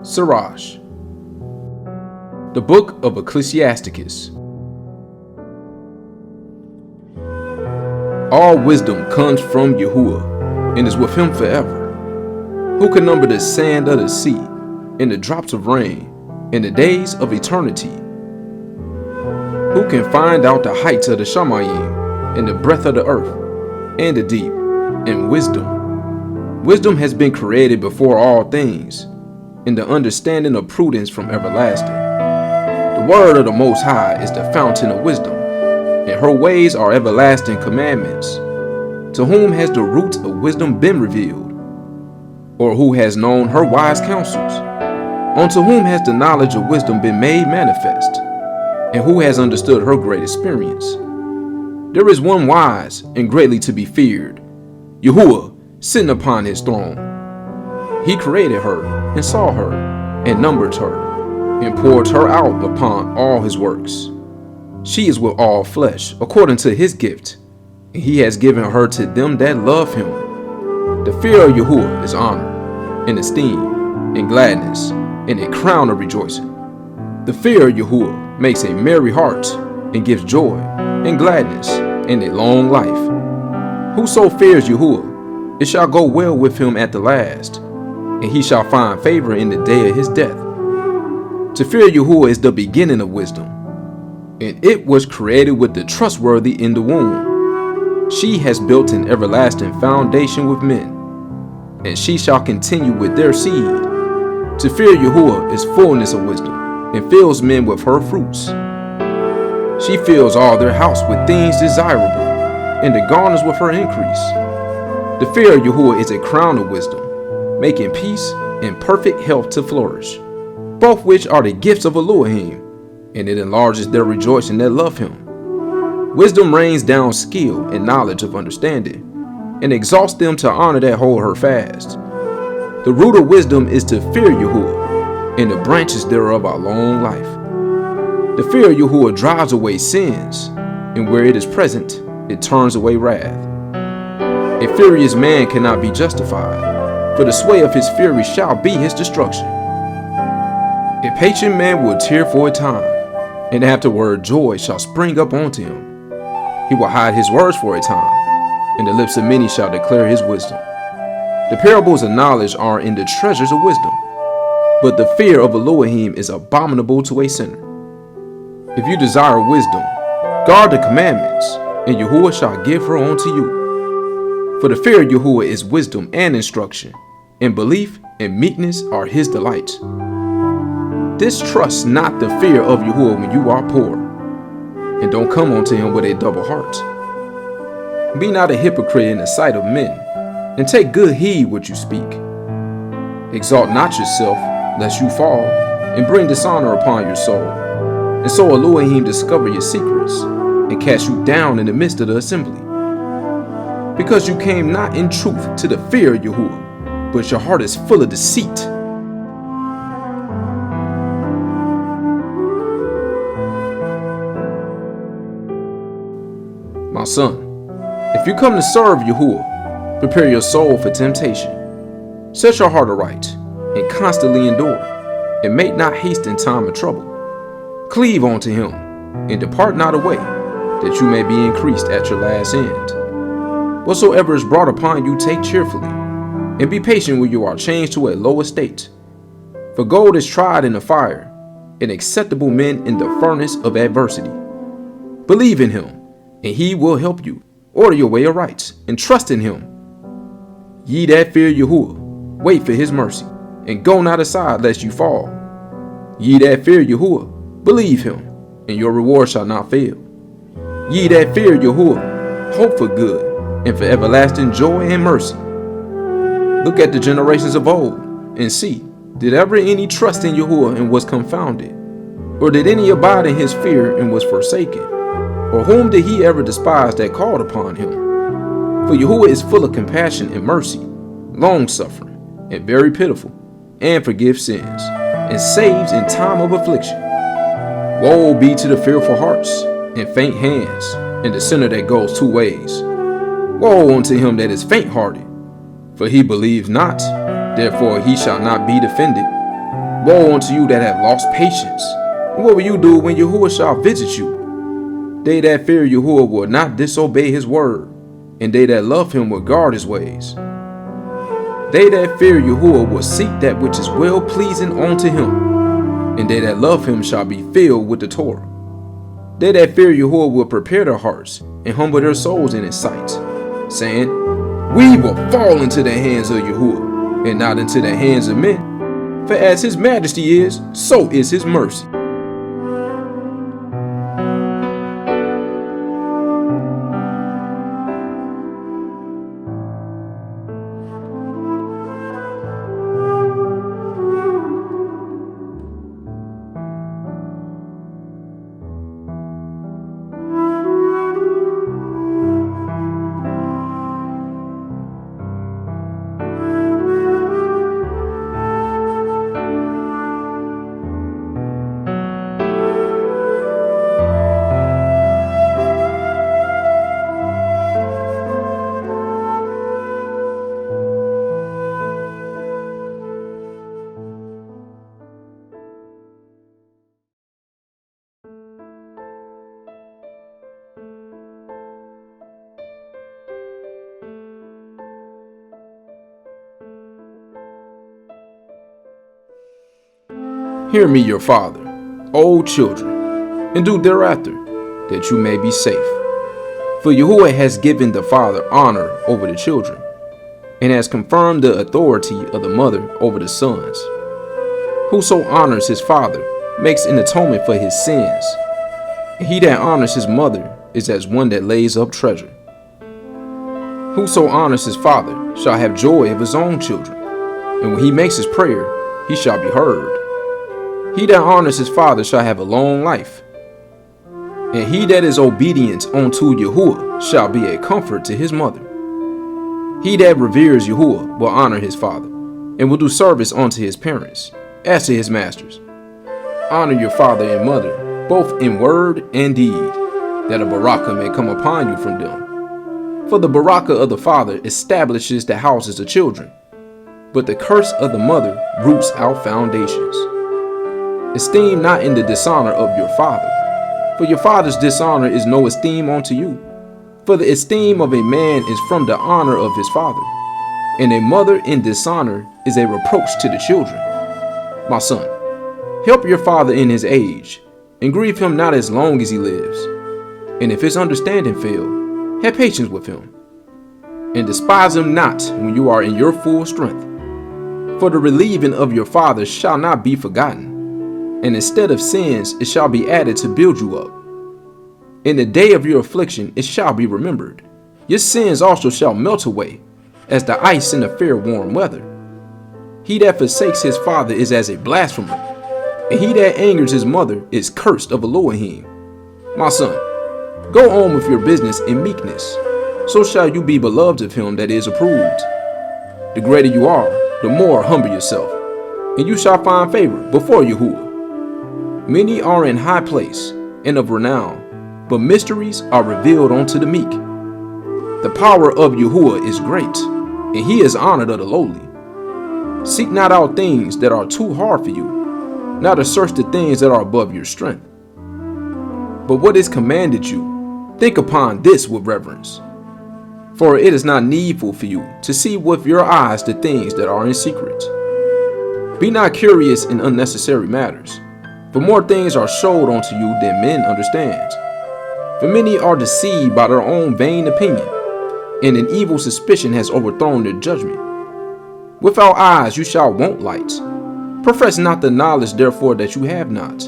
Sirach. The Book of Ecclesiasticus. All wisdom comes from Yahuah, and is with him forever. Who can number the sand of the sea, and the drops of rain, in the days of eternity? Who can find out the heights of the Shamayim, and the breadth of the earth, and the deep, and wisdom? Wisdom has been created before all things, and the understanding of prudence from everlasting. The word of the Most High is the fountain of wisdom, and her ways are everlasting commandments. To whom has the root of wisdom been revealed? Or who has known her wise counsels? Unto whom has the knowledge of wisdom been made manifest? And who has understood her great experience? There is one wise and greatly to be feared, Yahuah, sitting upon his throne. He created her, and saw her, and numbered her, and poured her out upon all his works. She is with all flesh, according to his gift, and he has given her to them that love him. The fear of Yahuah is honor, and esteem, and gladness, and a crown of rejoicing. The fear of Yahuah makes a merry heart, and gives joy, and gladness, and a long life. Whoso fears Yahuah, it shall go well with him at the last, and he shall find favor in the day of his death. To fear Yahuah is the beginning of wisdom, and it was created with the trustworthy in the womb. She has built an everlasting foundation with men, and she shall continue with their seed. To fear Yahuah is fullness of wisdom, and fills men with her fruits. She fills all their house with things desirable, and the garners with her increase. The fear of Yahuah is a crown of wisdom, making peace and perfect health to flourish, both which are the gifts of Elohim, and it enlarges their rejoicing that love him. Wisdom rains down skill and knowledge of understanding, and exalts them to honor that hold her fast. The root of wisdom is to fear Yahuah, and the branches thereof are long life. The fear of Yahuah drives away sins, and where it is present, it turns away wrath. A furious man cannot be justified, for the sway of his fury shall be his destruction. A patient man will tear for a time, and afterward joy shall spring up unto him. He will hide his words for a time, and the lips of many shall declare his wisdom. The parables of knowledge are in the treasures of wisdom, but the fear of Elohim is abominable to a sinner. If you desire wisdom, guard the commandments, and Yahuah shall give her unto you. For the fear of Yahuah is wisdom and instruction, and belief and meekness are his delight. Distrust not the fear of Yahuah when you are poor, and don't come unto him with a double heart. Be not a hypocrite in the sight of men, and take good heed what you speak. Exalt not yourself, lest you fall, and bring dishonor upon your soul. And so Elohim discover your secrets, and cast you down in the midst of the assembly. Because you came not in truth to the fear of Yahuah, but your heart is full of deceit. My son, if you come to serve Yahuah, prepare your soul for temptation. Set your heart aright, and constantly endure, and make not haste in time of trouble. Cleave unto him, and depart not away, that you may be increased at your last end. Whatsoever is brought upon you, take cheerfully, and be patient when you are changed to a low estate. For gold is tried in the fire, and acceptable men in the furnace of adversity. Believe in him, and he will help you. Order your way aright, and trust in him. Ye that fear Yahuah, wait for his mercy, and go not aside lest you fall. Ye that fear Yahuah, believe him, and your reward shall not fail. Ye that fear Yahuah, hope for good, and for everlasting joy and mercy. Look at the generations of old, and see, did ever any trust in Yahuah and was confounded? Or did any abide in his fear and was forsaken? Or whom did he ever despise that called upon him? For Yahuah is full of compassion and mercy, long-suffering, and very pitiful, and forgives sins, and saves in time of affliction. Woe be to the fearful hearts, and faint hands, and the sinner that goes two ways. Woe unto him that is faint-hearted, for he believes not, therefore he shall not be defended. Woe unto you that have lost patience. And what will you do when Yahuah shall visit you? They that fear Yahuah will not disobey his word, and they that love him will guard his ways. They that fear Yahuah will seek that which is well pleasing unto him, and they that love him shall be filled with the Torah. They that fear Yahuah will prepare their hearts and humble their souls in his sight, saying, We will fall into the hands of Yahuah, and not into the hands of men. For as his majesty is, so is his mercy. Hear me, your father, O children, and do thereafter, that you may be safe. For Yahuah has given the father honor over the children, and has confirmed the authority of the mother over the sons. Whoso honors his father makes an atonement for his sins, and he that honors his mother is as one that lays up treasure. Whoso honors his father shall have joy of his own children, and when he makes his prayer, he shall be heard. He that honors his father shall have a long life, and he that is obedient unto Yahuah shall be a comfort to his mother. He that reveres Yahuah will honor his father, and will do service unto his parents, as to his masters. Honor your father and mother, both in word and deed, that a barakah may come upon you from them. For the barakah of the father establishes the houses of children, but the curse of the mother roots out foundations. Esteem not in the dishonor of your father, for your father's dishonor is no esteem unto you. For the esteem of a man is from the honor of his father, and a mother in dishonor is a reproach to the children. My son, help your father in his age, and grieve him not as long as he lives. And if his understanding fail, have patience with him, and despise him not when you are in your full strength. For the relieving of your father shall not be forgotten, and instead of sins it shall be added to build you up. In the day of your affliction it shall be remembered. Your sins also shall melt away, as the ice in the fair warm weather. He that forsakes his father is as a blasphemer, and he that angers his mother is cursed of Elohim. My son, go on with your business in meekness, so shall you be beloved of him that is approved. The greater you are, the more humble yourself, and you shall find favor before Yahuah. Many are in high place and of renown, but mysteries are revealed unto the meek. The power of Yahuah is great, and he is honored of the lowly. Seek not out things that are too hard for you, not to search the things that are above your strength. But what is commanded you, think upon this with reverence. For it is not needful for you to see with your eyes the things that are in secret. Be not curious in unnecessary matters, for more things are showed unto you than men understand. For many are deceived by their own vain opinion, and an evil suspicion has overthrown their judgment. Without eyes you shall want light. Profess not the knowledge therefore that you have not.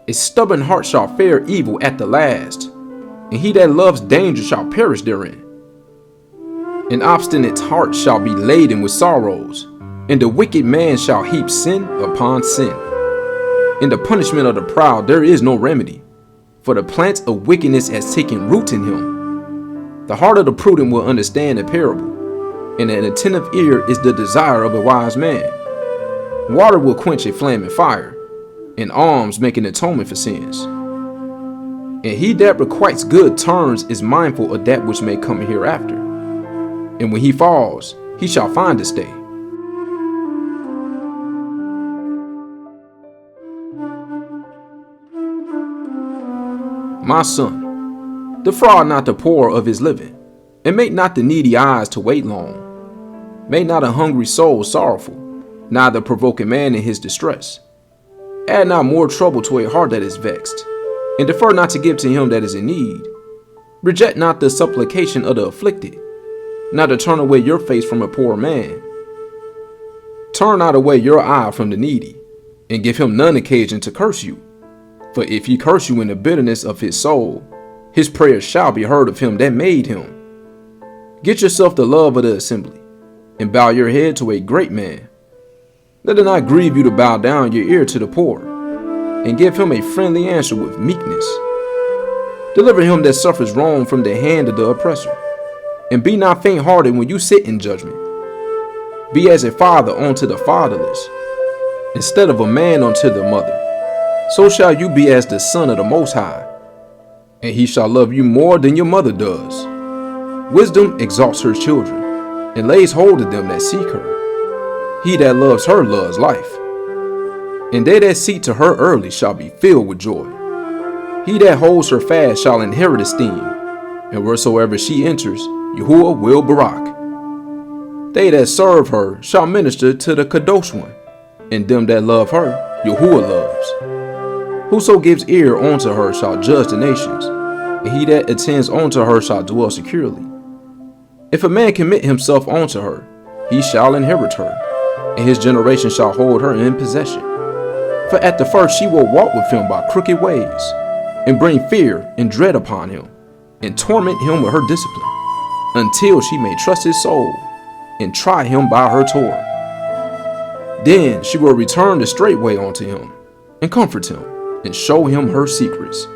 A stubborn heart shall fare evil at the last, and he that loves danger shall perish therein. An obstinate heart shall be laden with sorrows, and the wicked man shall heap sin upon sin. In the punishment of the proud there is no remedy, for the plant of wickedness has taken root in him. The heart of the prudent will understand a parable, and an attentive ear is the desire of a wise man. Water will quench a flaming fire, and alms make an atonement for sins. And he that requites good turns is mindful of that which may come hereafter. And when he falls, he shall find a stay. My son, defraud not the poor of his living, and make not the needy eyes to wait long. Make not a hungry soul sorrowful, neither provoke a man in his distress. Add not more trouble to a heart that is vexed, and defer not to give to him that is in need. Reject not the supplication of the afflicted, not to turn away your face from a poor man. Turn not away your eye from the needy, and give him none occasion to curse you. For if he curse you in the bitterness of his soul, his prayers shall be heard of him that made him. Get yourself the love of the assembly, and bow your head to a great man. Let it not grieve you to bow down your ear to the poor, and give him a friendly answer with meekness. Deliver him that suffers wrong from the hand of the oppressor, and be not faint-hearted when you sit in judgment. Be as a father unto the fatherless, instead of a man unto the mother. So shall you be as the son of the Most High, and he shall love you more than your mother does. Wisdom exalts her children, and lays hold of them that seek her. He that loves her loves life, and they that seek to her early shall be filled with joy. He that holds her fast shall inherit esteem, and wheresoever she enters, Yahuah will Barak. They that serve her shall minister to the Kadosh one, and them that love her, Yahuah loves. Whoso gives ear unto her shall judge the nations, and he that attends unto her shall dwell securely. If a man commit himself unto her, he shall inherit her, and his generation shall hold her in possession. For at the first she will walk with him by crooked ways, and bring fear and dread upon him, and torment him with her discipline, until she may trust his soul, and try him by her Torah. Then she will return the straight way unto him, and comfort him, and show him her secrets.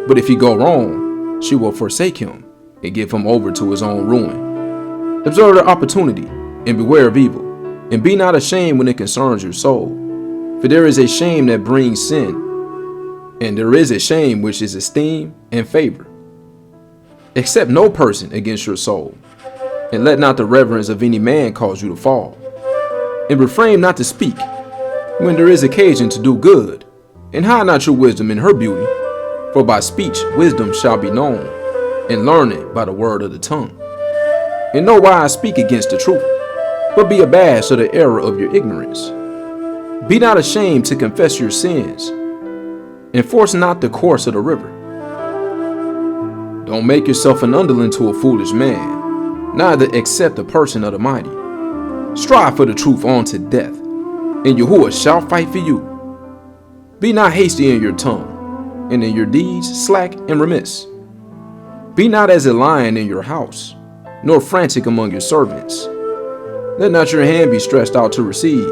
But if he go wrong, she will forsake him, and give him over to his own ruin. Observe the opportunity, and beware of evil, and be not ashamed when it concerns your soul. For there is a shame that brings sin, and there is a shame which is esteem and favor. Accept no person against your soul, and let not the reverence of any man cause you to fall. And refrain not to speak when there is occasion to do good, and hide not your wisdom in her beauty, for by speech wisdom shall be known, and learning by the word of the tongue. In no wise speak against the truth, but be abashed of the error of your ignorance. Be not ashamed to confess your sins, and force not the course of the river. Don't make yourself an underling to a foolish man, neither accept the person of the mighty. Strive for the truth unto death, and Yahuah shall fight for you. Be not hasty in your tongue, and in your deeds slack and remiss. Be not as a lion in your house, nor frantic among your servants. Let not your hand be stretched out to receive,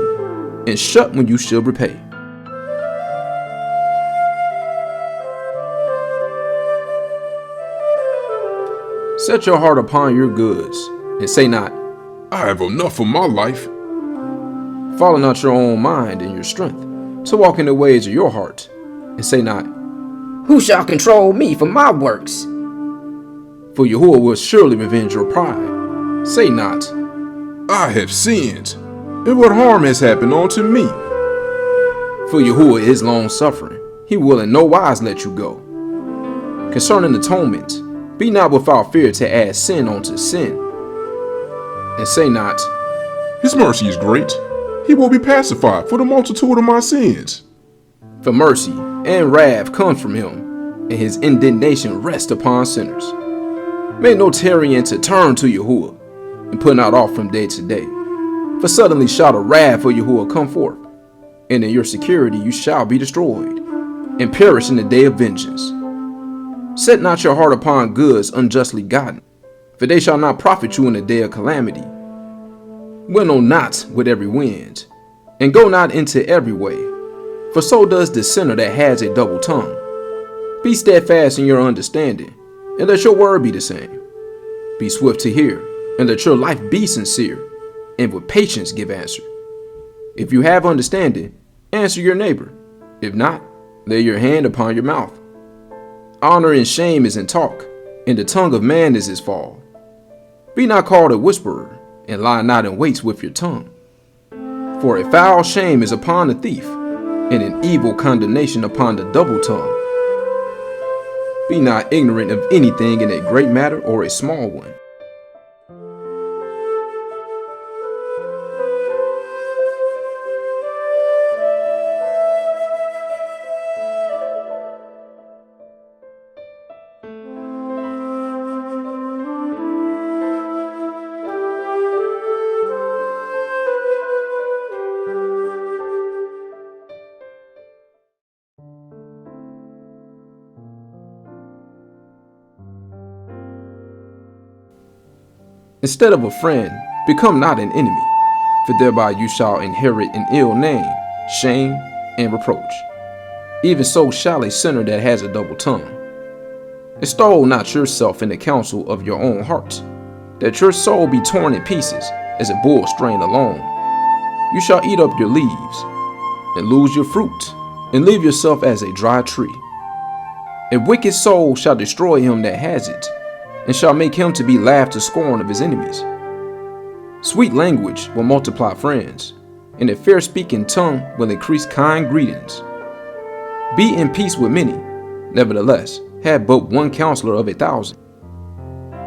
and shut when you shall repay. Set your heart upon your goods, and say not, I have enough of my life. Follow not your own mind and your strength, to walk in the ways of your heart, and say not, Who shall control me for my works? For Yahuah will surely revenge your pride. Say not, I have sinned, and what harm has happened unto me? For Yahuah is long-suffering, he will in no wise let you go. Concerning atonement, be not without fear to add sin unto sin. And say not, His mercy is great, he will be pacified for the multitude of my sins. For mercy and wrath comes from him, and his indignation rests upon sinners. Make no tarrying to turn to Yahuah, and put not off from day to day. For suddenly shall the wrath of Yahuah come forth, and in your security you shall be destroyed, and perish in the day of vengeance. Set not your heart upon goods unjustly gotten, for they shall not profit you in the day of calamity. Winnow not with every wind, and go not into every way, for so does the sinner that has a double tongue. Be steadfast in your understanding, and let your word be the same. Be swift to hear, and let your life be sincere, and with patience give answer. If you have understanding, answer your neighbor. If not, lay your hand upon your mouth. Honor and shame is in talk, and the tongue of man is his fall. Be not called a whisperer, and lie not in waits with your tongue. For a foul shame is upon the thief, and an evil condemnation upon the double tongue. Be not ignorant of anything in a great matter or a small one. Instead of a friend, become not an enemy, for thereby you shall inherit an ill name, shame, and reproach. Even so shall a sinner that has a double tongue. Extol not yourself in the counsel of your own heart, that your soul be torn in pieces as a bull strained alone. You shall eat up your leaves, and lose your fruit, and leave yourself as a dry tree. A wicked soul shall destroy him that has it, and shall make him to be laughed to scorn of his enemies. Sweet language will multiply friends, and a fair-speaking tongue will increase kind greetings. Be in peace with many, nevertheless, have but one counselor of 1,000.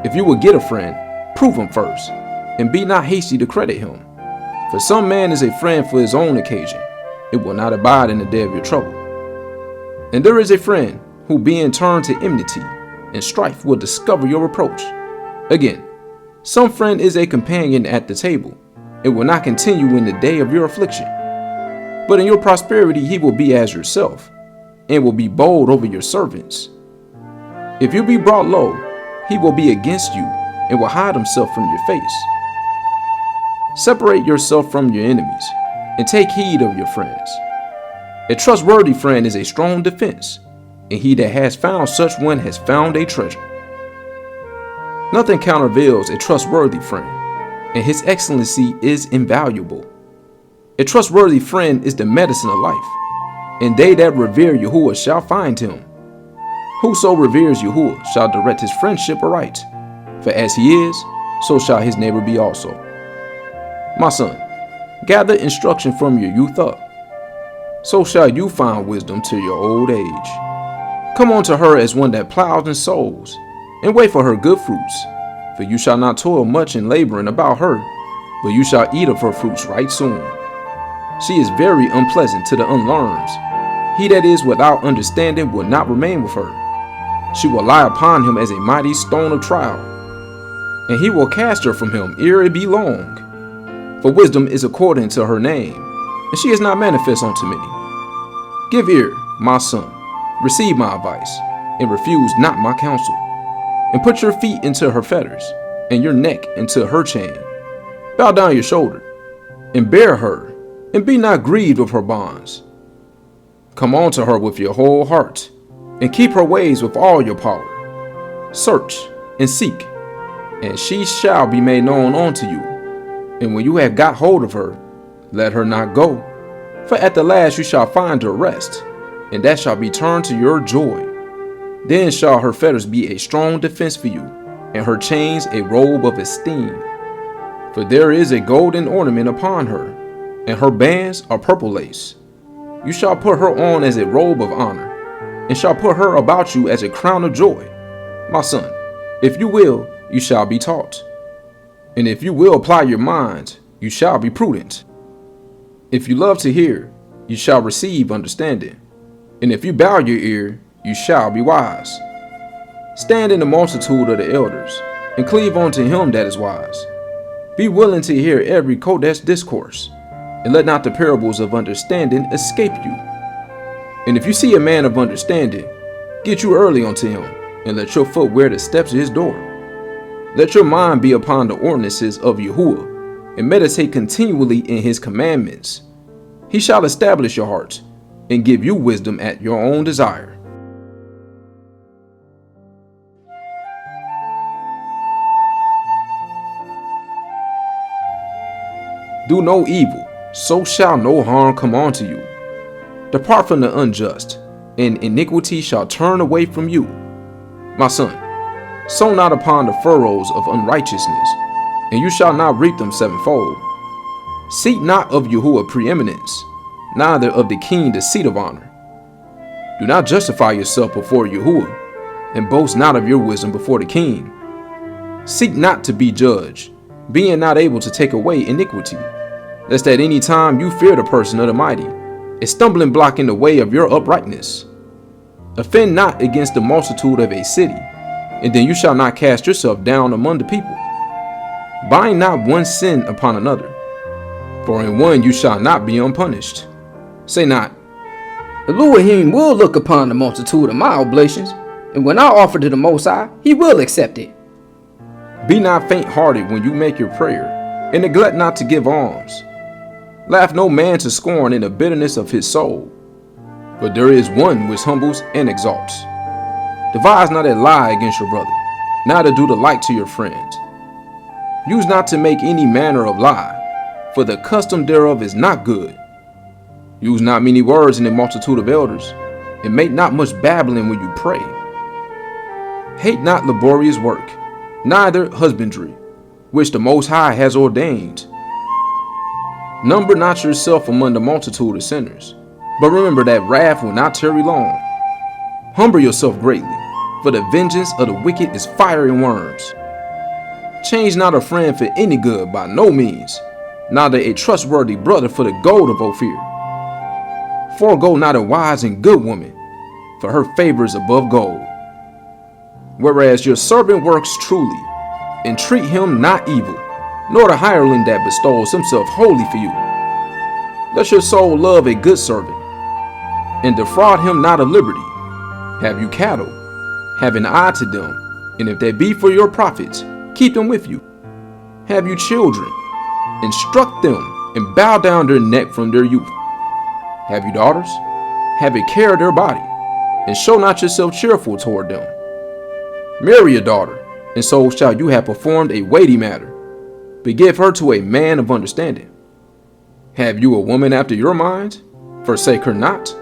If you will get a friend, prove him first, and be not hasty to credit him. For some man is a friend for his own occasion, it will not abide in the day of your trouble. And there is a friend who, being turned to enmity and strife, will discover your reproach. Again, some friend is a companion at the table, it will not continue in the day of your affliction. But in your prosperity he will be as yourself, and will be bold over your servants. If you be brought low, he will be against you, and will hide himself from your face. Separate yourself from your enemies, and take heed of your friends. A trustworthy friend is a strong defense, and he that has found such one has found a treasure. Nothing countervails a trustworthy friend, and his excellency is invaluable. A trustworthy friend is the medicine of life, and they that revere Yahuah shall find him. Whoso reveres Yahuah shall direct his friendship aright, for as he is, so shall his neighbor be also. My son, gather instruction from your youth up, so shall you find wisdom to your old age. Come unto her as one that plows and sows, and wait for her good fruits, for you shall not toil much in laboring about her, but you shall eat of her fruits right soon. She is very unpleasant to the unlearned. He that is without understanding will not remain with her. She will lie upon him as a mighty stone of trial, and he will cast her from him ere it be long. For wisdom is according to her name, and she is not manifest unto many. Give ear, my son, receive my advice, and refuse not my counsel. And put your feet into her fetters, and your neck into her chain. Bow down your shoulder, and bear her, and be not grieved with her bonds. Come on to her with your whole heart, and keep her ways with all your power. Search and seek, and she shall be made known unto you. And when you have got hold of her, let her not go, for at the last you shall find her rest, and that shall be turned to your joy. Then shall her fetters be a strong defense for you, and her chains a robe of esteem. For there is a golden ornament upon her, and her bands are purple lace. You shall put her on as a robe of honor, and shall put her about you as a crown of joy. My son, if you will, you shall be taught. And if you will apply your mind, you shall be prudent. If you love to hear, you shall receive understanding. And if you bow your ear, you shall be wise. Stand in the multitude of the elders, and cleave unto him that is wise. Be willing to hear every Kodesh discourse, and let not the parables of understanding escape you. And if you see a man of understanding, get you early unto him, and let your foot wear the steps of his door. Let your mind be upon the ordinances of Yahuah, and meditate continually in his commandments. He shall establish your heart, and give you wisdom at your own desire. Do no evil, so shall no harm come unto you. Depart from the unjust, and iniquity shall turn away from you. My son, sow not upon the furrows of unrighteousness, and you shall not reap them sevenfold. Seek not of Yahuah preeminence, neither of the king the seat of honor. Do not justify yourself before Yahuah, and boast not of your wisdom before the king. Seek not to be judged, being not able to take away iniquity, lest at any time you fear the person of the mighty, a stumbling block in the way of your uprightness. Offend not against the multitude of a city, and then you shall not cast yourself down among the people. Bind not one sin upon another, for in one you shall not be unpunished. Say not, Elohim will look upon the multitude of my oblations, and when I offer to the Most High, he will accept it. be not faint-hearted when you make your prayer, and neglect not to give alms. Laugh no man to scorn in the bitterness of his soul, but there is one which humbles and exalts. Devise not a lie against your brother, neither do the like to your friends. Use not to make any manner of lie, for the custom thereof is not good. Use not many words in the multitude of elders, and make not much babbling when you pray. Hate not laborious work, neither husbandry, which the Most High has ordained. Number not yourself among the multitude of sinners, but remember that wrath will not tarry long. Humble yourself greatly, for the vengeance of the wicked is fire and worms. Change not a friend for any good by no means, neither a trustworthy brother for the gold of Ophir. Forego not a wise and good woman, for her favor is above gold. Whereas your servant works truly, entreat him not evil, nor the hireling that bestows himself wholly for you. Let your soul love a good servant, and defraud him not of liberty. Have you cattle, have an eye to them, and if they be for your profits, keep them with you. Have you children, instruct them, and bow down their neck from their youth. Have you daughters, have a care of their body, and show not yourself cheerful toward them. Marry a daughter, and so shall you have performed a weighty matter, but give her to a man of understanding. Have you a woman after your mind? Forsake her not,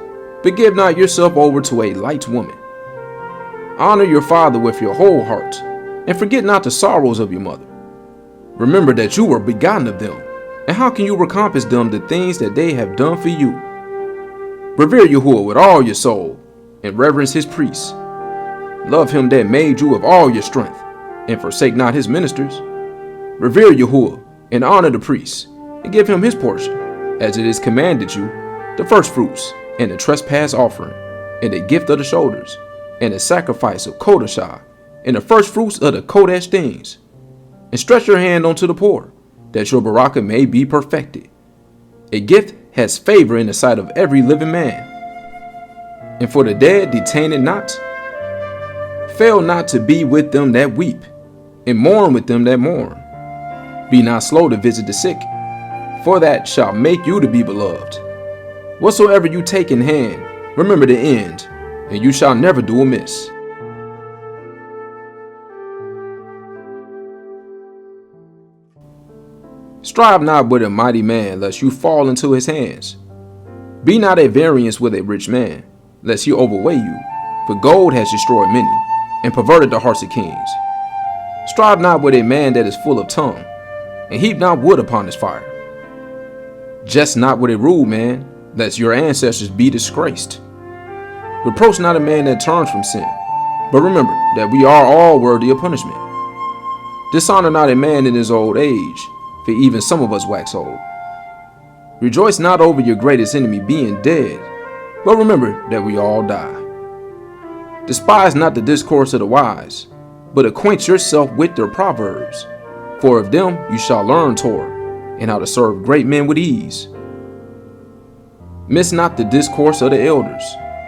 but give not yourself over to a light woman. Honor your father with your whole heart, and forget not the sorrows of your mother. Remember that you were begotten of them, and how can you recompense them the things that they have done for you? Revere Yahuah with all your soul, and reverence his priests. Love him that made you with all your strength, and forsake not his ministers. Revere Yahuah, and honor the priests, and give him his portion, as it is commanded you, the first fruits, and the trespass offering, and the gift of the shoulders, and the sacrifice of Kodashah, and the first fruits of the Kodesh things. And stretch your hand unto the poor, that your baraka may be perfected. A gift has favor in the sight of every living man. And for the dead detain it not. Fail not to be with them that weep, and mourn with them that mourn. Be not slow to visit the sick, for that shall make you to be beloved. Whatsoever you take in hand, remember the end, and you shall never do amiss. Strive not with a mighty man, lest you fall into his hands. Be not at variance with a rich man, lest he overweigh you, for gold has destroyed many, and perverted the hearts of kings. Strive not with a man that is full of tongue, and heap not wood upon his fire. Jest not with a rude man, lest your ancestors be disgraced. Reproach not a man that turns from sin, but remember that we are all worthy of punishment. Dishonor not a man in his old age, for even some of us wax old. Rejoice not over your greatest enemy being dead, but remember that we all die. Despise not the discourse of the wise, but acquaint yourself with their proverbs, for of them you shall learn Torah, and how to serve great men with ease. Miss not the discourse of the elders,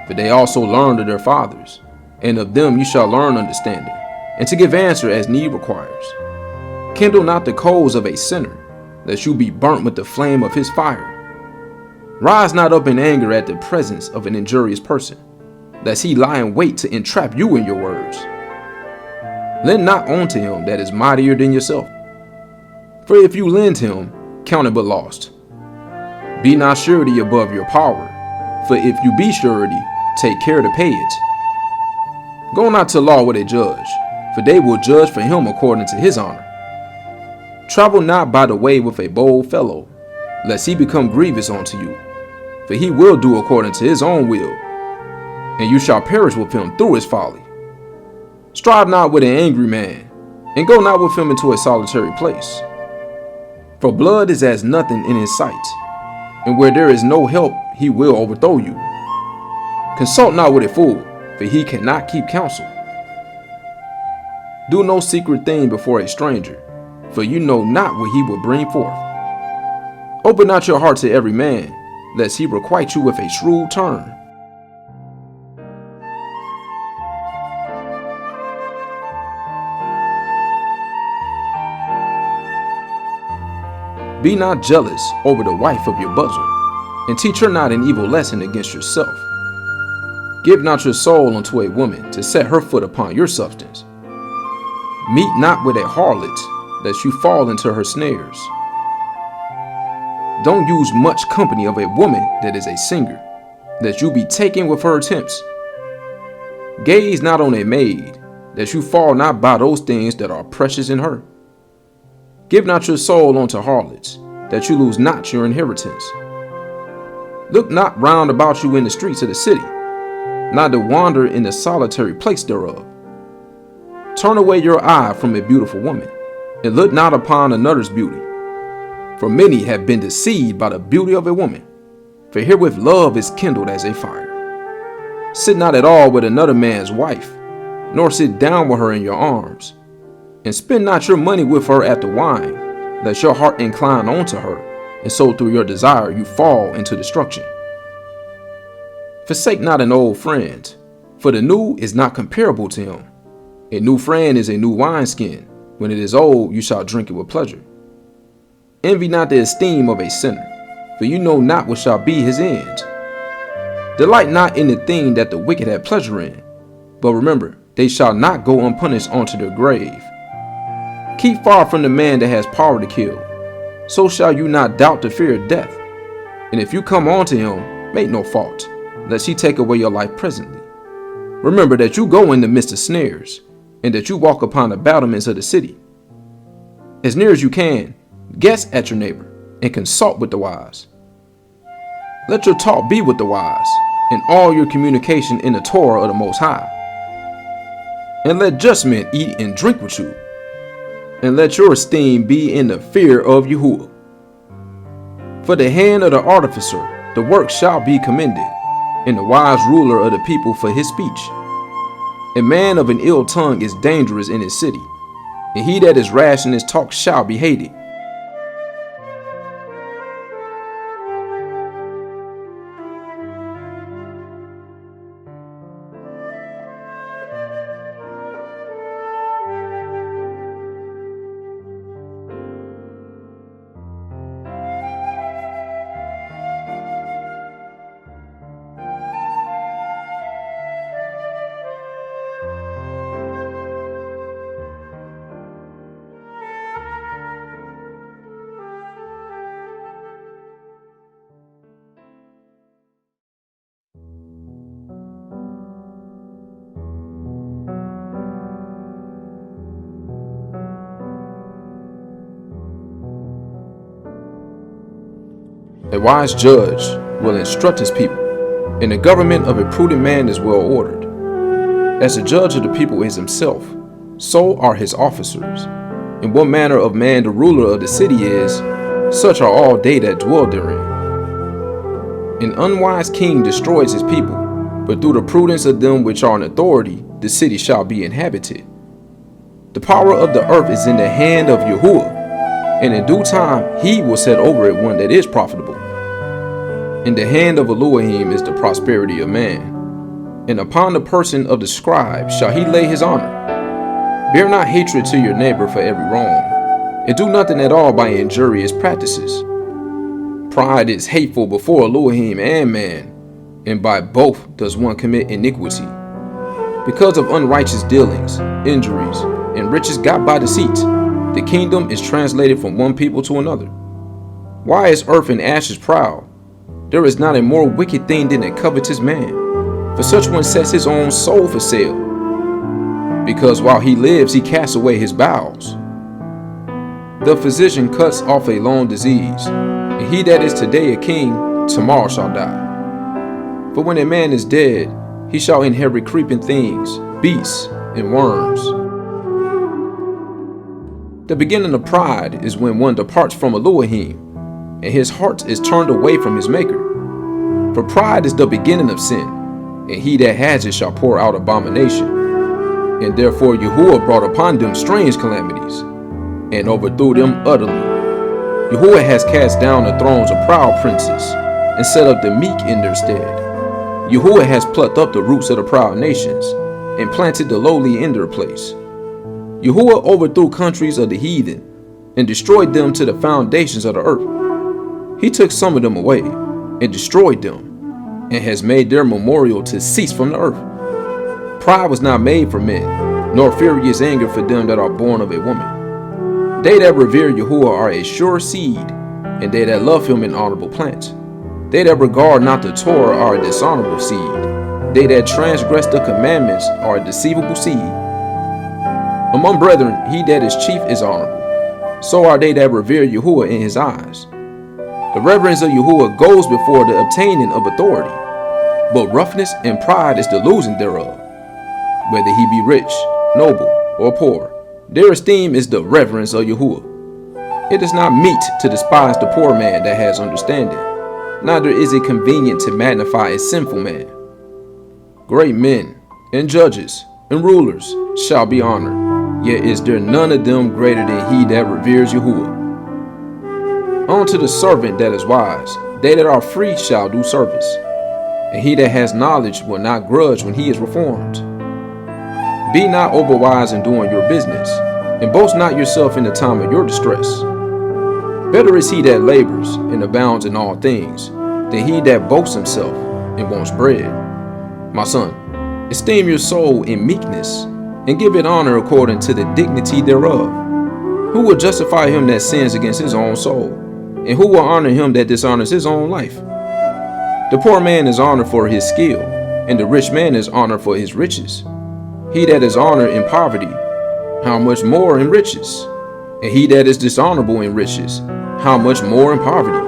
for they also learned of their fathers, and of them you shall learn understanding, and to give answer as need requires. Kindle not the coals of a sinner, lest you be burnt with the flame of his fire. Rise not up in anger at the presence of an injurious person, lest he lie in wait to entrap you in your words. Lend not unto him that is mightier than yourself, for if you lend him, count it but lost. Be not surety above your power, for if you be surety, take care to pay it. Go not to law with a judge, for they will judge for him according to his honor. Travel not by the way with a bold fellow, lest he become grievous unto you, for he will do according to his own will, and you shall perish with him through his folly. Strive not with an angry man, and go not with him into a solitary place. For blood is as nothing in his sight, and where there is no help he will overthrow you. Consult not with a fool, for he cannot keep counsel. Do no secret thing before a stranger, for you know not what he will bring forth. Open not your heart to every man, lest he requite you with a shrewd turn. Be not jealous over the wife of your bosom, and teach her not an evil lesson against yourself. Give not your soul unto a woman to set her foot upon your substance. Meet not with a harlot, lest you fall into her snares. Don't use much company of a woman that is a singer, lest you be taken with her attempts. Gaze not on a maid, that you fall not by those things that are precious in her. Give not your soul unto harlots, that you lose not your inheritance. Look not round about you in the streets of the city, not to wander in the solitary place thereof. Turn away your eye from a beautiful woman, and look not upon another's beauty. For many have been deceived by the beauty of a woman, for herewith love is kindled as a fire. Sit not at all with another man's wife, nor sit down with her in your arms. And spend not your money with her at the wine, lest your heart incline unto her, and so through your desire you fall into destruction. Forsake not an old friend, for the new is not comparable to him. A new friend is a new wineskin. When it is old, you shall drink it with pleasure. Envy not the esteem of a sinner, for you know not what shall be his end. Delight not in the thing that the wicked have pleasure in, but remember, they shall not go unpunished unto their grave. Keep far from the man that has power to kill, so shall you not doubt the fear of death. And if you come on to him, make no fault, lest he take away your life presently. Remember that you go in the midst of snares, and that you walk upon the battlements of the city. As near as you can, guess at your neighbor, and consult with the wise. Let your talk be with the wise, and all your communication in the Torah of the Most High. And let just men eat and drink with you, and let your esteem be in the fear of Yahuah. For the hand of the artificer, the work shall be commended, and the wise ruler of the people for his speech. A man of an ill tongue is dangerous in his city, and he that is rash in his talk shall be hated. A wise judge will instruct his people, and the government of a prudent man is well ordered. As the judge of the people is himself, so are his officers. And what manner of man the ruler of the city is, such are all they that dwell therein. An unwise king destroys his people, but through the prudence of them which are in authority, the city shall be inhabited. The power of the earth is in the hand of Yahuah, and in due time he will set over it one that is profitable. In the hand of Elohim is the prosperity of man, and upon the person of the scribe shall he lay his honor. Bear not hatred to your neighbor for every wrong, and do nothing at all by injurious practices. Pride is hateful before Elohim and man, and by both does one commit iniquity. Because of unrighteous dealings, injuries, and riches got by deceit, the kingdom is translated from one people to another. Why is earth and ashes proud? There is not a more wicked thing than a covetous man, for such one sets his own soul for sale, because while he lives he casts away his bowels. The physician cuts off a long disease, and he that is today a king, tomorrow shall die. For when a man is dead, he shall inherit creeping things, beasts, and worms. The beginning of pride is when one departs from Elohim, and his heart is turned away from his maker. For pride is the beginning of sin, and he that has it shall pour out abomination. And therefore Yahuah brought upon them strange calamities, and overthrew them utterly. Yahuah has cast down the thrones of proud princes, and set up the meek in their stead. Yahuah has plucked up the roots of the proud nations, and planted the lowly in their place. Yahuah overthrew countries of the heathen, and destroyed them to the foundations of the earth. He took some of them away, and destroyed them, and has made their memorial to cease from the earth. Pride was not made for men, nor furious anger for them that are born of a woman. They that revere Yahuah are a sure seed, and they that love him an honorable plant. They that regard not the Torah are a dishonorable seed. They that transgress the commandments are a deceivable seed. Among brethren, he that is chief is honorable. So are they that revere Yahuah in his eyes. The reverence of Yahuah goes before the obtaining of authority, but roughness and pride is the losing thereof. Whether he be rich, noble, or poor, their esteem is the reverence of Yahuah. It is not meet to despise the poor man that has understanding, neither is it convenient to magnify a sinful man. Great men, and judges, and rulers shall be honored, yet is there none of them greater than he that reveres Yahuah. Unto the servant that is wise, they that are free shall do service, and he that has knowledge will not grudge when he is reformed. Be not overwise in doing your business, and boast not yourself in the time of your distress. Better is he that labors and abounds in all things, than he that boasts himself and wants bread. My son, esteem your soul in meekness, and give it honor according to the dignity thereof. Who will justify him that sins against his own soul? And who will honor him that dishonors his own life? The poor man is honored for his skill, and the rich man is honored for his riches. He that is honored in poverty, how much more in riches? And he that is dishonorable in riches, how much more in poverty?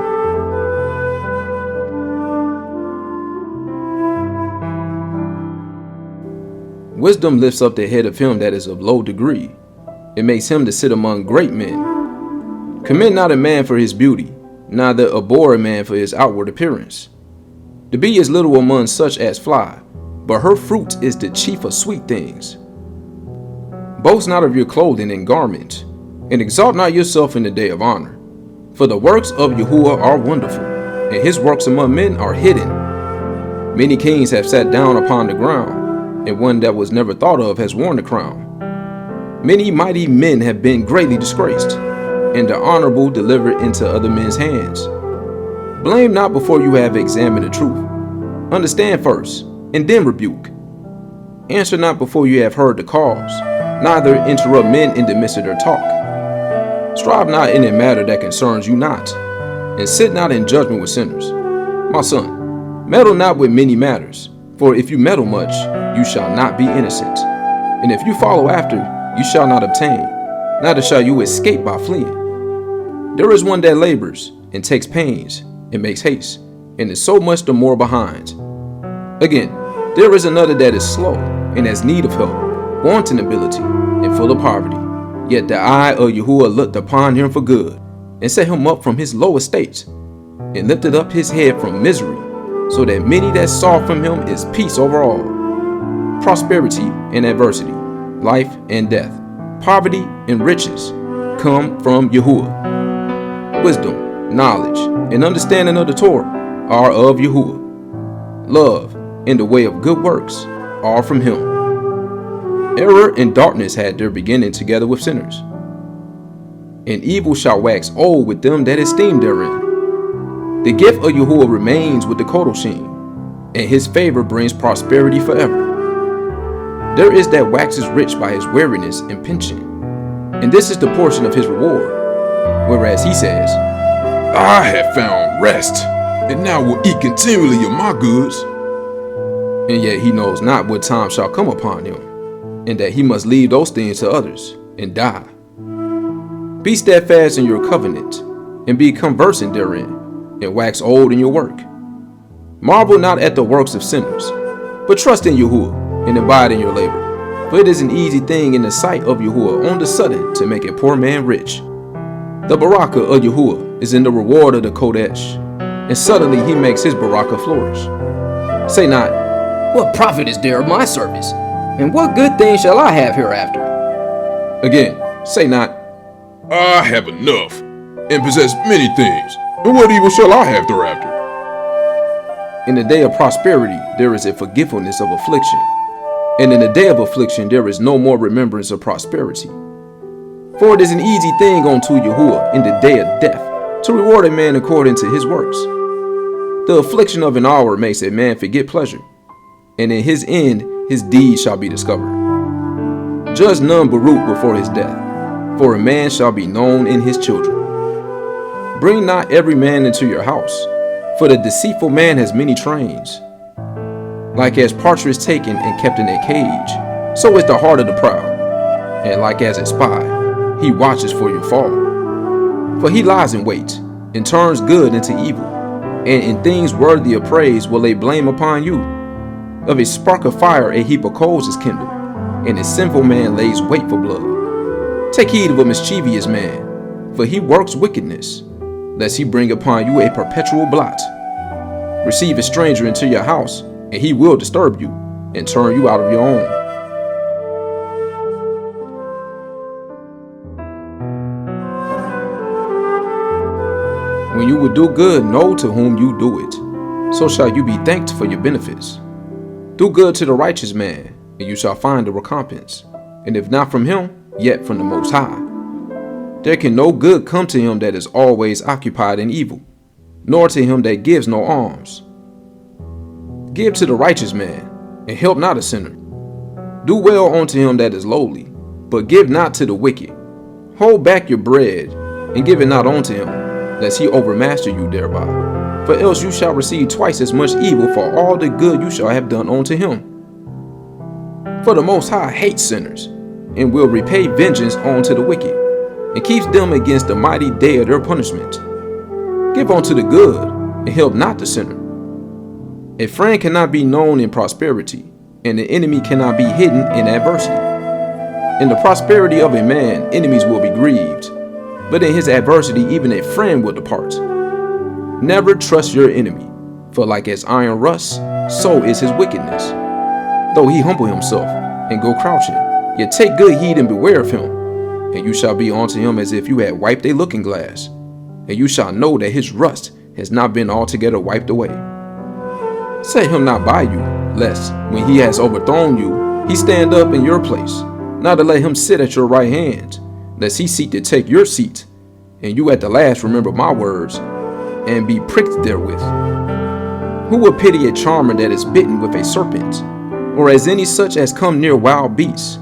Wisdom lifts up the head of him that is of low degree. It makes him to sit among great men. Commend not a man for his beauty, neither abhor a man for his outward appearance. The bee is little among such as fly, but her fruit is the chief of sweet things. Boast not of your clothing and garment, and exalt not yourself in the day of honor. For the works of Yahuah are wonderful, and his works among men are hidden. Many kings have sat down upon the ground, and one that was never thought of has worn the crown. Many mighty men have been greatly disgraced, and the honorable delivered into other men's hands. Blame not before you have examined the truth. Understand first, and then rebuke. Answer not before you have heard the cause, neither interrupt men in the midst of their talk. Strive not in a matter that concerns you not, and sit not in judgment with sinners. My son, meddle not with many matters, for if you meddle much, you shall not be innocent. And if you follow after, you shall not obtain, neither shall you escape by fleeing. There is one that labors, and takes pains, and makes haste, and is so much the more behind. Again, there is another that is slow, and has need of help, wanting ability, and full of poverty. Yet the eye of Yahuah looked upon him for good, and set him up from his low estate, and lifted up his head from misery, so that many that saw from him is peace over all. Prosperity and adversity, life and death, poverty and riches come from Yahuah. Wisdom, knowledge, and understanding of the Torah are of Yahuah. Love and the way of good works are from him. Error and darkness had their beginning together with sinners, and evil shall wax old with them that esteem therein. The gift of Yahuah remains with the Kodoshim, and his favor brings prosperity forever. There is that waxes rich by his weariness and pension, and this is the portion of his reward. Whereas he says, I have found rest, and now will eat continually of my goods. And yet he knows not what time shall come upon him, and that he must leave those things to others, and die. Be steadfast in your covenant, and be conversant therein, and wax old in your work. Marvel not at the works of sinners, but trust in Yahuah, and abide in your labor. For it is an easy thing in the sight of Yahuah on the sudden to make a poor man rich. The barakah of Yahuah is in the reward of the Kodesh, and suddenly he makes his barakah flourish. Say not, what profit is there of my service? And what good thing shall I have hereafter? Again, say not, I have enough, and possess many things, and what evil shall I have thereafter? in the day of prosperity there is a forgetfulness of affliction, and in the day of affliction there is no more remembrance of prosperity. For it is an easy thing unto Yahuah in the day of death to reward a man according to his works. The affliction of an hour makes a man forget pleasure, and in his end his deeds shall be discovered. Judge none Baruch before his death, for a man shall be known in his children. Bring not every man into your house, for the deceitful man has many trains. Like as partridge taken and kept in a cage, so is the heart of the proud. And like as a spy, he watches for your fall. For he lies in wait, and turns good into evil, and in things worthy of praise will lay blame upon you. Of a spark of fire a heap of coals is kindled, and a sinful man lays wait for blood. Take heed of a mischievous man, for he works wickedness, lest he bring upon you a perpetual blot. Receive a stranger into your house, and he will disturb you, and turn you out of your own. When you will do good, know to whom you do it, so shall you be thanked for your benefits. Do good to the righteous man, and you shall find a recompense, and if not from him, yet from the Most High. There can no good come to him that is always occupied in evil, nor to him that gives no alms. Give to the righteous man, and help not a sinner. Do well unto him that is lowly, but give not to the wicked. Hold back your bread, and give it not unto him, lest he overmaster you thereby. For else you shall receive twice as much evil for all the good you shall have done unto him. For the Most High hates sinners, and will repay vengeance unto the wicked, and keeps them against the mighty day of their punishment. Give unto the good, and help not the sinner. A friend cannot be known in prosperity, and the enemy cannot be hidden in adversity. In the prosperity of a man, enemies will be grieved, but in his adversity even a friend will depart. Never trust your enemy, for like as iron rusts, so is his wickedness. Though he humble himself, and go crouching, yet take good heed and beware of him, and you shall be unto him as if you had wiped a looking glass, and you shall know that his rust has not been altogether wiped away. Set him not by you, lest, when he has overthrown you, he stand up in your place, not to let him sit at your right hand, lest he seek to take your seat, and you at the last remember my words, and be pricked therewith. Who will pity a charmer that is bitten with a serpent, or as any such as come near wild beasts?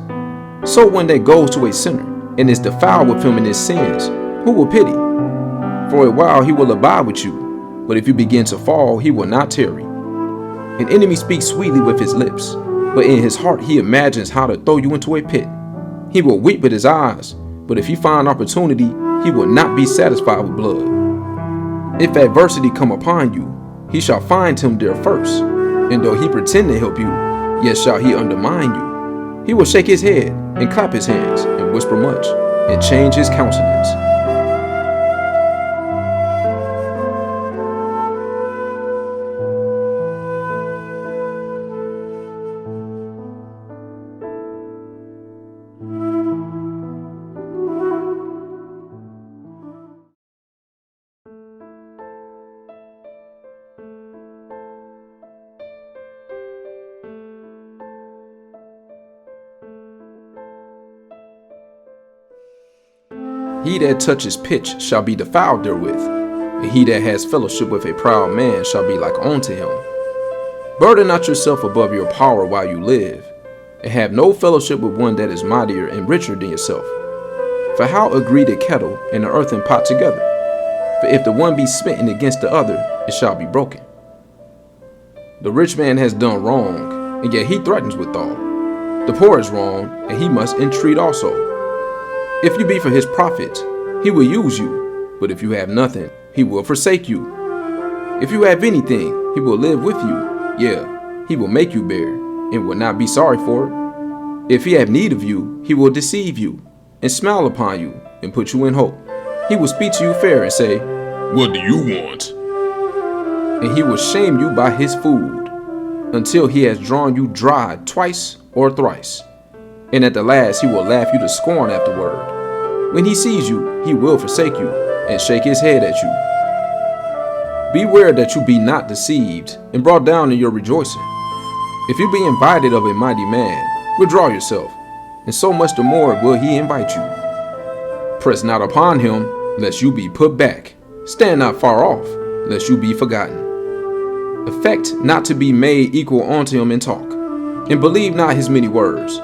So one that goes to a sinner, and is defiled with him in his sins, who will pity? For a while he will abide with you, but if you begin to fall, he will not tarry. An enemy speaks sweetly with his lips, but in his heart he imagines how to throw you into a pit. He will weep with his eyes, but if he find opportunity, he will not be satisfied with blood. If adversity come upon you, he shall find him there first, and though he pretend to help you, yet shall he undermine you. He will shake his head, and clap his hands, and whisper much, and change his countenance. He that touches pitch shall be defiled therewith, and he that has fellowship with a proud man shall be like unto him. Burden not yourself above your power while you live, and have no fellowship with one that is mightier and richer than yourself. For how agree the kettle and the earthen pot together? For if the one be smitten against the other, it shall be broken. The rich man has done wrong, and yet he threatens withal. The poor is wrong, and he must entreat also. If you be for his profit, he will use you, but if you have nothing, he will forsake you. If you have anything, he will live with you, yeah, he will make you bear, and will not be sorry for it. If he have need of you, he will deceive you, and smile upon you, and put you in hope. He will speak to you fair and say, What do you want? and he will shame you by his food, until he has drawn you dry twice or thrice. And at the last he will laugh you to scorn afterward. When he sees you, he will forsake you, and shake his head at you. Beware that you be not deceived, and brought down in your rejoicing. If you be invited of a mighty man, withdraw yourself, and so much the more will he invite you. Press not upon him, lest you be put back. Stand not far off, lest you be forgotten. Affect not to be made equal unto him in talk, and believe not his many words.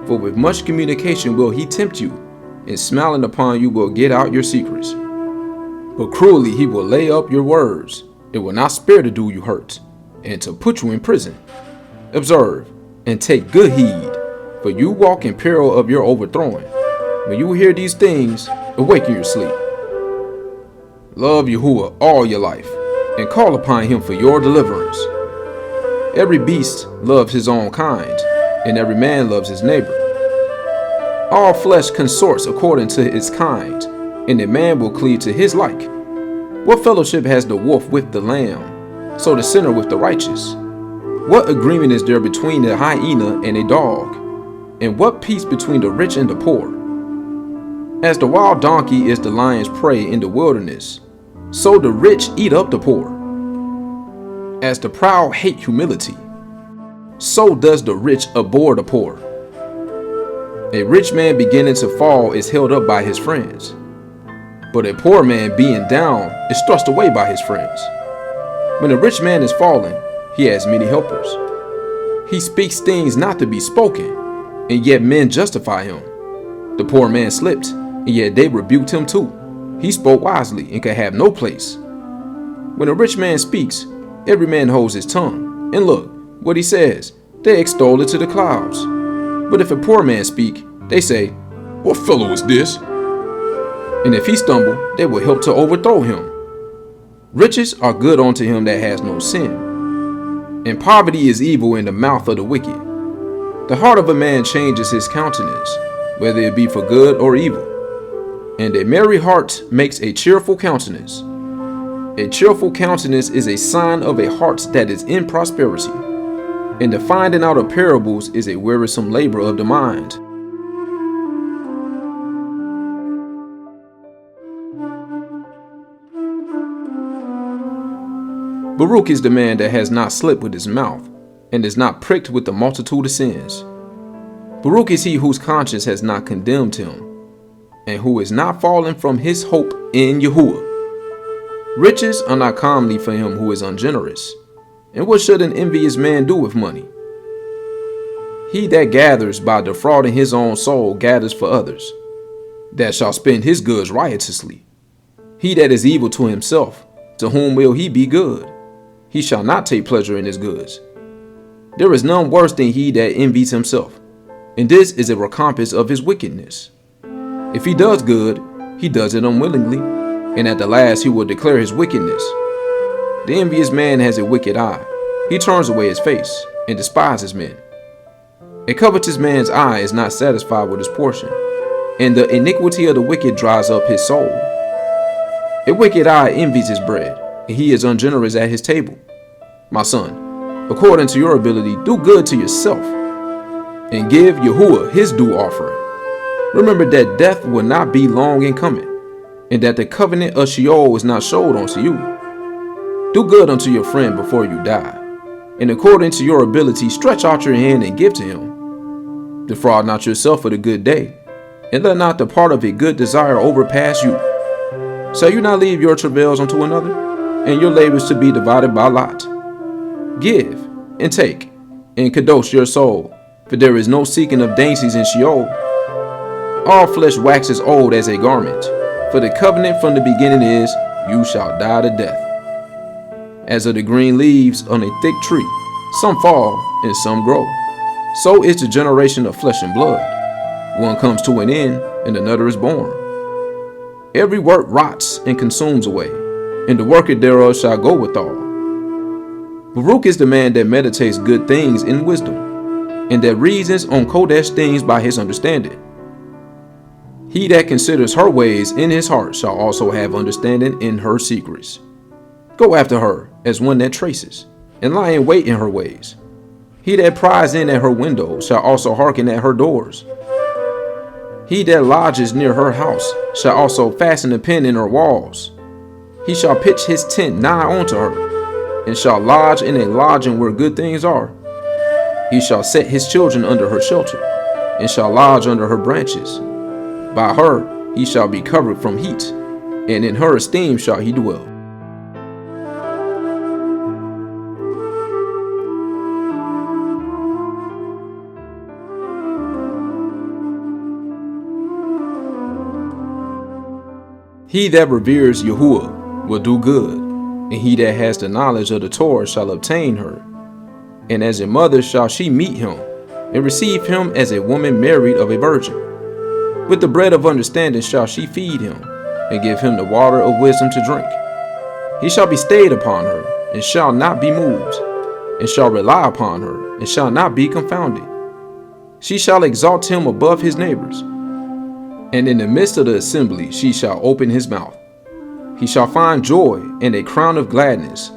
For with much communication will he tempt you, and smiling upon you will get out your secrets. But cruelly he will lay up your words, and will not spare to do you hurt, and to put you in prison. Observe, and take good heed, for you walk in peril of your overthrowing. When you hear these things, awake in your sleep. Love Yahuah all your life, and call upon him for your deliverance. Every beast loves his own kind, and every man loves his neighbor. All flesh consorts according to its kind, and a man will cleave to his like. What fellowship has the wolf with the lamb, so the sinner with the righteous? What agreement is there between a hyena and a dog? And what peace between the rich and the poor? As the wild donkey is the lion's prey in the wilderness, so the rich eat up the poor. As the proud hate humility, so does the rich abhor the poor. A rich man beginning to fall is held up by his friends, but a poor man being down is thrust away by his friends. When a rich man is fallen, he has many helpers. He speaks things not to be spoken, and yet men justify him. The poor man slipped, and yet they rebuked him too. He spoke wisely and could have no place. When a rich man speaks, every man holds his tongue, and look, what he says, they extol it to the clouds. But if a poor man speak, they say, What fellow is this? and if he stumble, they will help to overthrow him. Riches are good unto him that has no sin, and poverty is evil in the mouth of the wicked. The heart of a man changes his countenance, whether it be for good or evil. And a merry heart makes a cheerful countenance. A cheerful countenance is a sign of a heart that is in prosperity, and the finding out of parables is a wearisome labor of the mind. Baruch is the man that has not slipped with his mouth, and is not pricked with the multitude of sins. Baruch is he whose conscience has not condemned him, and who is not fallen from his hope in Yahuah. Riches are not comely for him who is ungenerous. And what should an envious man do with money? He that gathers by defrauding his own soul gathers for others, that shall spend his goods riotously. He that is evil to himself, to whom will he be good? He shall not take pleasure in his goods. There is none worse than he that envies himself, and this is a recompense of his wickedness. If he does good, he does it unwillingly, and at the last he will declare his wickedness. The envious man has a wicked eye. He turns away his face, and despises men. A covetous man's eye is not satisfied with his portion, and the iniquity of the wicked dries up his soul. A wicked eye envies his bread, and he is ungenerous at his table. My son, according to your ability, do good to yourself, and give Yahuah his due offering. Remember that death will not be long in coming, and that the covenant of Sheol is not showed unto you. Do good unto your friend before you die, and according to your ability stretch out your hand and give to him. Defraud not yourself of the good day, and let not the part of a good desire overpass you. Shall you not leave your travails unto another, and your labors to be divided by lot? Give, and take, and kadosh your soul, for there is no seeking of dainties in Sheol. All flesh waxes old as a garment, for the covenant from the beginning is, you shall die to death. As of the green leaves on a thick tree, some fall and some grow. So is the generation of flesh and blood. One comes to an end, and another is born. Every work rots and consumes away, and the worker thereof shall go withal. Baruch is the man that meditates good things in wisdom, and that reasons on Kodesh things by his understanding. He that considers her ways in his heart shall also have understanding in her secrets. Go after her as one that traces, and lie in wait in her ways. He that pries in at her windows shall also hearken at her doors. He that lodges near her house shall also fasten a pin in her walls. He shall pitch his tent nigh unto her, and shall lodge in a lodging where good things are. He shall set his children under her shelter, and shall lodge under her branches. By her he shall be covered from heat, and in her esteem shall he dwell. He that reveres Yahuah will do good, and he that has the knowledge of the Torah shall obtain her. And as a mother shall she meet him, and receive him as a woman married of a virgin. With the bread of understanding shall she feed him, and give him the water of wisdom to drink. He shall be stayed upon her, and shall not be moved, and shall rely upon her, and shall not be confounded. She shall exalt him above his neighbors, and in the midst of the assembly she shall open his mouth. He shall find joy and a crown of gladness,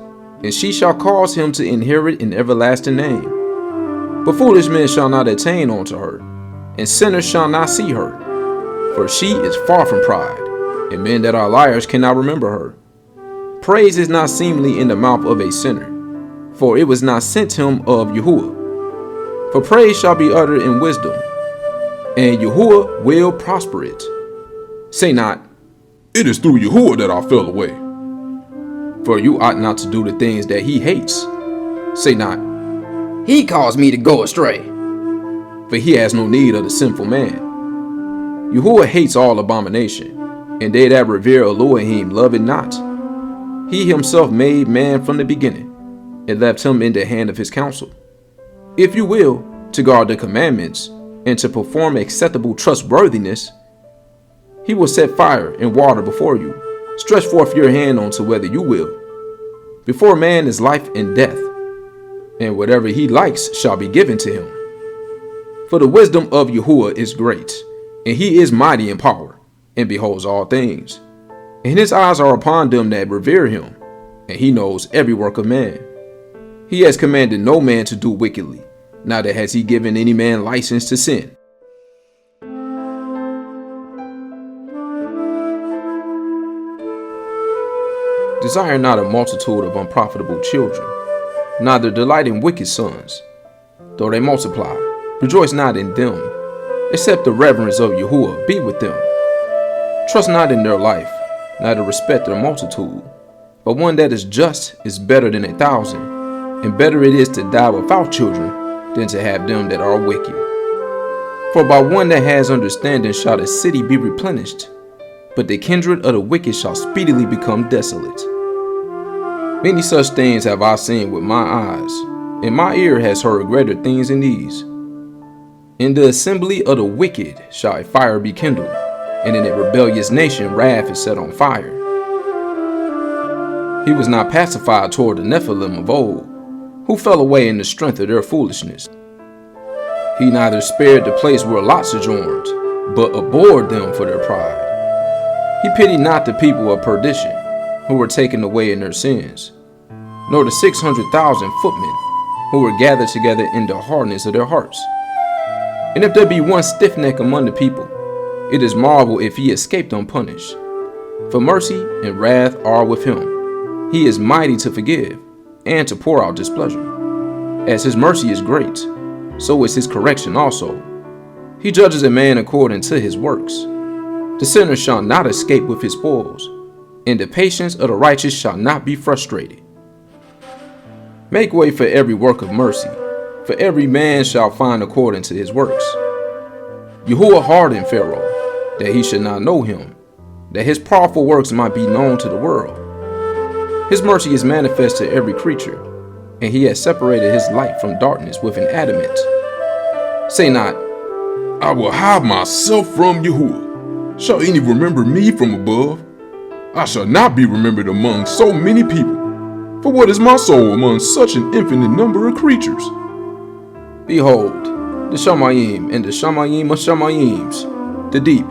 and she shall cause him to inherit an everlasting name. But foolish men shall not attain unto her, and sinners shall not see her. For she is far from pride, and men that are liars cannot remember her. Praise is not seemly in the mouth of a sinner, for it was not sent him of Yahuah. For praise shall be uttered in wisdom, and Yahuah will prosper it. Say not, It is through Yahuah that I fell away. for you ought not to do the things that he hates. Say not, He caused me to go astray. for he has no need of the sinful man. Yahuah hates all abomination, and they that revere Elohim love it not. He himself made man from the beginning, and left him in the hand of his counsel. If you will, to guard the commandments, and to perform acceptable trustworthiness, he will set fire and water before you. Stretch forth your hand unto whether you will. Before man is life and death, and whatever he likes shall be given to him. For the wisdom of Yahuah is great, and he is mighty in power, and beholds all things. And his eyes are upon them that revere him, and he knows every work of man. He has commanded no man to do wickedly, neither has he given any man license to sin. Desire not a multitude of unprofitable children, neither delight in wicked sons. Though they multiply, rejoice not in them, except the reverence of Yahuah be with them. Trust not in their life, neither respect their multitude. But one that is just is better than 1,000, and better it is to die without children than to have them that are wicked. For by one that has understanding shall the city be replenished, but the kindred of the wicked shall speedily become desolate. Many such things have I seen with my eyes, and my ear has heard greater things than these. In the assembly of the wicked shall a fire be kindled, and in a rebellious nation wrath is set on fire. He was not pacified toward the Nephilim of old, who fell away in the strength of their foolishness. He neither spared the place where Lot sojourned, but abhorred them for their pride. He pitied not the people of perdition, who were taken away in their sins, nor the 600,000 footmen, who were gathered together in the hardness of their hearts. And if there be one stiff neck among the people, it is marvel if he escaped unpunished. For mercy and wrath are with him. He is mighty to forgive, and to pour out displeasure. As his mercy is great, so is his correction also. He judges a man according to his works. The sinner shall not escape with his spoils, and the patience of the righteous shall not be frustrated. Make way for every work of mercy, for every man shall find according to his works. Yahuah hardened Pharaoh, that he should not know him, that his powerful works might be known to the world. His mercy is manifest to every creature, and he has separated his light from darkness with an adamant. Say not, I will hide myself from Yahuah. Shall any remember me from above? I shall not be remembered among so many people. For what is my soul among such an infinite number of creatures? behold, the Shamayim and the Shamayim of Shamayims, the deep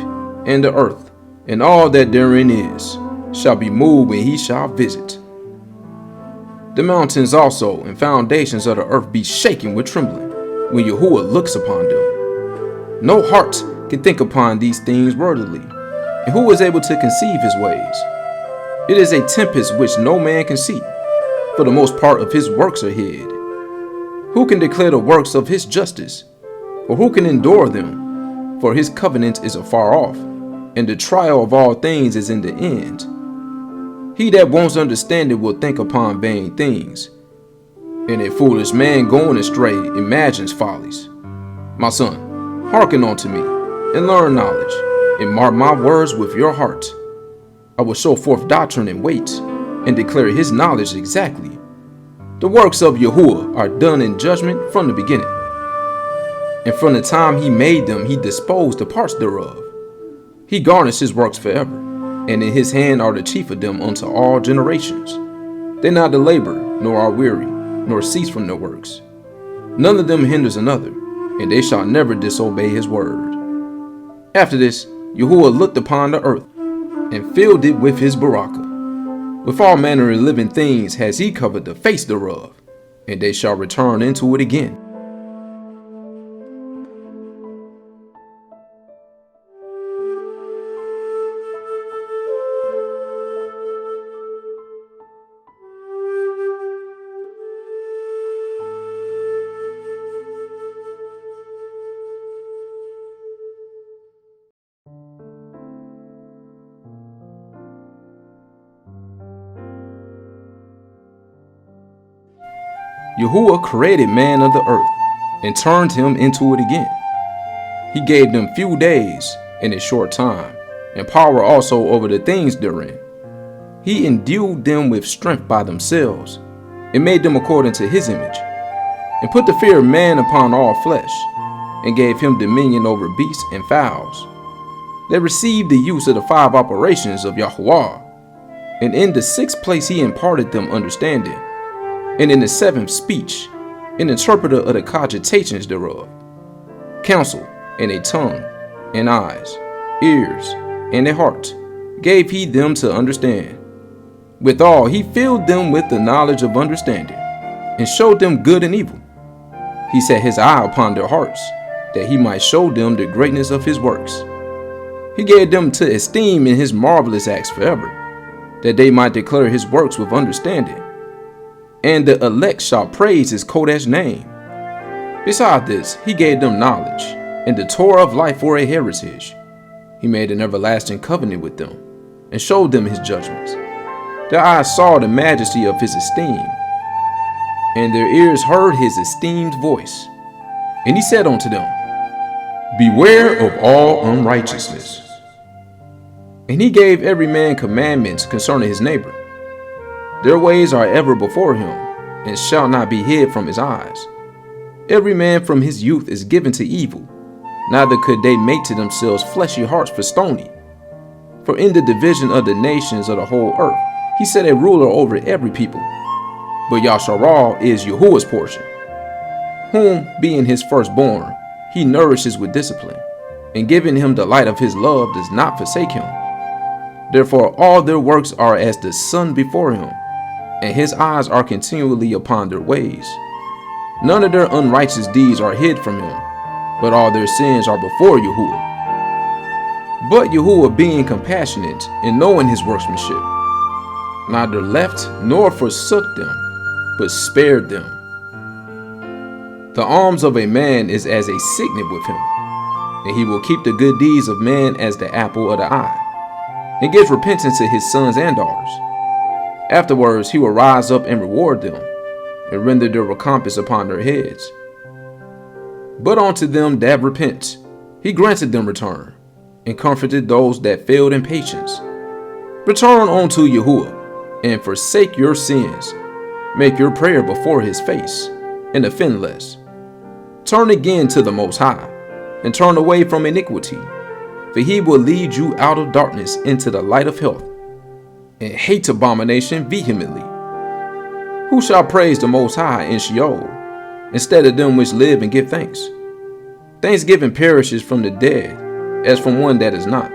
and the earth, and all that therein is, shall be moved when he shall visit. The mountains also and foundations of the earth be shaken with trembling when Yahuah looks upon them. No heart can think upon these things worthily, and who is able to conceive his ways? It is a tempest which no man can see, for the most part of his works are hid. Who can declare the works of his justice, or who can endure them? For his covenant is afar off, and the trial of all things is in the end. He that wants understanding will think upon vain things, and a foolish man going astray imagines follies. My son, hearken unto me, and learn knowledge, and mark my words with your heart. I will show forth doctrine and weight, and declare his knowledge exactly. The works of Yahuah are done in judgment from the beginning, and from the time he made them he disposed the parts thereof. He garnished his works forever, and in his hand are the chief of them unto all generations. They neither labor, nor are weary, nor cease from their works. None of them hinders another, and they shall never disobey his word. After this, Yahuah looked upon the earth, and filled it with his barakah. With all manner of living things has he covered the face thereof, and they shall return into it again. Yahuah created man of the earth, and turned him into it again. He gave them few days in a short time, and power also over the things therein. He endued them with strength by themselves, and made them according to his image, and put the fear of man upon all flesh, and gave him dominion over beasts and fowls. They received the use of the 5 operations of Yahuah, and in the 6th place he imparted them understanding, and in the 7th speech, an interpreter of the cogitations thereof, counsel, and a tongue, and eyes, ears, and a heart, gave he them to understand. Withal he filled them with the knowledge of understanding, and showed them good and evil. He set his eye upon their hearts, that he might show them the greatness of his works. He gave them to esteem in his marvelous acts forever, that they might declare his works with understanding. And the elect shall praise his Kodesh name. Beside this, he gave them knowledge, and the Torah of life for a heritage. He made an everlasting covenant with them, and showed them his judgments. Their eyes saw the majesty of his esteem, and their ears heard his esteemed voice. And he said unto them, Beware of all unrighteousness. And he gave every man commandments concerning his neighbor. Their ways are ever before him, and shall not be hid from his eyes. Every man from his youth is given to evil, neither could they make to themselves fleshy hearts for stony. For in the division of the nations of the whole earth, he set a ruler over every people. But Yasharal is Yahuah's portion, whom, being his firstborn, he nourishes with discipline, and giving him the light of his love does not forsake him. Therefore all their works are as the sun before him, and his eyes are continually upon their ways. None of their unrighteous deeds are hid from him, but all their sins are before Yahuah. But Yahuah, being compassionate and knowing his workmanship, neither left nor forsook them, but spared them. The alms of a man is as a signet with him, and he will keep the good deeds of man as the apple of the eye, and gives repentance to his sons and daughters. Afterwards he will rise up and reward them, and render their recompense upon their heads. But unto them that repent, he granted them return, and comforted those that failed in patience. Return unto Yahuah, and forsake your sins. Make your prayer before his face, and offend less. Turn again to the Most High, and turn away from iniquity, for he will lead you out of darkness into the light of health, and hate abomination vehemently. Who shall praise the Most High in Sheol, instead of them which live and give thanks? Thanksgiving perishes from the dead, as from one that is not.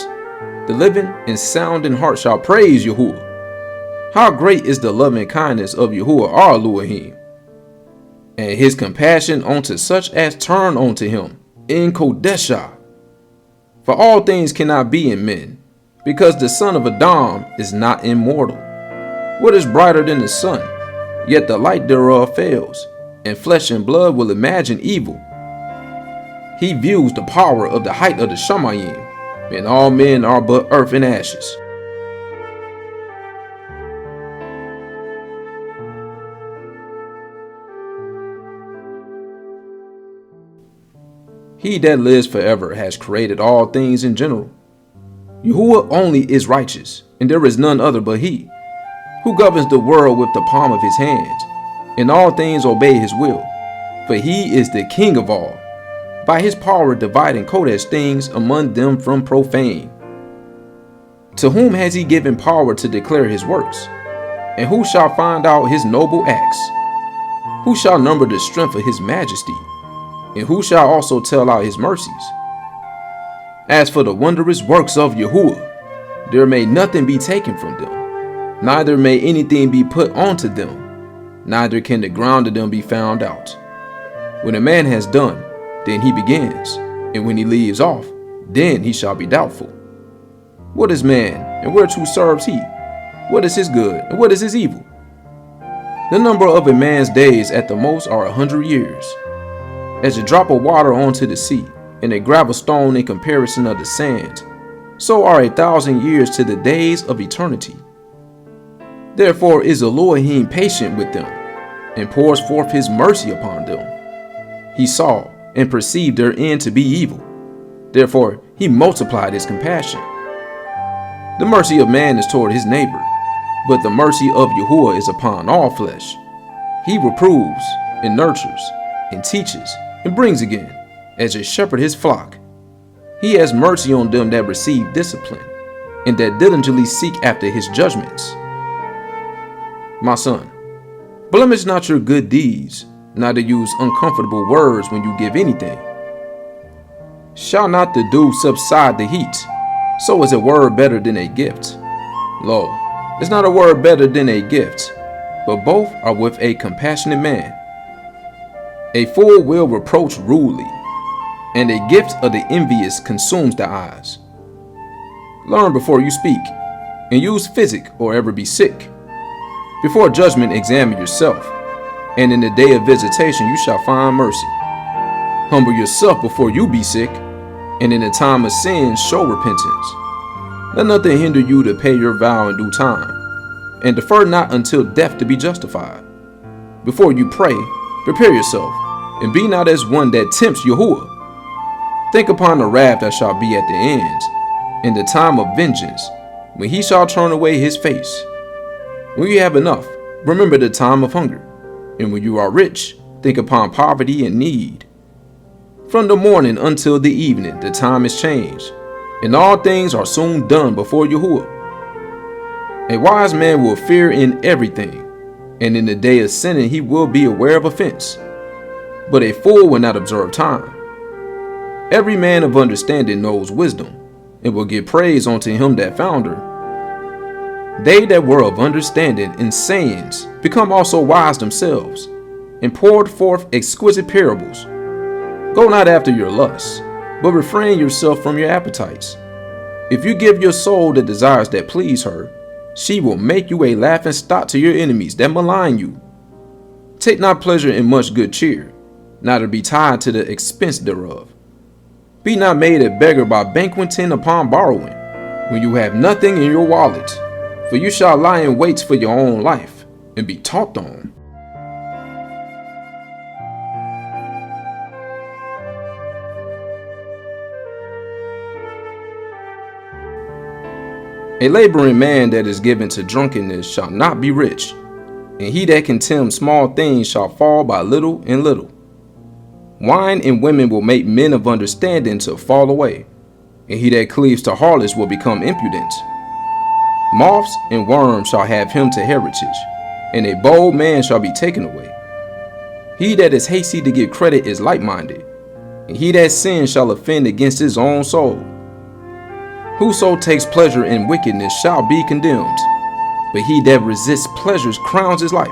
The living and sound in heart shall praise Yahuah. How great is the loving kindness of Yahuah our Elohim, and his compassion unto such as turn unto him in Kodeshah. For all things cannot be in men, because the son of Adam is not immortal. What is brighter than the sun? Yet the light thereof fails, and flesh and blood will imagine evil. He views the power of the height of the Shamayim, and all men are but earth and ashes. He that lives forever has created all things in general. Yahuah only is righteous, and there is none other but he, who governs the world with the palm of his hands, and all things obey his will, for he is the king of all, by his power dividing Kodesh things among them from profane. To whom has he given power to declare his works? And who shall find out his noble acts? Who shall number the strength of his majesty? And who shall also tell out his mercies? As for the wondrous works of Yahuah, there may nothing be taken from them, neither may anything be put onto them, neither can the ground of them be found out. When a man has done, then he begins, and when he leaves off, then he shall be doubtful. What is man, and whereto serves he? What is his good, and what is his evil? The number of a man's days at the most are 100 years. As a drop of water onto the sea, and a gravel stone in comparison of the sand, so are 1,000 years to the days of eternity. Therefore is Elohim patient with them, and pours forth his mercy upon them. He saw and perceived their end to be evil. Therefore he multiplied his compassion. The mercy of man is toward his neighbor, but the mercy of Yahuah is upon all flesh. He reproves, and nurtures, and teaches, and brings again, as a shepherd his flock. He has mercy on them that receive discipline, and that diligently seek after his judgments. My son, blemish not your good deeds, neither use uncomfortable words when you give anything. Shall not the dew subside the heat? So is a word better than a gift. Lo, is not a word better than a gift, but both are with a compassionate man. A fool will reproach rudely, and a gift of the envious consumes the eyes. Learn before you speak, and use physic or ever be sick. Before judgment examine yourself, and in the day of visitation you shall find mercy. Humble yourself before you be sick, and in the time of sin show repentance. Let nothing hinder you to pay your vow in due time, and defer not until death to be justified. Before you pray, prepare yourself, and be not as one that tempts Yahuah. Think upon the wrath that shall be at the end, in the time of vengeance, when he shall turn away his face. When you have enough, remember the time of hunger. And when you are rich, think upon poverty and need. From the morning until the evening, the time is changed, and all things are soon done before Yahuah. A wise man will fear in everything, and in the day of sinning he will be aware of offense. But a fool will not observe time. Every man of understanding knows wisdom, and will give praise unto him that found her. They that were of understanding in sayings become also wise themselves, and poured forth exquisite parables. Go not after your lusts, but refrain yourself from your appetites. If you give your soul the desires that please her, she will make you a laughing stock to your enemies that malign you. Take not pleasure in much good cheer, neither be tied to the expense thereof. Be not made a beggar by banqueting upon borrowing, when you have nothing in your wallet. For you shall lie in wait for your own life, and be talked on. A laboring man that is given to drunkenness shall not be rich, and he that contemns small things shall fall by little and little. Wine and women will make men of understanding to fall away, and he that cleaves to harlots will become impudent. Moths and worms shall have him to heritage, and a bold man shall be taken away. He that is hasty to give credit is light-minded, and he that sins shall offend against his own soul. Whoso takes pleasure in wickedness shall be condemned, but he that resists pleasures crowns his life.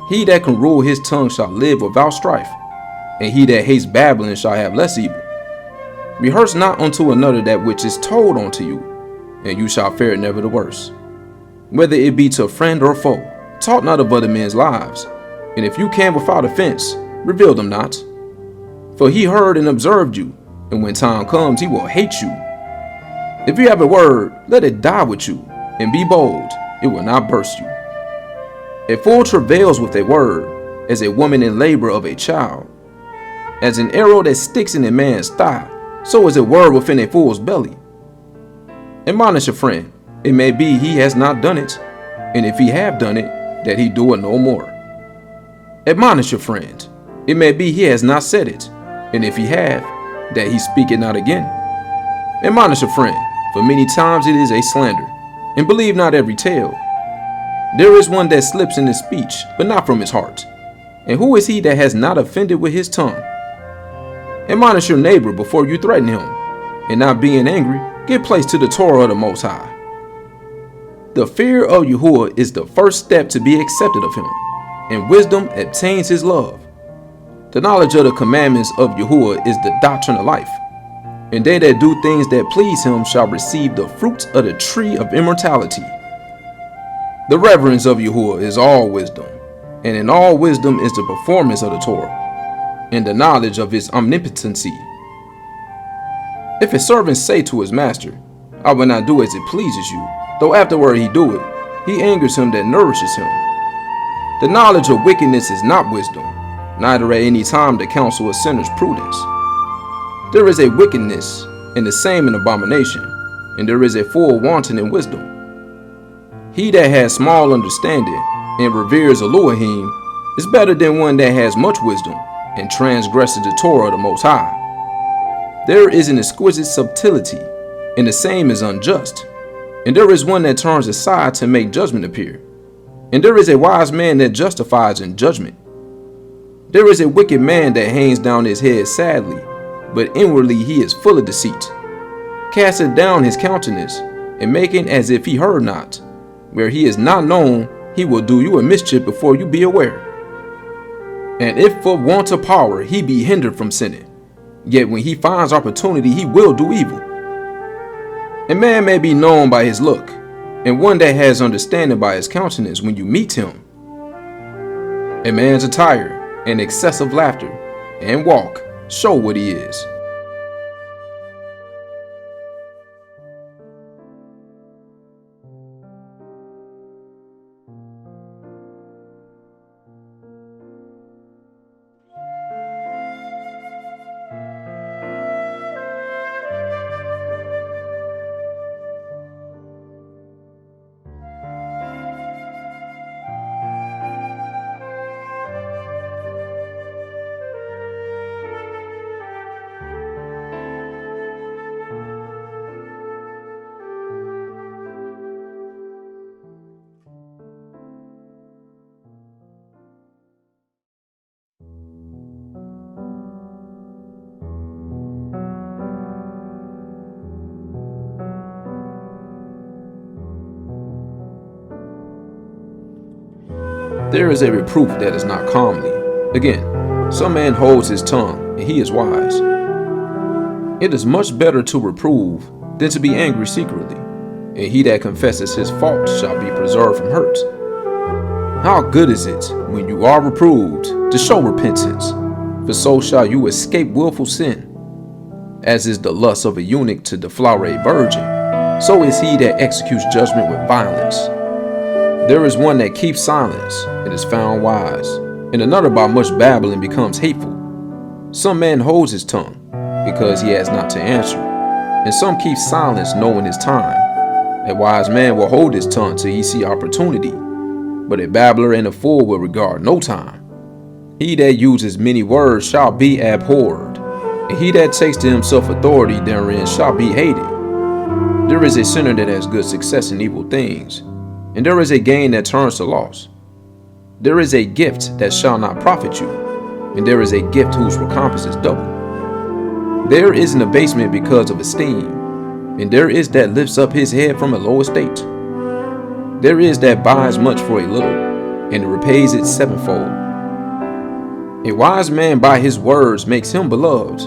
He that can rule his tongue shall live without strife, and he that hates babbling shall have less evil. Rehearse not unto another that which is told unto you, and you shall fare never the worse. Whether it be to friend or foe, talk not of other men's lives, and if you can without offense, reveal them not. For he heard and observed you, and when time comes, he will hate you. If you have a word, let it die with you, and be bold, it will not burst you. A fool travails with a word, as a woman in labor of a child. As an arrow that sticks in a man's thigh, so is a word within a fool's belly. Admonish a friend, it may be he has not done it, and if he have done it, that he do it no more. Admonish a friend, it may be he has not said it, and if he have, that he speak it not again. Admonish a friend, for many times it is a slander, and believe not every tale. There is one that slips in his speech, but not from his heart. And who is he that has not offended with his tongue? Admonish your neighbor before you threaten him, and not being angry, give place to the Torah of the Most High. The fear of Yahuah is the first step to be accepted of him, and wisdom obtains his love. The knowledge of the commandments of Yahuah is the doctrine of life, and they that do things that please him shall receive the fruits of the tree of immortality. The reverence of Yahuah is all wisdom, and in all wisdom is the performance of the Torah, and the knowledge of his omnipotency. If a servant say to his master, I will not do as it pleases you, though afterward he do it, he angers him that nourishes him. The knowledge of wickedness is not wisdom, neither at any time the counsel of sinners prudence. There is a wickedness, and the same an abomination, and there is a fool wanting in wisdom. He that has small understanding, and reveres Elohim, is better than one that has much wisdom, and transgresses the Torah of the Most High. There is an exquisite subtlety, and the same is unjust. And there is one that turns aside to make judgment appear. And there is a wise man that justifies in judgment. There is a wicked man that hangs down his head sadly, but inwardly he is full of deceit. Casteth down his countenance, and making as if he heard not. Where he is not known, he will do you a mischief before you be aware. And if for want of power he be hindered from sinning, yet when he finds opportunity he will do evil. A man may be known by his look, and one that has understanding by his countenance when you meet him. A man's attire, and excessive laughter, and walk show what he is. There is a reproof that is not calmly. Again, some man holds his tongue, and he is wise. It is much better to reprove than to be angry secretly, and he that confesses his fault shall be preserved from hurt. How good is it, when you are reproved, to show repentance, for so shall you escape willful sin. As is the lust of a eunuch to deflower a virgin, so is he that executes judgment with violence. There is one that keeps silence, and is found wise, and another by much babbling becomes hateful. Some man holds his tongue, because he has not to answer, and some keep silence knowing his time. A wise man will hold his tongue till he see opportunity, but a babbler and a fool will regard no time. He that uses many words shall be abhorred, and he that takes to himself authority therein shall be hated. There is a sinner that has good success in evil things, and there is a gain that turns to loss. There is a gift that shall not profit you, and there is a gift whose recompense is double. There is an abasement because of esteem, and there is that lifts up his head from a low estate. There is that buys much for a little, and repays it sevenfold. A wise man by his words makes him beloved,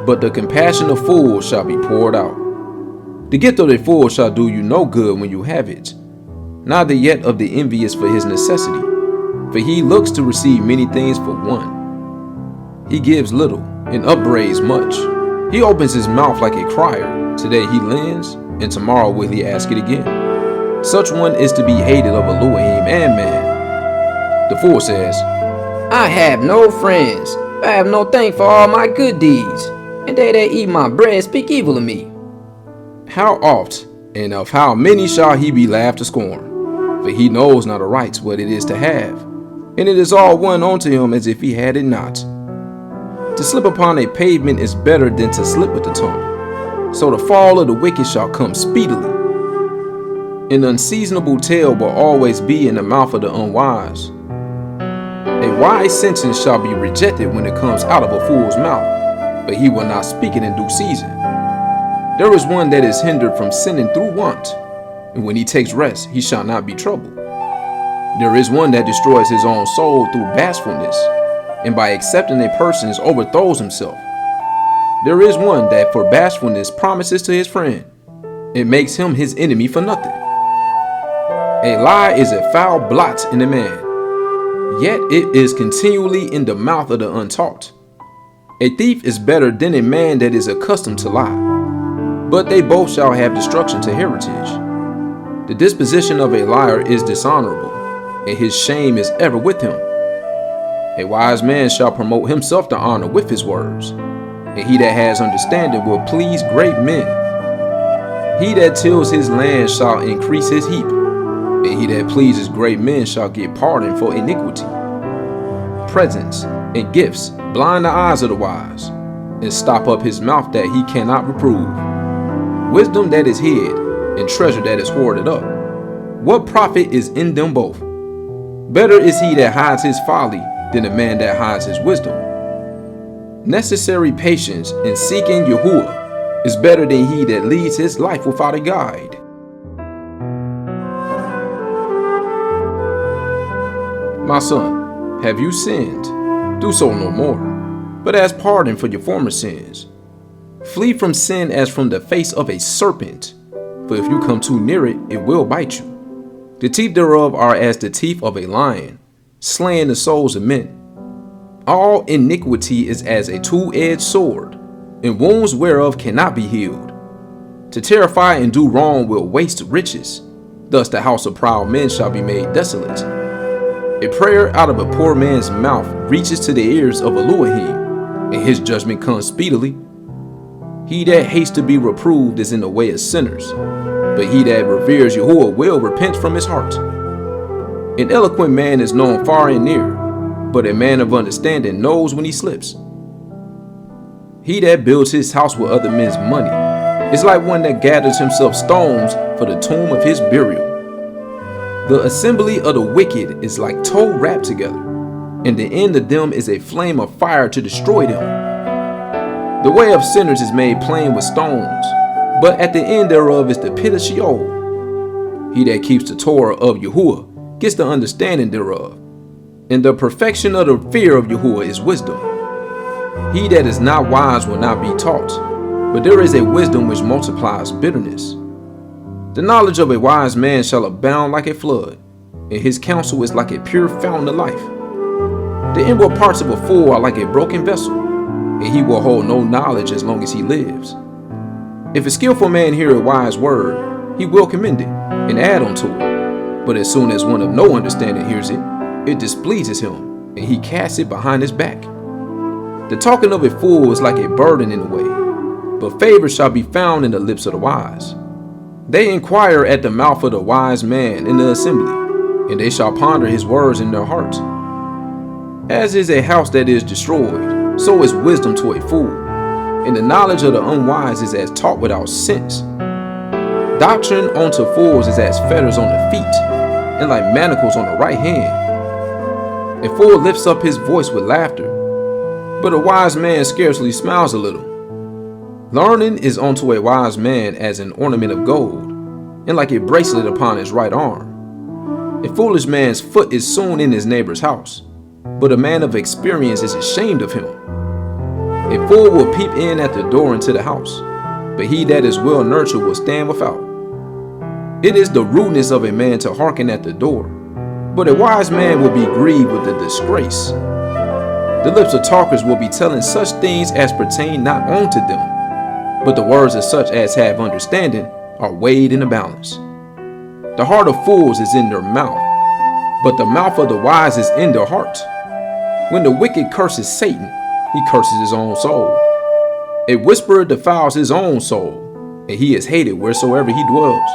but the compassion of fools shall be poured out. The gift of a fool shall do you no good when you have it, neither yet of the envious for his necessity, for he looks to receive many things for one. He gives little, and upbraids much. He opens his mouth like a crier. Today he lends, and tomorrow will he ask it again. Such one is to be hated of Elohim and man. The fool says, I have no friends. I have no thank for all my good deeds, and they that eat my bread speak evil of me. how oft and of how many shall he be laughed to scorn? For he knows not aright what it is to have, and it is all one unto him as if he had it not. To slip upon a pavement is better than to slip with the tongue. So the fall of the wicked shall come speedily. An unseasonable tale will always be in the mouth of the unwise. A wise sentence shall be rejected when it comes out of a fool's mouth, but he will not speak it in due season. There is one that is hindered from sinning through want, and when he takes rest, he shall not be troubled. There is one that destroys his own soul through bashfulness, and by accepting a person's overthrows himself. There is one that for bashfulness promises to his friend, and makes him his enemy for nothing. A lie is a foul blot in a man, yet it is continually in the mouth of the untaught. A thief is better than a man that is accustomed to lie, but they both shall have destruction to heritage. The disposition of a liar is dishonorable, and his shame is ever with him. A wise man shall promote himself to honor with his words, and he that has understanding will please great men. He that tills his land shall increase his heap, and he that pleases great men shall get pardon for iniquity. Presents and gifts blind the eyes of the wise, and stop up his mouth that he cannot reprove. Wisdom that is hid, and treasure that is hoarded up, what profit is in them both? Better is he that hides his folly than a man that hides his wisdom. Necessary patience in seeking Yahuah is better than he that leads his life without a guide. My son, have you sinned? Do so no more, but ask pardon for your former sins. Flee from sin as from the face of a serpent, for if you come too near it, it will bite you. The teeth thereof are as the teeth of a lion, slaying the souls of men. All iniquity is as a two-edged sword, and wounds whereof cannot be healed. To terrify and do wrong will waste riches, thus the house of proud men shall be made desolate. A prayer out of a poor man's mouth reaches to the ears of Elohim, and his judgment comes speedily. He that hates to be reproved is in the way of sinners, but he that reveres Yahuah will repent from his heart. An eloquent man is known far and near, but a man of understanding knows when he slips. He that builds his house with other men's money is like one that gathers himself stones for the tomb of his burial. The assembly of the wicked is like tow wrapped together, and the end of them is a flame of fire to destroy them. The way of sinners is made plain with stones, but at the end thereof is the pit of Sheol. He that keeps the Torah of Yahuah gets the understanding thereof, and the perfection of the fear of Yahuah is wisdom. He that is not wise will not be taught, but there is a wisdom which multiplies bitterness. The knowledge of a wise man shall abound like a flood, and his counsel is like a pure fountain of life. The inward parts of a fool are like a broken vessel, and he will hold no knowledge as long as he lives. If a skillful man hear a wise word, he will commend it and add unto it. But as soon as one of no understanding hears it, it displeases him, and he casts it behind his back. The talking of a fool is like a burden in a way, but favor shall be found in the lips of the wise. They inquire at the mouth of the wise man in the assembly, and they shall ponder his words in their heart. As is a house that is destroyed, so is wisdom to a fool, and the knowledge of the unwise is as taught without sense. Doctrine unto fools is as fetters on the feet, and like manacles on the right hand. A fool lifts up his voice with laughter, but a wise man scarcely smiles a little. Learning is unto a wise man as an ornament of gold, and like a bracelet upon his right arm. A foolish man's foot is soon in his neighbor's house, but a man of experience is ashamed of him. A fool will peep in at the door into the house, but he that is well nurtured will stand without. It is the rudeness of a man to hearken at the door, but a wise man will be grieved with the disgrace. The lips of talkers will be telling such things as pertain not unto them, but the words of such as have understanding are weighed in a balance. The heart of fools is in their mouth, but the mouth of the wise is in their heart. When the wicked curses Satan, he curses his own soul. A whisperer defiles his own soul, and he is hated wheresoever he dwells.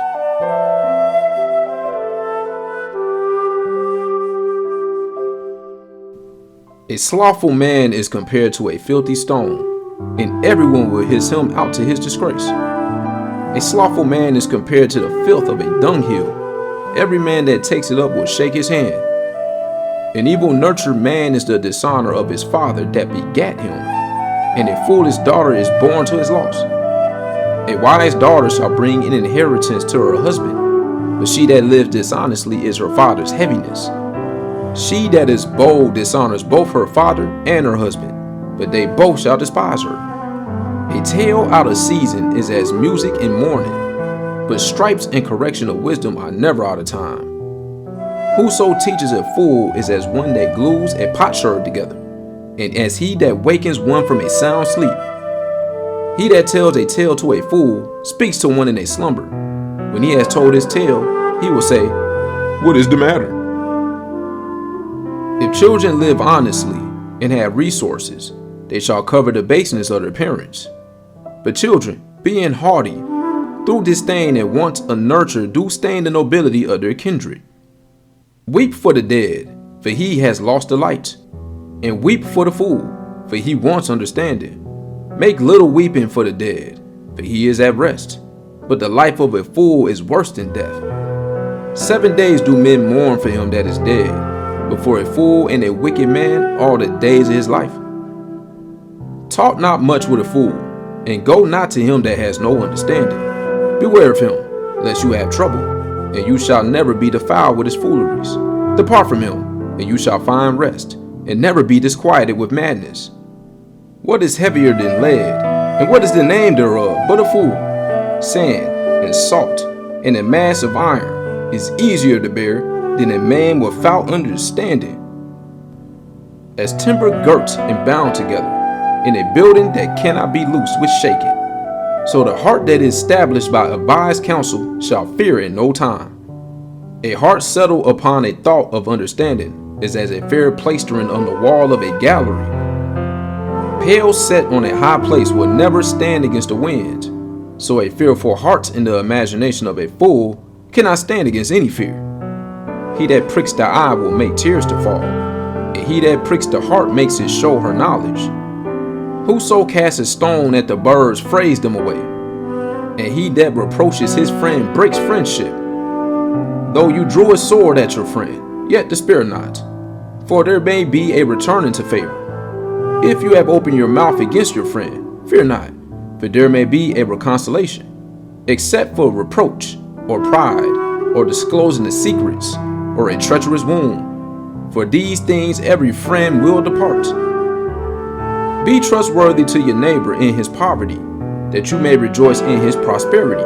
A slothful man is compared to a filthy stone, and everyone will hiss him out to his disgrace. A slothful man is compared to the filth of a dunghill. Every man that takes it up will shake his hand. An evil-nurtured man is the dishonor of his father that begat him, and a foolish daughter is born to his loss. A wise daughter shall bring an inheritance to her husband, but she that lives dishonestly is her father's heaviness. She that is bold dishonors both her father and her husband, but they both shall despise her. A tale out of season is as music in mourning, but stripes and correction of wisdom are never out of time. Whoso teaches a fool is as one that glues a potsherd together, and as he that wakens one from a sound sleep. He that tells a tale to a fool speaks to one in a slumber. When he has told his tale, he will say, "What is the matter?" If children live honestly and have resources, they shall cover the baseness of their parents. But children, being haughty, through disdain and want of nurture, do stain the nobility of their kindred. Weep for the dead, for he has lost the light, and weep for the fool, for he wants understanding. Make little weeping for the dead, for he is at rest, but the life of a fool is worse than death. 7 days do men mourn for him that is dead, but for a fool and a wicked man all the days of his life. Talk not much with a fool, and go not to him that has no understanding. Beware of him, lest you have trouble, and you shall never be defiled with his fooleries. Depart from him, and you shall find rest, and never be disquieted with madness. What is heavier than lead, and what is the name thereof but a fool? Sand and salt and a mass of iron is easier to bear than a man without understanding. As timber girt and bound together, in a building that cannot be loosed with shaking, so the heart that is established by a wise counsel shall fear in no time. A heart settled upon a thought of understanding is as a fair plastering on the wall of a gallery. Pale set on a high place will never stand against the wind, so a fearful heart in the imagination of a fool cannot stand against any fear. He that pricks the eye will make tears to fall, and he that pricks the heart makes it show her knowledge. Whoso casts a stone at the birds frays them away, and he that reproaches his friend breaks friendship. Though you drew a sword at your friend, yet despair not, for there may be a returning to favor. If you have opened your mouth against your friend, fear not, for there may be a reconciliation, except for reproach, or pride, or disclosing the secrets, or a treacherous wound. For these things every friend will depart. Be trustworthy to your neighbor in his poverty, that you may rejoice in his prosperity.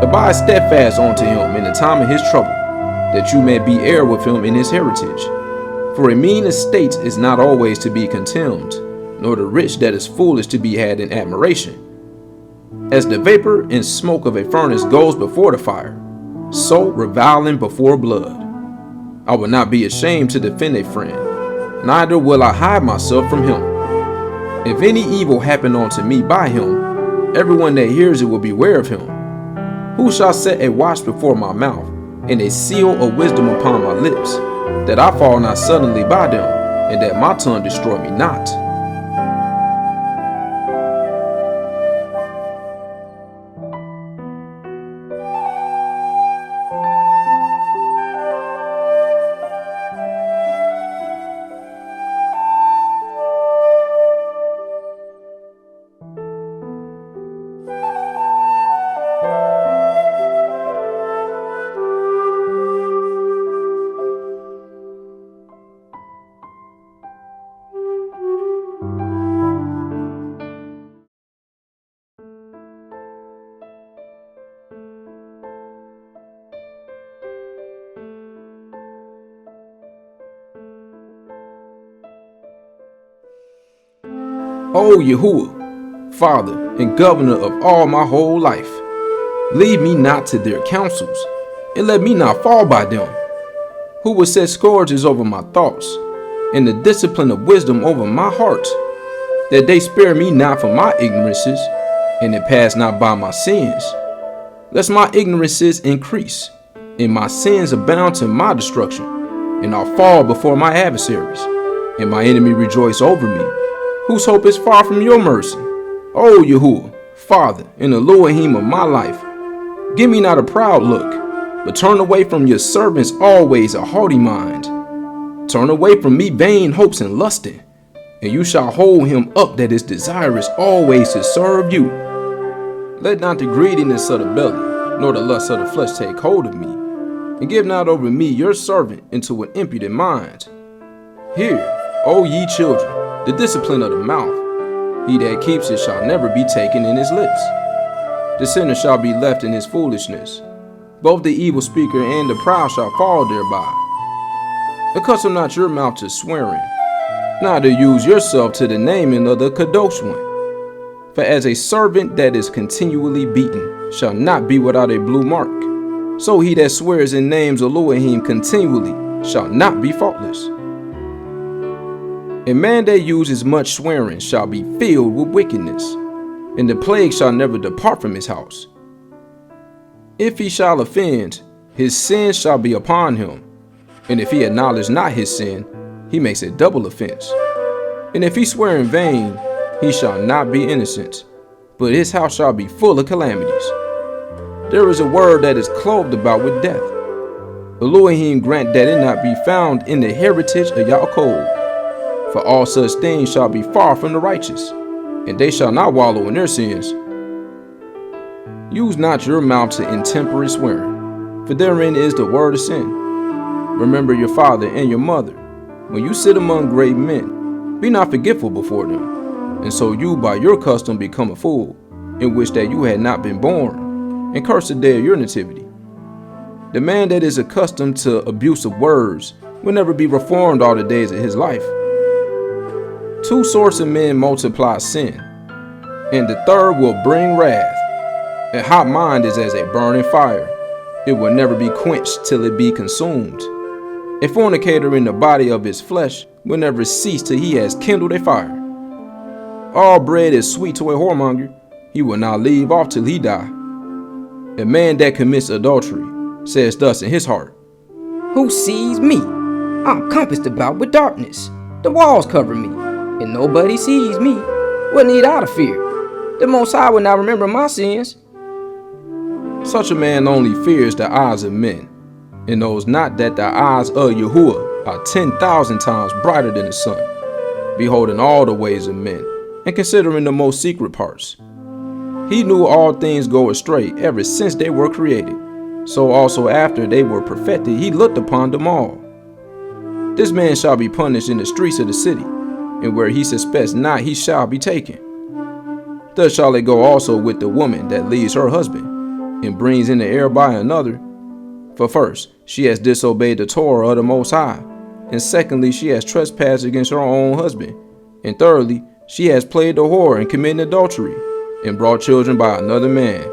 Abide steadfast unto him in the time of his trouble, that you may be heir with him in his heritage. For a mean estate is not always to be contemned, nor the rich that is foolish to be had in admiration. As the vapor and smoke of a furnace goes before the fire, so reviling before blood. I will not be ashamed to defend a friend, neither will I hide myself from him. If any evil happen unto me by him, everyone that hears it will beware of him. Who shall set a watch before my mouth, and a seal of wisdom upon my lips, that I fall not suddenly by them, and that my tongue destroy me not? O Yahuah, Father and Governor of all my whole life, lead me not to their counsels, and let me not fall by them, who will set scourges over my thoughts, and the discipline of wisdom over my heart, that they spare me not for my ignorances, and it pass not by my sins, lest my ignorances increase, and my sins abound to my destruction, and I'll fall before my adversaries, and my enemy rejoice over me, whose hope is far from your mercy. O Yahuah, Father and Elohim of my life, give me not a proud look, but turn away from your servants always a haughty mind. Turn away from me vain hopes and lusting, and you shall hold him up that is desirous always to serve you. Let not the greediness of the belly, nor the lust of the flesh take hold of me, and give not over me your servant into an impudent mind. Hear, O ye children, the discipline of the mouth. He that keeps it shall never be taken in his lips. The sinner shall be left in his foolishness. Both the evil speaker and the proud shall fall thereby. Accustom not your mouth to swearing, neither use yourself to the naming of the Kadosh one. For as a servant that is continually beaten shall not be without a blue mark, so he that swears and names Elohim continually shall not be faultless. A man that uses much swearing shall be filled with wickedness, and the plague shall never depart from his house. If he shall offend, his sin shall be upon him, and if he acknowledge not his sin, he makes a double offense. And if he swear in vain, he shall not be innocent, but his house shall be full of calamities. There is a word that is clothed about with death. Elohim grant that it not be found in the heritage of Yaakov, for all such things shall be far from the righteous, and they shall not wallow in their sins. Use not your mouth to intemperate swearing, for therein is the word of sin. Remember your father and your mother. When you sit among great men, be not forgetful before them, and so you by your custom become a fool, in which that you had not been born, and curse the day of your nativity. The man that is accustomed to abusive words will never be reformed all the days of his life. Two sorts of men multiply sin, and the third will bring wrath. A hot mind is as a burning fire. It will never be quenched till it be consumed. A fornicator in the body of his flesh will never cease till he has kindled a fire. All bread is sweet to a whoremonger. He will not leave off till he die. A man that commits adultery says thus in his heart, Who sees me? I'm compassed about with darkness. The walls cover me, and nobody sees me. What need I to fear? The Most High will not remember my sins. Such a man only fears the eyes of men, and knows not that the eyes of Yahuah are 10,000 times brighter than the sun, beholding all the ways of men, and considering the most secret parts. He knew all things go astray ever since they were created, so also after they were perfected he looked upon them all. This man shall be punished in the streets of the city, and where he suspects not he shall be taken. Thus shall it go also with the woman that leaves her husband, and brings in the heir by another. For first, she has disobeyed the Torah of the Most High, and secondly, she has trespassed against her own husband, and thirdly, she has played the whore and committed adultery, and brought children by another man.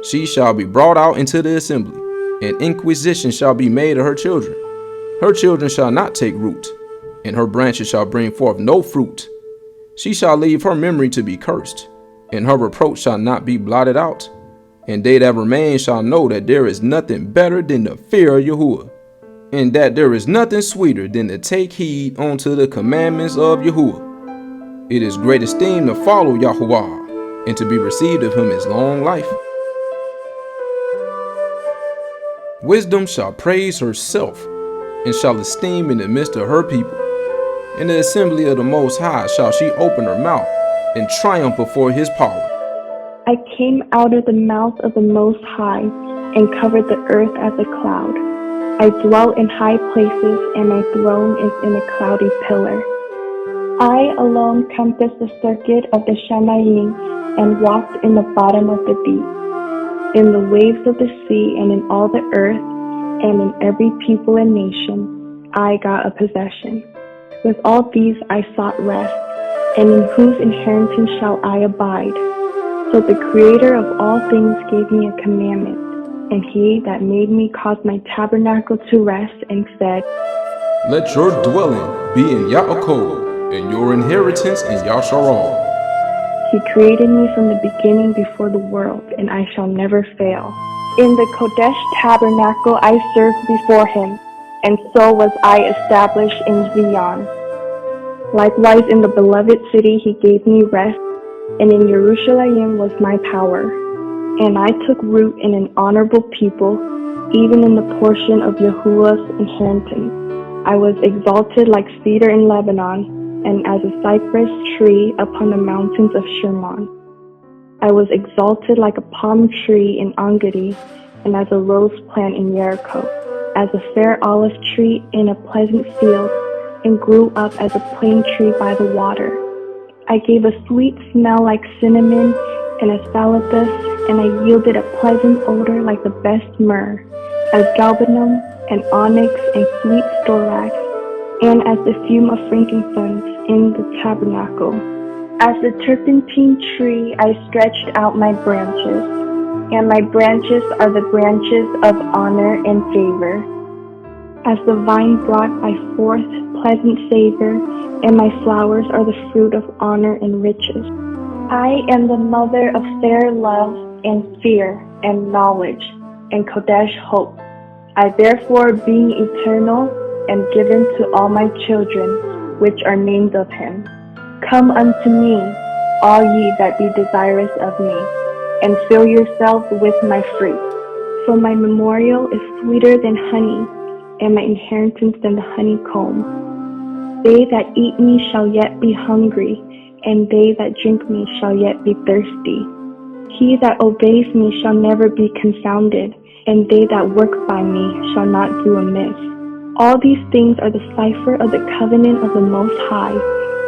She shall be brought out into the assembly, and inquisition shall be made of her children. Her children shall not take root, and her branches shall bring forth no fruit. She shall leave her memory to be cursed, and her reproach shall not be blotted out. And they that remain shall know that there is nothing better than the fear of Yahuah, and that there is nothing sweeter than to take heed unto the commandments of Yahuah. It is great esteem to follow Yahuah, and to be received of him is long life. Wisdom shall praise herself, and shall esteem in the midst of her people. In the assembly of the Most High shall she open her mouth, and triumph before his power. I came out of the mouth of the Most High, and covered the earth as a cloud. I dwell in high places, and my throne is in a cloudy pillar. I alone compassed the circuit of the Shamayim, and walked in the bottom of the deep, in the waves of the sea, and in all the earth, and in every people and nation. I got a possession. With all these I sought rest, and in whose inheritance shall I abide? So the Creator of all things gave me a commandment, and he that made me caused my tabernacle to rest, and said, Let your dwelling be in Yaakov, and your inheritance in Yasharal. He created me from the beginning before the world, and I shall never fail. In the Kodesh tabernacle I served before him, and so was I established in Zion. Likewise in the beloved city he gave me rest, and in Jerusalem was my power. And I took root in an honorable people, even in the portion of Yahuah's inheritance. I was exalted like cedar in Lebanon, and as a cypress tree upon the mountains of Shirmon. I was exalted like a palm tree in Engedi, and as a rose plant in Jericho, as a fair olive tree in a pleasant field, and grew up as a plane tree by the water. I gave a sweet smell like cinnamon and aspalathus, and I yielded a pleasant odor like the best myrrh, as galbanum and onyx and sweet storax, and as the fume of frankincense in the tabernacle. As the turpentine tree I stretched out my branches, and my branches are the branches of honor and favor. As the vine brought I forth pleasant savor, and my flowers are the fruit of honor and riches. I am the mother of fair love and fear and knowledge and Kodesh hope. I therefore, being eternal, am given to all my children, which are named of him. Come unto me, all ye that be desirous of me, and fill yourselves with my fruit. For my memorial is sweeter than honey, and my inheritance than the honeycomb. They that eat me shall yet be hungry, and they that drink me shall yet be thirsty. He that obeys me shall never be confounded, and they that work by me shall not do amiss. All these things are the cipher of the covenant of the Most High,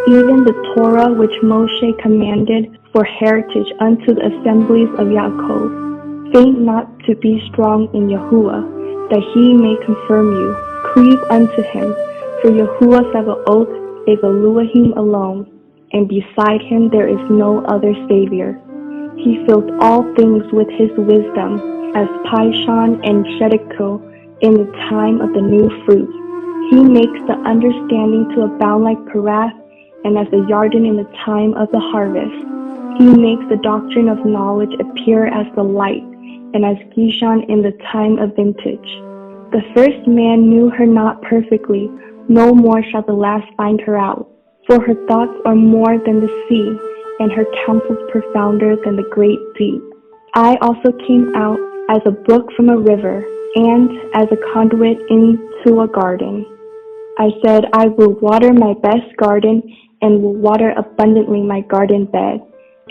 even the Torah which Moshe commanded for heritage unto the assemblies of Yaakov. Faint not to be strong in Yahuah, that he may confirm you. Cleave unto him, for Yahuah Sabaoth is Elohim alone, and beside him there is no other Savior. He fills all things with his wisdom, as Pishon and Shedeko in the time of the new fruit. He makes the understanding to abound like Parath, and as the Yarden in the time of the harvest. He makes the doctrine of knowledge appear as the light, and as Gishon in the time of vintage. The first man knew her not perfectly, no more shall the last find her out. For her thoughts are more than the sea, and her counsels profounder than the great deep. I also came out as a brook from a river, and as a conduit into a garden. I said, I will water my best garden, and will water abundantly my garden bed.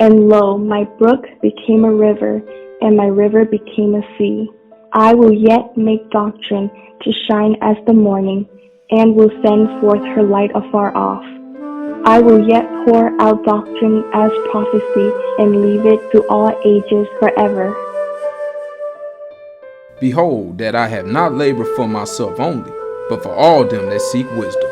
And lo, my brook became a river, and my river became a sea. I will yet make doctrine to shine as the morning, and will send forth her light afar off. I will yet pour out doctrine as prophecy, and leave it to all ages forever. Behold, that I have not labored for myself only, but for all them that seek wisdom.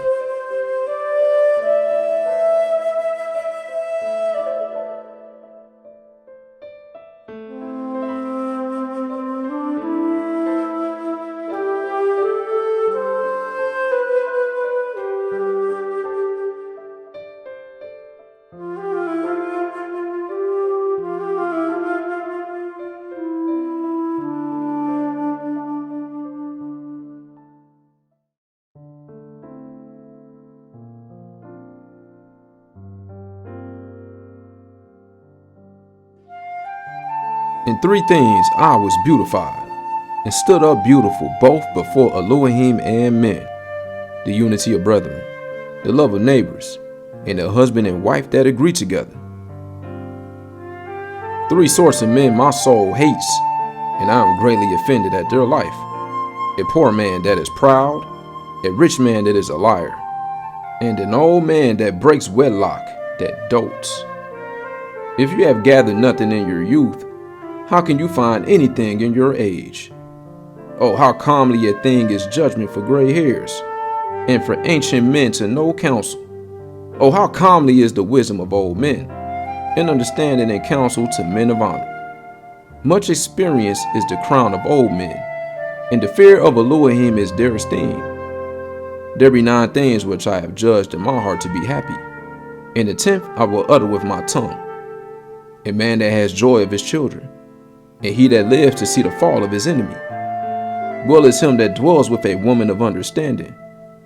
In three things I was beautified, and stood up beautiful both before Elohim and men: the unity of brethren, the love of neighbors, and a husband and wife that agree together. Three sorts of men my soul hates, and I am greatly offended at their life: a poor man that is proud, a rich man that is a liar, and an old man that breaks wedlock, that dotes. If you have gathered nothing in your youth, how can you find anything in your age? Oh, how calmly a thing is judgment for gray hairs, and for ancient men to know counsel. Oh, how calmly is the wisdom of old men, and understanding and counsel to men of honor. Much experience is the crown of old men, and the fear of Elohim is their esteem. There be 9 things which I have judged in my heart to be happy, and the 10th I will utter with my tongue. A man that has joy of his children, and he that lives to see the fall of his enemy. Well is him that dwells with a woman of understanding,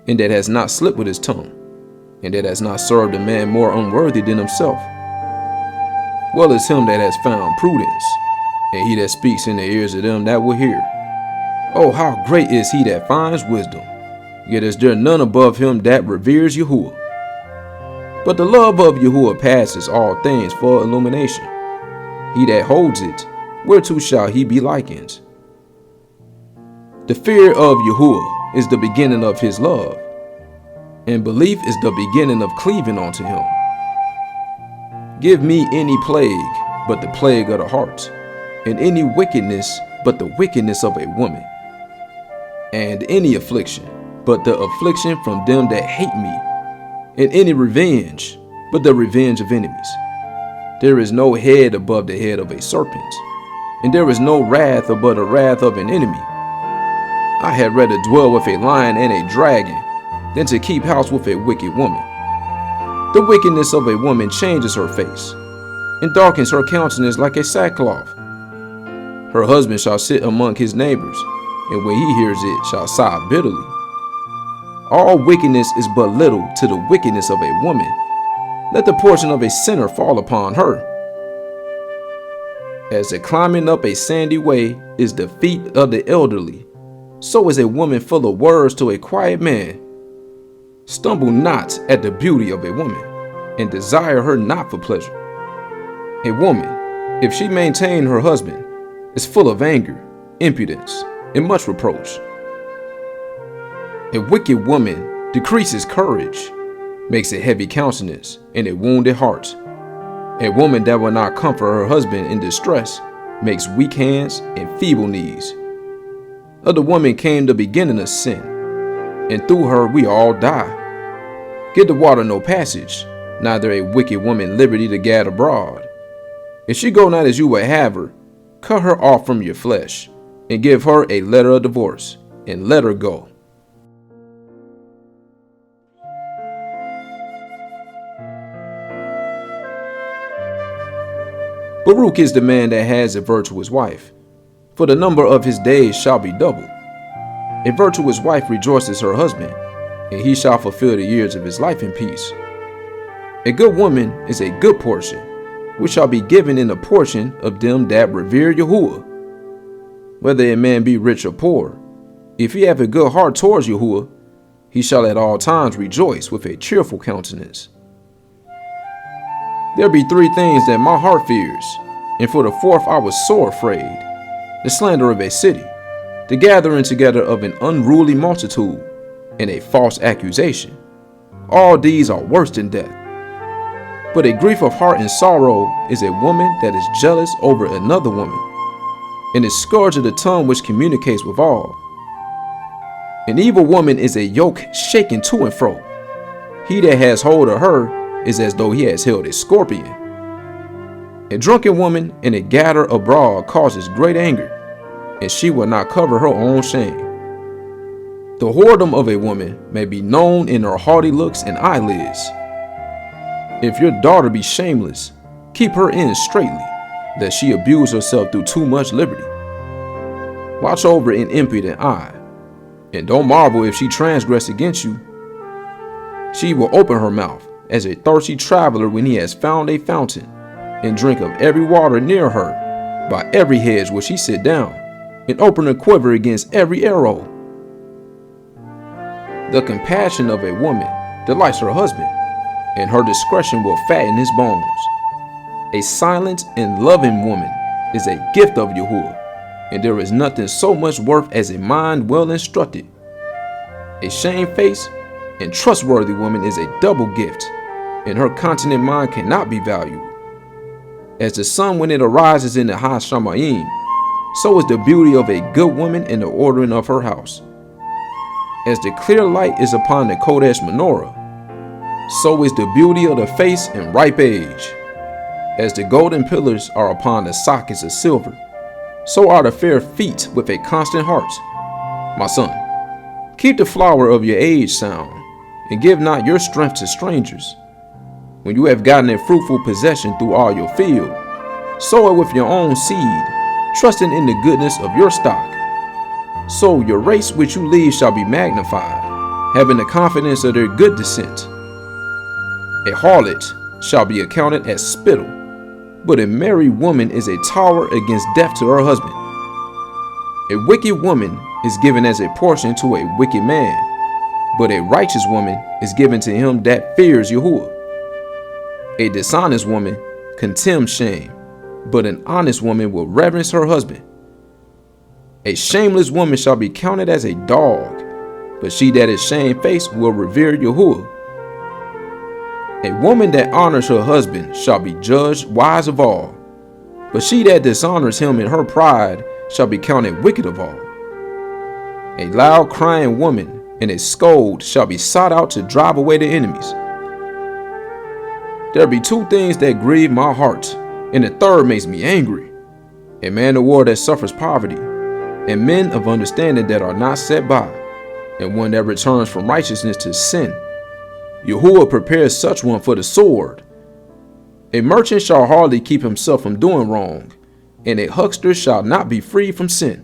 and that has not slipped with his tongue, and that has not served a man more unworthy than himself. Well is him that has found prudence, and he that speaks in the ears of them that will hear. Oh, how great is he that finds wisdom, yet is there none above him that reveres Yahuah. But the love of Yahuah passes all things for illumination. He that holds it, whereto shall he be likened? The fear of Yahuah is the beginning of his love, and belief is the beginning of cleaving unto him. Give me any plague but the plague of the heart, and any wickedness but the wickedness of a woman, and any affliction but the affliction from them that hate me, and any revenge but the revenge of enemies. There is no head above the head of a serpent, and there is no wrath above the wrath of an enemy. I had rather dwell with a lion and a dragon than to keep house with a wicked woman. The wickedness of a woman changes her face, and darkens her countenance like a sackcloth. Her husband shall sit among his neighbors, and when he hears it, shall sigh bitterly. All wickedness is but little to the wickedness of a woman. Let the portion of a sinner fall upon her. As the climbing up a sandy way is the feet of the elderly, so is a woman full of words to a quiet man. Stumble not at the beauty of a woman, and desire her not for pleasure. A woman, if she maintain her husband, is full of anger, impudence, and much reproach. A wicked woman decreases courage, makes a heavy countenance, and a wounded heart. A woman that will not comfort her husband in distress makes weak hands and feeble knees. Of the woman came the beginning of sin, and through her we all die. Give the water no passage, neither a wicked woman liberty to gad abroad. If she go not as you would have her, cut her off from your flesh, and give her a letter of divorce, and let her go. Baruch is the man that has a virtuous wife, for the number of his days shall be doubled. A virtuous wife rejoices her husband, and he shall fulfill the years of his life in peace. A good woman is a good portion, which shall be given in the portion of them that revere Yahuah. Whether a man be rich or poor, if he have a good heart towards Yahuah, he shall at all times rejoice with a cheerful countenance. There be 3 things that my heart fears, and for the 4th I was sore afraid: the slander of a city, the gathering together of an unruly multitude, and a false accusation. All these are worse than death. But a grief of heart and sorrow is a woman that is jealous over another woman, and a scourge of the tongue which communicates with all. An evil woman is a yoke shaken to and fro. He that has hold of her is as though he has held a scorpion. A drunken woman and a gatherer abroad causes great anger, and she will not cover her own shame. The whoredom of a woman may be known in her haughty looks and eyelids. If your daughter be shameless, keep her in straitly, lest she abuse herself through too much liberty. Watch over an impudent eye, and don't marvel if she transgress against you. She will open her mouth as a thirsty traveler when he has found a fountain, and drink of every water near her, by every hedge will she sit down, and open a quiver against every arrow. The compassion of a woman delights her husband, and her discretion will fatten his bones. A silent and loving woman is a gift of Yahuah, and there is nothing so much worth as a mind well instructed. A shamefaced and trustworthy woman is a double gift, and her continent mind cannot be valued. As the sun when it arises in the high Shamayim, so is the beauty of a good woman in the ordering of her house. As the clear light is upon the Kodesh menorah, So is the beauty of the face in ripe age. As the golden pillars are upon the sockets of silver, so are the fair feet with a constant heart. My son, keep the flower of your age sound, and give not your strength to strangers. When you have gotten a fruitful possession through all your field, sow it with your own seed, trusting in the goodness of your stock. So your race which you leave shall be magnified, having the confidence of their good descent. A harlot shall be accounted as spittle, but a merry woman is a tower against death to her husband. A wicked woman is given as a portion to a wicked man, but a righteous woman is given to him that fears Yahuah. A dishonest woman contemns shame, but an honest woman will reverence her husband. A shameless woman shall be counted as a dog, but she that is shamefaced will revere Yahuah. A woman that honors her husband shall be judged wise of all, but she that dishonors him in her pride shall be counted wicked of all. A loud crying woman and a scold shall be sought out to drive away the enemies. There be two things that grieve my heart, and the third makes me angry: a man of war that suffers poverty, and men of understanding that are not set by, and one that returns from righteousness to sin. Yahuah prepares such one for the sword. A merchant shall hardly keep himself from doing wrong, and a huckster shall not be free from sin.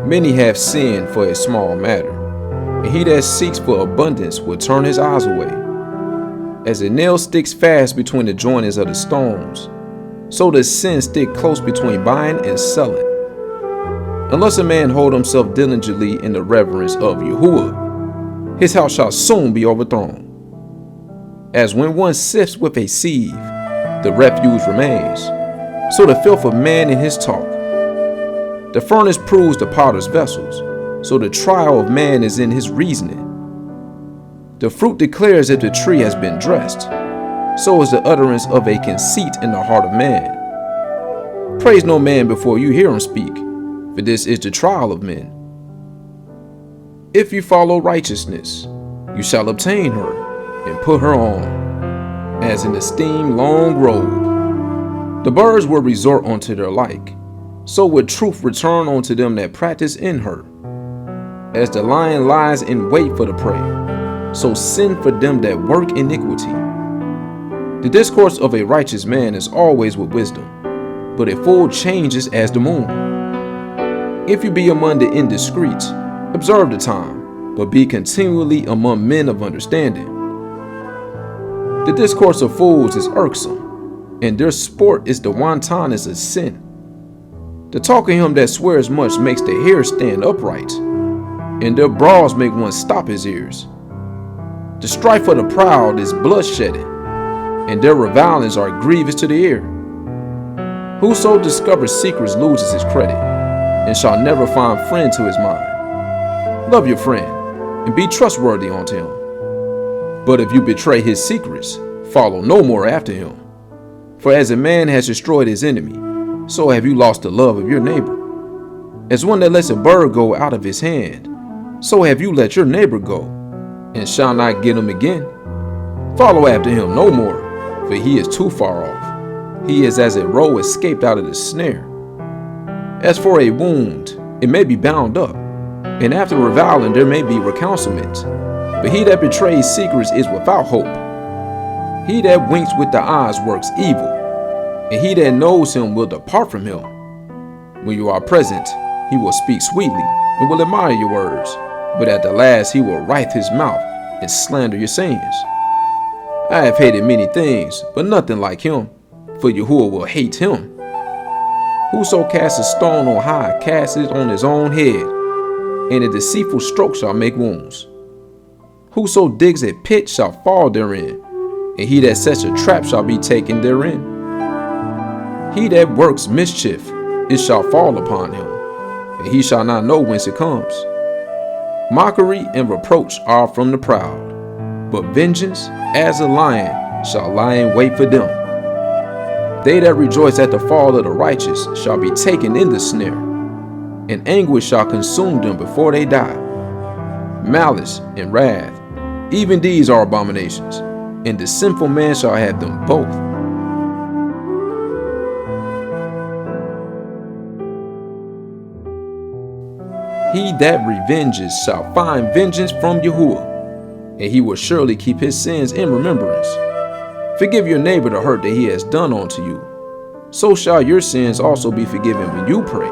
Many have sinned for a small matter, and he that seeks for abundance will turn his eyes away. As a nail sticks fast between the joinings of the stones, so does sin stick close between buying and selling. Unless a man hold himself diligently in the reverence of Yahuah, his house shall soon be overthrown. As when one sifts with a sieve, the refuse remains, so the filth of man in his talk. The furnace proves the potter's vessels, so the trial of man is in his reasoning. The fruit declares if the tree has been dressed, so is the utterance of a conceit in the heart of man. Praise no man before you hear him speak, for this is the trial of men. If you follow righteousness, you shall obtain her, and put her on, as an esteemed long robe. The birds will resort unto their like, so would truth return unto them that practice in her. As the lion lies in wait for the prey, so sin for them that work iniquity. The discourse of a righteous man is always with wisdom, but a fool changes as the moon. If you be among the indiscreet, observe the time, but be continually among men of understanding. The discourse of fools is irksome, and their sport is the wantonness of sin. The talk of him that swears much makes the hair stand upright, and their brawls make one stop his ears. The strife of the proud is bloodshedding, and their revilings are grievous to the ear. Whoso discovers secrets loses his credit, and shall never find friend to his mind. Love your friend, and be trustworthy unto him. But if you betray his secrets, follow no more after him. For as a man has destroyed his enemy, so have you lost the love of your neighbor. As one that lets a bird go out of his hand, so have you let your neighbor go, and shall not get him again. Follow after him no more, for he is too far off. He is as a roe escaped out of the snare. As for a wound, it may be bound up, and after reviling there may be reconcilement. But he that betrays secrets is without hope. He that winks with the eyes works evil, and he that knows him will depart from him. When you are present, he will speak sweetly and will admire your words, but at the last he will writhe his mouth and slander your sayings. I have hated many things, but nothing like him, for Yahuah will hate him. Whoso casts a stone on high casts it on his own head, and a deceitful stroke shall make wounds. Whoso digs a pit shall fall therein, and he that sets a trap shall be taken therein. He that works mischief, it shall fall upon him, and he shall not know whence it comes. Mockery and reproach are from the proud, but vengeance as a lion shall lie in wait for them. They that rejoice at the fall of the righteous shall be taken in the snare, and anguish shall consume them before they die. Malice and wrath, even these are abominations, and the sinful man shall have them both. He that revenges shall find vengeance from Yahuah, and he will surely keep his sins in remembrance. Forgive your neighbor the hurt that he has done unto you. So shall your sins also be forgiven when you pray.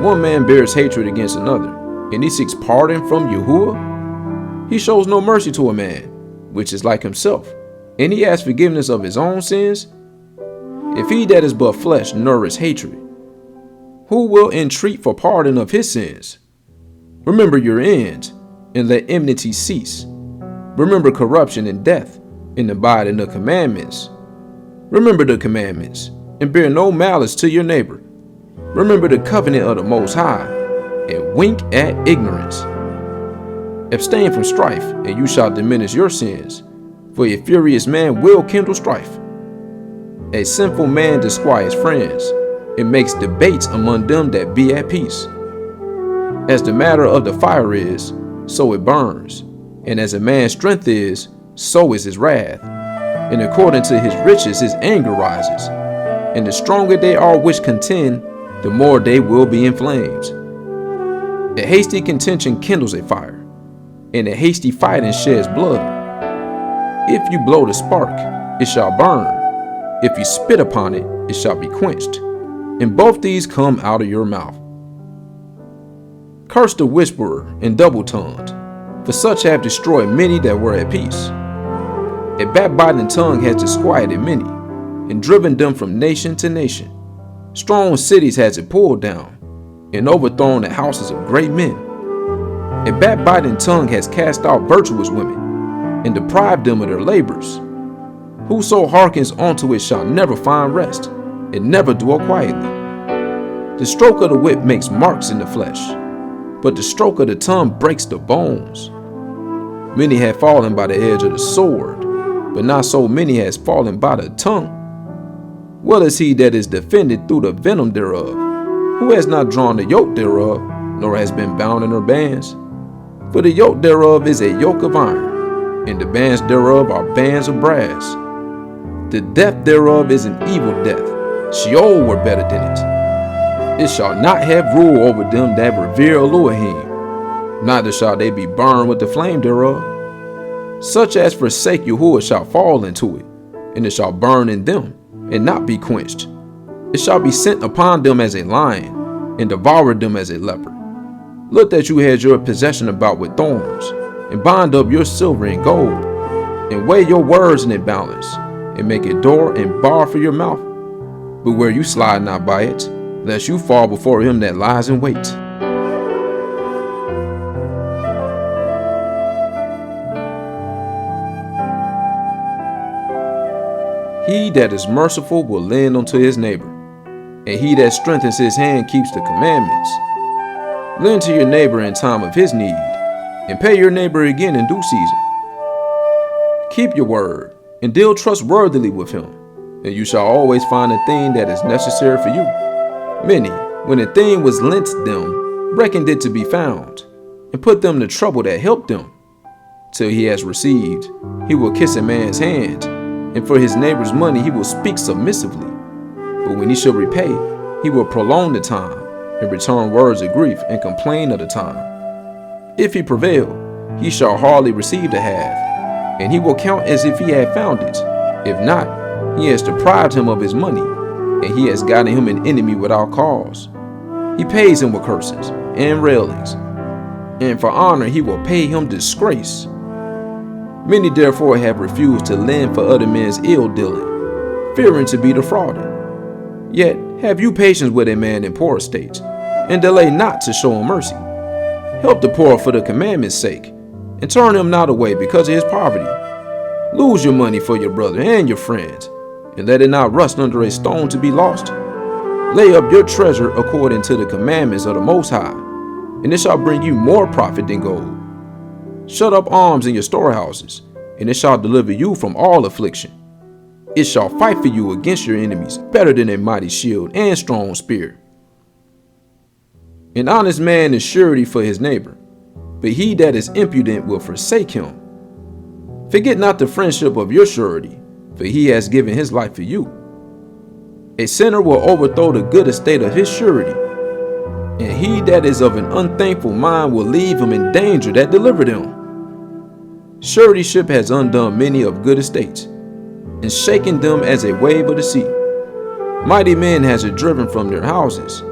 One man bears hatred against another, and he seeks pardon from Yahuah. He shows no mercy to a man, which is like himself, and he asks forgiveness of his own sins. If he that is but flesh nourish hatred, who will entreat for pardon of his sins? Remember your end, and let enmity cease. Remember corruption and death, and abide in the commandments. Remember the commandments, and bear no malice to your neighbor. Remember the covenant of the Most High, and wink at ignorance. Abstain from strife, and you shall diminish your sins, for a furious man will kindle strife. A sinful man disquiets friends, and makes debates among them that be at peace. As the matter of the fire is, so it burns, and as a man's strength is, so is his wrath. And according to his riches his anger rises, and the stronger they are which contend, the more they will be in flames. A hasty contention kindles a fire, and a hasty fighting sheds blood. If you blow the spark, it shall burn. If you spit upon it, it shall be quenched. And both these come out of your mouth. Curse the whisperer and double-tongued, for such have destroyed many that were at peace. A backbiting tongue has disquieted many, and driven them from nation to nation. Strong cities has it pulled down, and overthrown the houses of great men. A backbiting tongue has cast out virtuous women, and deprived them of their labors. Whoso hearkens unto it shall never find rest, and never dwell quietly. The stroke of the whip makes marks in the flesh, but the stroke of the tongue breaks the bones. Many have fallen by the edge of the sword, but not so many has fallen by the tongue. Well is he that is defended through the venom thereof, who has not drawn the yoke thereof, nor has been bound in her bands. For the yoke thereof is a yoke of iron, and the bands thereof are bands of brass. The death thereof is an evil death. Sheol were better than it. It shall not have rule over them that revere Elohim, neither shall they be burned with the flame thereof. Such as forsake Yahuah shall fall into it, and it shall burn in them, and not be quenched. It shall be sent upon them as a lion, and devour them as a leopard. Look that you hedge your possession about with thorns, and bind up your silver and gold, and weigh your words in a balance, and make a door and bar for your mouth. But where you slide not by it, lest you fall before him that lies in wait. He that is merciful will lend unto his neighbor, and he that strengthens his hand keeps the commandments. Lend to your neighbor in time of his need, and pay your neighbor again in due season. Keep your word, and deal trustworthily with him, and you shall always find a thing that is necessary for you. Many, when a thing was lent them, reckoned it to be found, and put them to trouble that helped them. Till he has received, he will kiss a man's hand, and for his neighbor's money he will speak submissively. But when he shall repay, he will prolong the time, and return words of grief, and complain of the time. If he prevail, he shall hardly receive the half, and he will count as if he had found it. If not, he has deprived him of his money, and he has gotten him an enemy without cause. He pays him with curses and railings, and for honor he will pay him disgrace. Many therefore have refused to lend for other men's ill dealing, fearing to be defrauded. Yet Have you patience with a man in poor estates, and delay not to show him mercy. Help the poor for the commandment's sake, and turn him not away because of his poverty. Lose your money for your brother and your friends, and let it not rust under a stone to be lost. Lay up your treasure according to the commandments of the Most High, and it shall bring you more profit than gold. Shut up arms in your storehouses, and it shall deliver you from all affliction. It shall fight for you against your enemies better than a mighty shield and strong spear. An honest man is surety for his neighbor, but he that is impudent will forsake him. Forget not the friendship of your surety, for he has given his life for you. A sinner will overthrow the good estate of his surety, and he that is of an unthankful mind will leave him in danger that delivered him. Suretyship has undone many of good estates, and shaken them as a wave of the sea. Mighty men has it driven from their houses,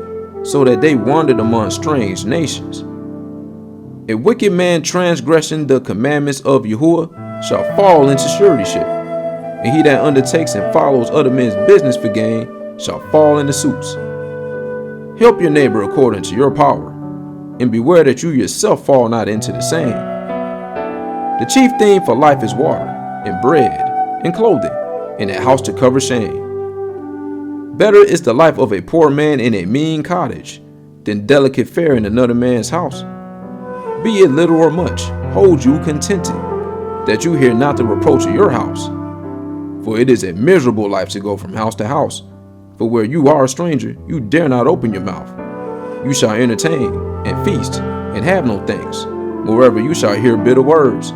so that they wandered among strange nations. A wicked man transgressing the commandments of Yahuah shall fall into suretyship, and he that undertakes and follows other men's business for gain shall fall into suits. Help your neighbor according to your power, and beware that you yourself fall not into the same. The chief thing for life is water, and bread, and clothing, and a house to cover shame. Better is the life of a poor man in a mean cottage than delicate fare in another man's house. Be it little or much, hold you contented, that you hear not the reproach of your house. For it is a miserable life to go from house to house, for where you are a stranger, you dare not open your mouth. You shall entertain, and feast, and have no thanks. Moreover, you shall hear bitter words.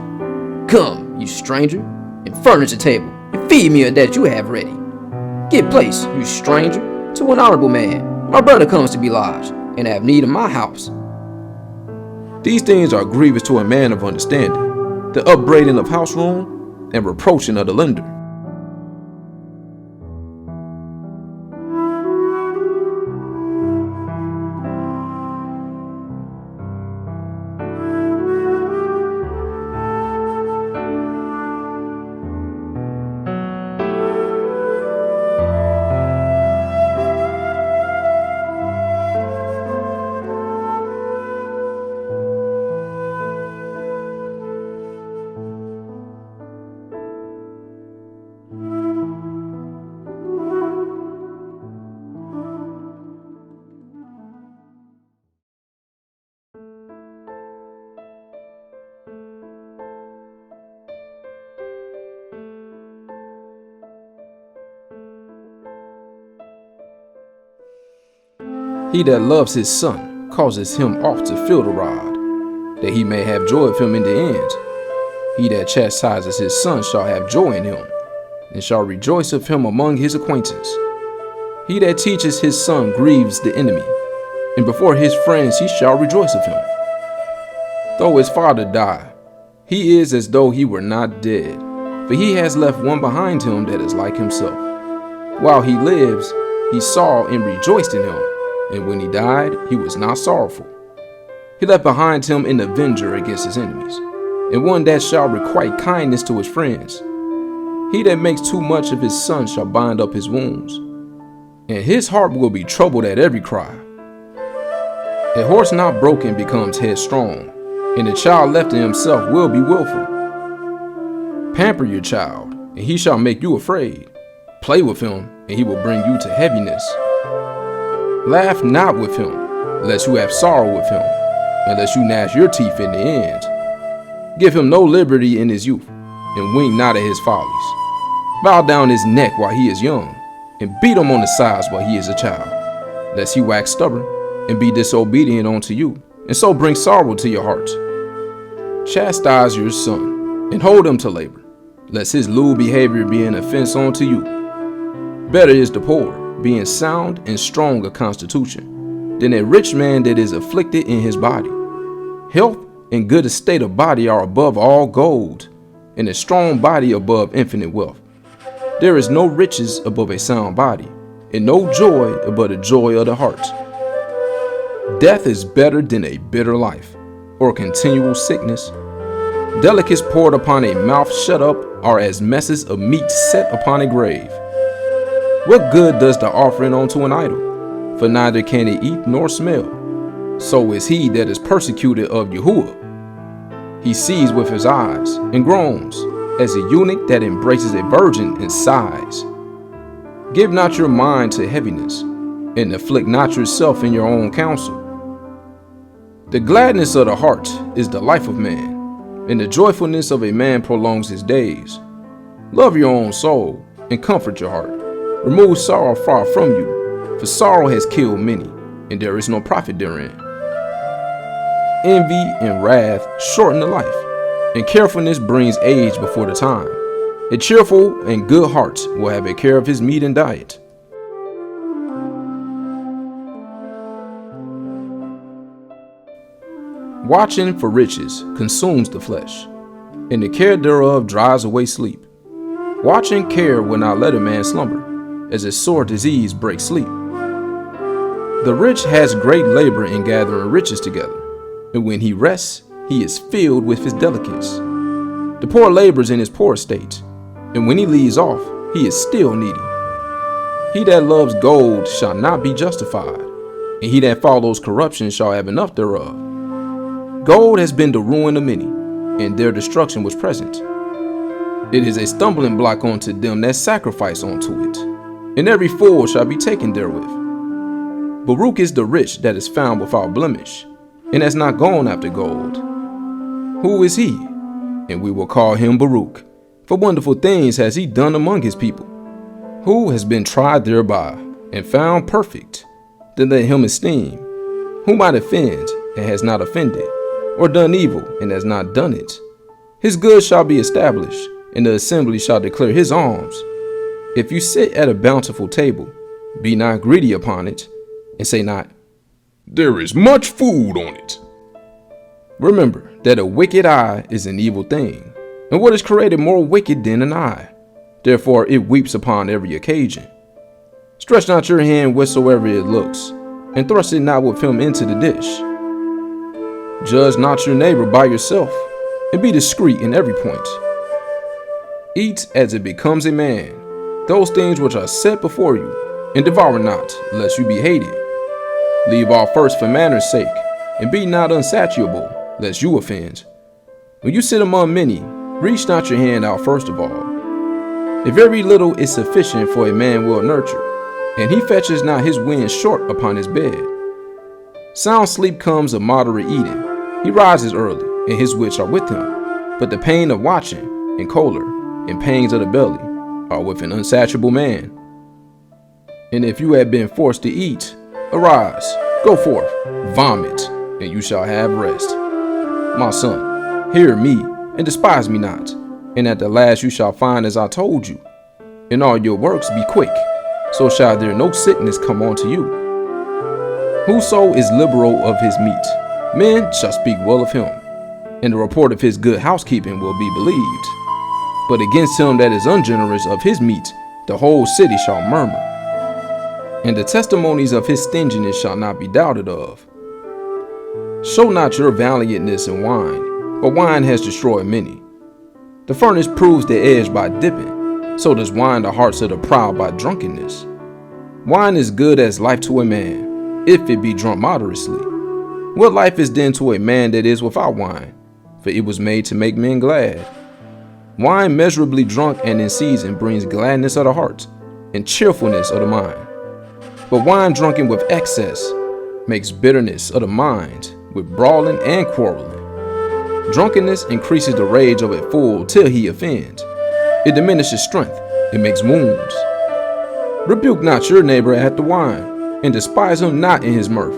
Come, you stranger, and furnish a table, and feed me of that you have ready. Give place, you stranger, to an honorable man. My brother comes to be lodged, and have need of my house. These things are grievous to a man of understanding, the upbraiding of house room, and reproaching of the lender. He that loves his son causes him oft to feel the rod, that he may have joy of him in the end. He that chastises his son shall have joy in him, and shall rejoice of him among his acquaintance. He that teaches his son grieves the enemy, and before his friends he shall rejoice of him. Though his father die, he is as though he were not dead, for he has left one behind him that is like himself. While he lives, he saw and rejoiced in him, and when he died, he was not sorrowful. He left behind him an avenger against his enemies, and one that shall requite kindness to his friends. He that makes too much of his son shall bind up his wounds, and his heart will be troubled at every cry. A horse not broken becomes headstrong, and a child left to himself will be willful. Pamper your child, and he shall make you afraid. Play with him, and he will bring you to heaviness. Laugh not with him, lest you have sorrow with him, unless you gnash your teeth in the end. Give him no liberty in his youth, and wink not at his follies. Bow down his neck while he is young, and beat him on the sides while he is a child, lest he wax stubborn, and be disobedient unto you, and so bring sorrow to your heart. Chastise your son, and hold him to labor, lest his lewd behavior be an offense unto you. Better is the poor, being sound and strong of constitution, than a rich man that is afflicted in his body. Health and good estate of body are above all gold, and a strong body above infinite wealth. There is no riches above a sound body, and no joy above the joy of the heart. Death is better than a bitter life, or continual sickness. Delicacies poured upon a mouth shut up are as messes of meat set upon a grave. What good does the offering unto an idol? For neither can it eat nor smell. So is he that is persecuted of Yahuah. He sees with his eyes and groans, as a eunuch that embraces a virgin and sighs. Give not your mind to heaviness, and afflict not yourself in your own counsel. The gladness of the heart is the life of man, and the joyfulness of a man prolongs his days. Love your own soul, and comfort your heart. Remove sorrow far from you, for sorrow has killed many, and there is no profit therein. Envy and wrath shorten the life, and carefulness brings age before the time. A cheerful and good heart will have a care of his meat and diet. Watching for riches consumes the flesh, and the care thereof drives away sleep. Watching care will not let a man slumber, as a sore disease breaks sleep. The rich has great labor in gathering riches together, and when he rests, he is filled with his delicates. The poor labors in his poor estate, and when he leaves off, he is still needy. He that loves gold shall not be justified, and he that follows corruption shall have enough thereof. Gold has been the ruin of many, and their destruction was present. It is a stumbling block unto them that sacrifice unto it, and every fool shall be taken therewith. Baruch is the rich that is found without blemish, and has not gone after gold. Who is he? And we will call him Baruch, for wonderful things has he done among his people. Who has been tried thereby, and found perfect? Then let him esteem. Who might offend, and has not offended, or done evil, and has not done it? His good shall be established, and the assembly shall declare his alms. If you sit at a bountiful table, be not greedy upon it, and say not, There is much food on it. remember that a wicked eye is an evil thing, and what is created more wicked than an eye? Therefore it weeps upon every occasion. Stretch not your hand whatsoever it looks, and thrust it not with him into the dish. Judge not your neighbor by yourself, and be discreet in every point. Eat as it becomes a man, those things which are set before you, and devour not, lest you be hated. Leave off first for manner's sake, and be not unsatiable, lest you offend. When you sit among many, reach not your hand out first of all. If very little is sufficient for a man will nurture, and he fetches not his wind short upon his bed. Sound sleep comes of moderate eating. He rises early, and his wits are with him. But the pain of watching, and choler, and pangs of the belly, are with an unsatiable man. And if you have been forced to eat, arise, go forth, vomit, and you shall have rest. My son, hear me, and despise me not, and at the last you shall find as I told you. In all your works be quick, so shall there no sickness come unto you. Whoso is liberal of his meat, men shall speak well of him, and the report of his good housekeeping will be believed. But against him that is ungenerous of his meat, the whole city shall murmur. And the testimonies of his stinginess shall not be doubted of. Show not your valiantness in wine, but wine has destroyed many. The furnace proves the edge by dipping, so does wine the hearts of the proud by drunkenness. Wine is good as life to a man, if it be drunk moderately. What life is then to a man that is without wine? For it was made to make men glad. Wine measurably drunk and in season brings gladness of the heart, and cheerfulness of the mind. But wine drunken with excess makes bitterness of the mind, with brawling and quarreling. Drunkenness increases the rage of a fool till he offends. It diminishes strength, it makes wounds. Rebuke not your neighbor at the wine, and despise him not in his mirth.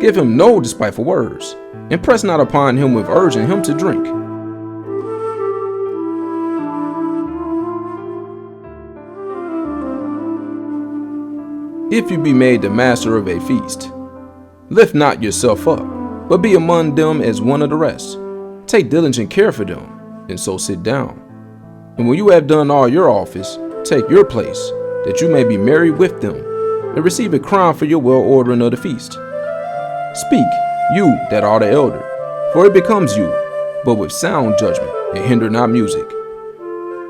Give him no despiteful words, and press not upon him with urging him to drink. If you be made the master of a feast, lift not yourself up, but be among them as one of the rest. Take diligent care for them, and so sit down. And when you have done all your office, take your place, that you may be merry with them, and receive a crown for your well-ordering of the feast. Speak, you that are the elder, for it becomes you, but with sound judgment, and hinder not music.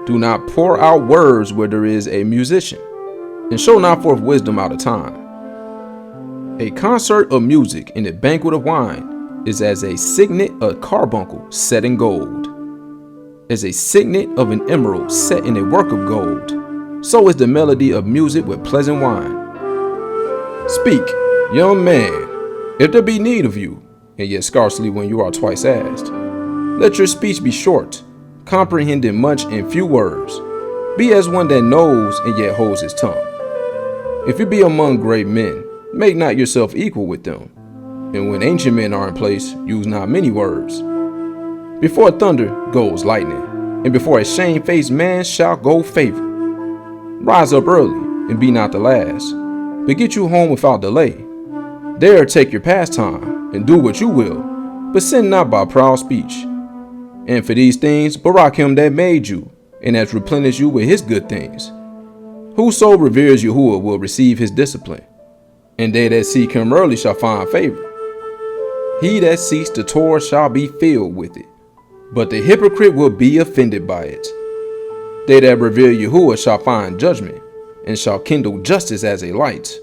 Do not pour out words where there is a musician, and show not forth wisdom out of time. A concert of music and a banquet of wine is as a signet of carbuncle set in gold. As a signet of an emerald set in a work of gold, so is the melody of music with pleasant wine. Speak, young man, if there be need of you, and yet scarcely when you are twice asked. Let your speech be short, comprehending much in few words. Be as one that knows and yet holds his tongue. If you be among great men, make not yourself equal with them. And when ancient men are in place, use not many words. Before thunder goes lightning, and before a shamefaced man shall go favor. Rise up early, and be not the last, but get you home without delay. There take your pastime, and do what you will, but sin not by proud speech. And for these things, Barak him that made you, and has replenished you with his good things. Whoso reveres Yahuah will receive his discipline, and they that seek him early shall find favor. He that seeks the Torah shall be filled with it, but the hypocrite will be offended by it. They that revere Yahuah shall find judgment, and shall kindle justice as a light.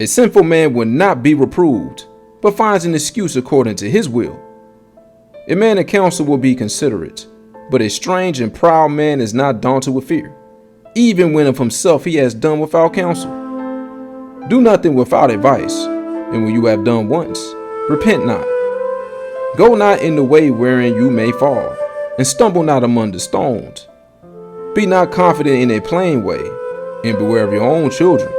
A sinful man will not be reproved, but finds an excuse according to his will. A man of counsel will be considerate, but a strange and proud man is not daunted with fear, even when of himself he has done without counsel. Do nothing without advice, and when you have done once, repent not. Go not in the way wherein you may fall, and stumble not among the stones. Be not confident in a plain way, and beware of your own children.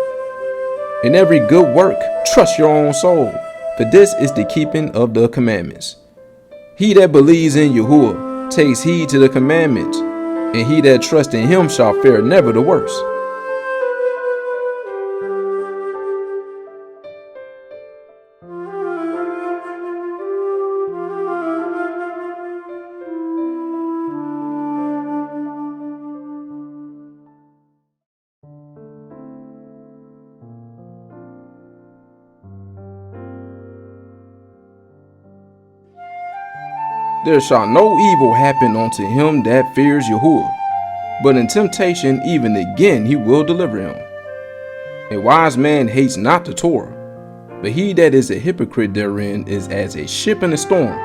In every good work, trust your own soul, for this is the keeping of the commandments. He that believes in Yahuah takes heed to the commandments, and he that trusts in him shall fare never the worse. There shall no evil happen unto him that fears Yahuah, but in temptation even again he will deliver him. A wise man hates not the Torah, but he that is a hypocrite therein is as a ship in a storm.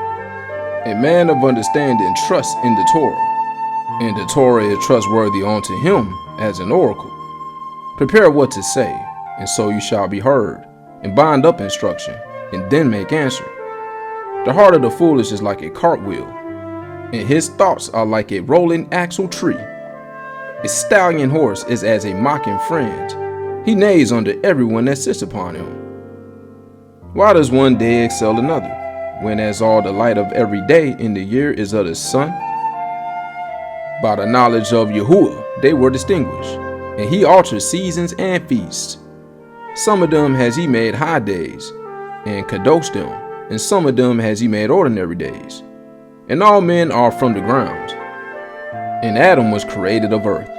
A man of understanding trusts in the Torah, and the Torah is trustworthy unto him as an oracle. Prepare what to say, and so you shall be heard, and bind up instruction, and then make answer. The heart of the foolish is like a cartwheel, and his thoughts are like a rolling axle tree. A stallion horse is as a mocking friend. He neighs under everyone that sits upon him. Why does one day excel another, when as all the light of every day in the year is of the sun? By the knowledge of Yahuah they were distinguished, and he altered seasons and feasts. Some of them has he made high days, and kadoshed them, and some of them has he made ordinary days. And all men are from the ground. And Adam was created of earth.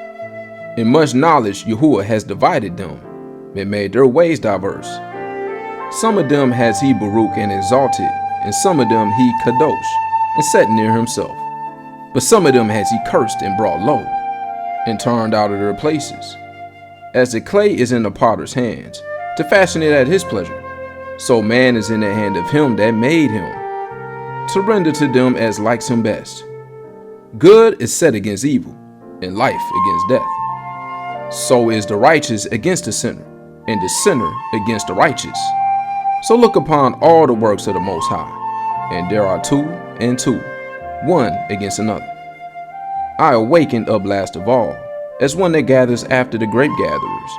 In much knowledge Yahuah has divided them, and made their ways diverse. Some of them has he Baruch and exalted, and some of them he kadosh, and set near himself. But some of them has he cursed and brought low, and turned out of their places. As the clay is in the potter's hands, to fashion it at his pleasure, so man is in the hand of him that made him, to render to them as likes him best. Good is set against evil, and life against death. So is the righteous against the sinner, and the sinner against the righteous. So look upon all the works of the Most High, and there are two and two, one against another. I awakened up last of all, as one that gathers after the grape gatherers.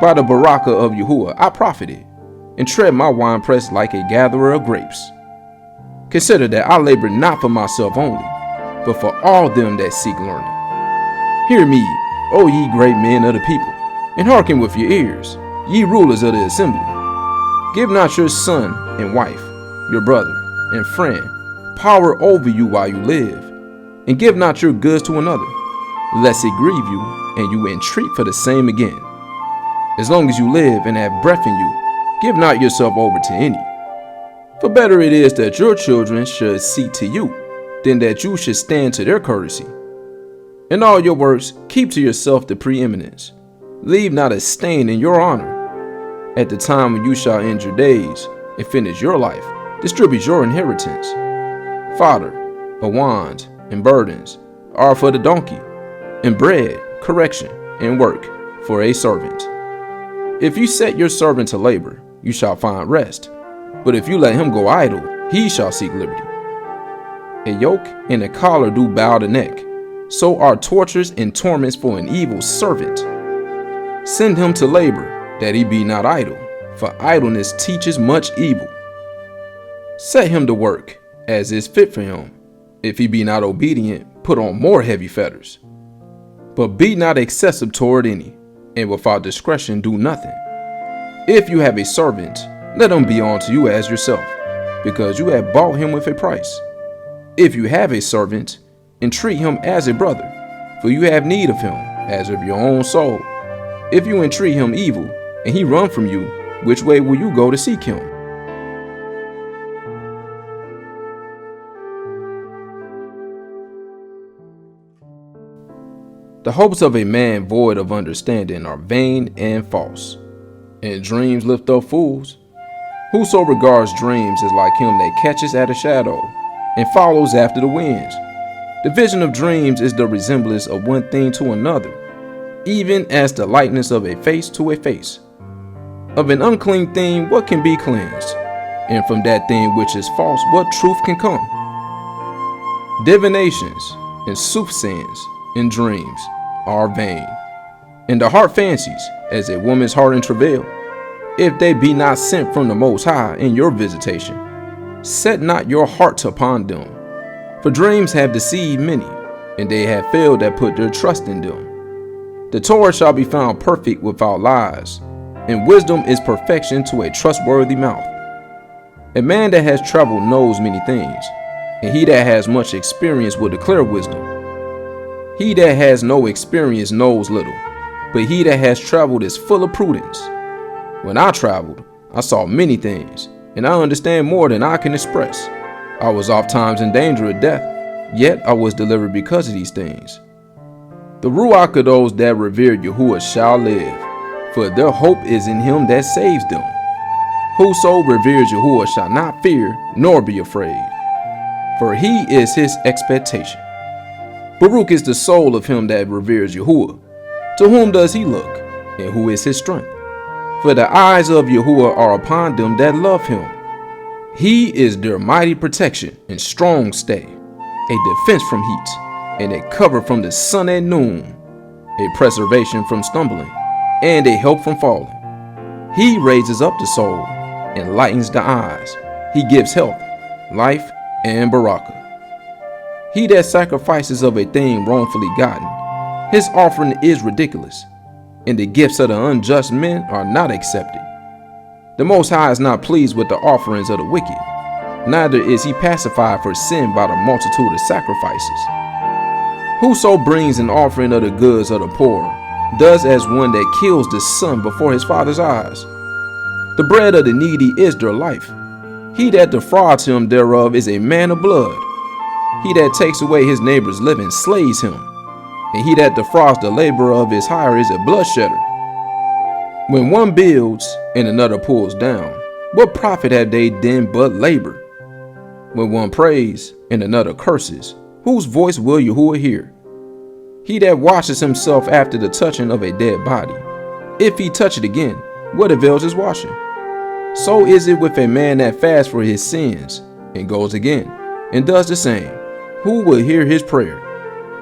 By the Baraka of Yahuah I profited, and tread my winepress like a gatherer of grapes. Consider that I labor not for myself only, but for all them that seek learning. Hear me, O ye great men of the people, and hearken with your ears, ye rulers of the assembly. Give not your son and wife, your brother and friend, power over you while you live, and give not your goods to another, lest it grieve you, and you entreat for the same again. As long as you live and have breath in you, give not yourself over to any. For better it is that your children should seek to you, than that you should stand to their courtesy. In all your works, keep to yourself the preeminence. Leave not a stain in your honor. At the time when you shall end your days and finish your life, distribute your inheritance. Fodder, a wand, and burdens are for the donkey, and bread, correction, and work for a servant. If you set your servant to labor, you shall find rest. But if you let him go idle, he shall seek liberty. A yoke and a collar do bow the neck. So are tortures and torments for an evil servant. Send him to labor, that he be not idle, for idleness teaches much evil. Set him to work, as is fit for him. If he be not obedient, put on more heavy fetters. But be not excessive toward any, and without discretion do nothing. If you have a servant, let him be unto you as yourself, because you have bought him with a price. If you have a servant, entreat him as a brother, for you have need of him as of your own soul. If you entreat him evil, and he run from you, which way will you go to seek him? The hopes of a man void of understanding are vain and false, and dreams lift up fools. Whoso regards dreams is like him that catches at a shadow and follows after the winds. The vision of dreams is the resemblance of one thing to another, even as the likeness of a face to a face. Of an unclean thing, what can be cleansed? And from that thing which is false, what truth can come? Divinations and soothsayings and dreams are vain, and the heart fancies as a woman's heart in travail. If they be not sent from the Most High in your visitation, set not your hearts upon them. For dreams have deceived many, and they have failed that put their trust in them. The Torah shall be found perfect without lies, and wisdom is perfection to a trustworthy mouth. A man that has traveled knows many things, and he that has much experience will declare wisdom. He that has no experience knows little, but he that has traveled is full of prudence. When I traveled, I saw many things, and I understand more than I can express. I was oft times in danger of death, yet I was delivered because of these things. The ruach of those that revere Yahuah shall live, for their hope is in him that saves them. Whoso reveres Yahuah shall not fear nor be afraid, for he is his expectation. Baruch is the soul of him that reveres Yahuah. To whom does he look, and who is his strength? For the eyes of Yahuah are upon them that love him. He is their mighty protection and strong stay, a defense from heat, and a cover from the sun at noon, a preservation from stumbling, and a help from falling. He raises up the soul and lightens the eyes. He gives health, life, and baraka. He that sacrifices of a thing wrongfully gotten, his offering is ridiculous, and the gifts of the unjust men are not accepted. The Most High is not pleased with the offerings of the wicked, neither is he pacified for sin by the multitude of sacrifices. Whoso brings an offering of the goods of the poor does as one that kills the son before his father's eyes. The bread of the needy is their life. He that defrauds him thereof is a man of blood. He that takes away his neighbor's living slays him, and he that defrauds the labor of his hire is a bloodshedder. When one builds and another pulls down, what profit have they then but labor? When one prays and another curses, whose voice will Yahuah hear? He that washes himself after the touching of a dead body, if he touch it again, what avails his washing? So is it with a man that fasts for his sins, and goes again, and does the same. Who will hear his prayer?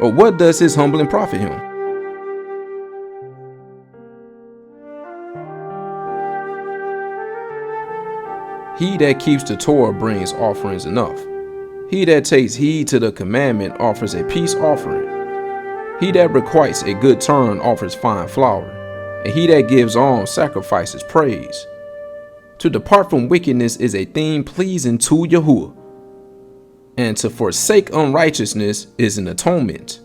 Or what does his humbling profit him? He that keeps the Torah brings offerings enough. He that takes heed to the commandment offers a peace offering. He that requites a good turn offers fine flour, and he that gives alms sacrifices praise. To depart from wickedness is a thing pleasing to Yahuah, and to forsake unrighteousness is an atonement.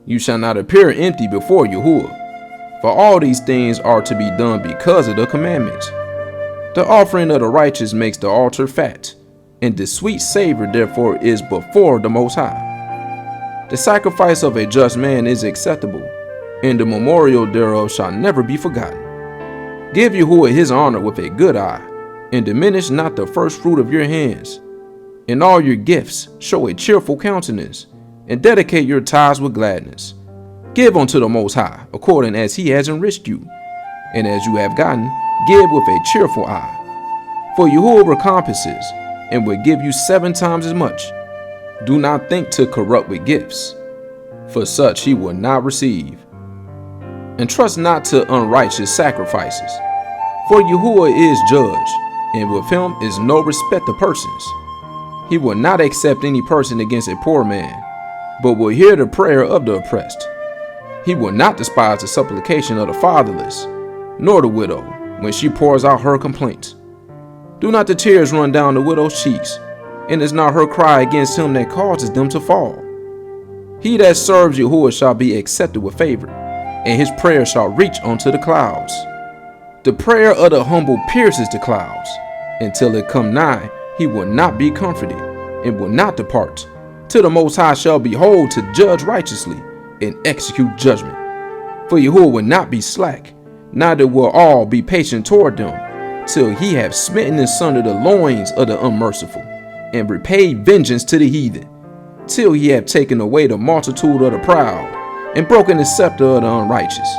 You shall not appear empty before Yahuah, for all these things are to be done because of the commandments. The offering of the righteous makes the altar fat, and the sweet savor therefore is before the Most High. The sacrifice of a just man is acceptable, and the memorial thereof shall never be forgotten. Give Yahuah his honor with a good eye, and diminish not the first fruit of your hands. In all your gifts show a cheerful countenance, and dedicate your tithes with gladness. Give unto the Most High, according as he has enriched you, and as you have gotten, give with a cheerful eye. For Yahuah recompenses, and will give you 7 times as much. Do not think to corrupt with gifts, for such he will not receive. And trust not to unrighteous sacrifices, for Yahuah is judge, and with him is no respect of persons. He will not accept any person against a poor man, but will hear the prayer of the oppressed. He will not despise the supplication of the fatherless, nor the widow, when she pours out her complaints. Do not the tears run down the widow's cheeks, and is not her cry against him that causes them to fall. He that serves Yahuah shall be accepted with favor, and his prayer shall reach unto the clouds. The prayer of the humble pierces the clouds. Until it come nigh, he will not be comforted, and will not depart, till the Most High shall behold to judge righteously, and execute judgment. For Yahuah will not be slack, neither will all be patient toward them, till he have smitten asunder the loins of the unmerciful, and repaid vengeance to the heathen, till he have taken away the multitude of the proud, and broken the scepter of the unrighteous,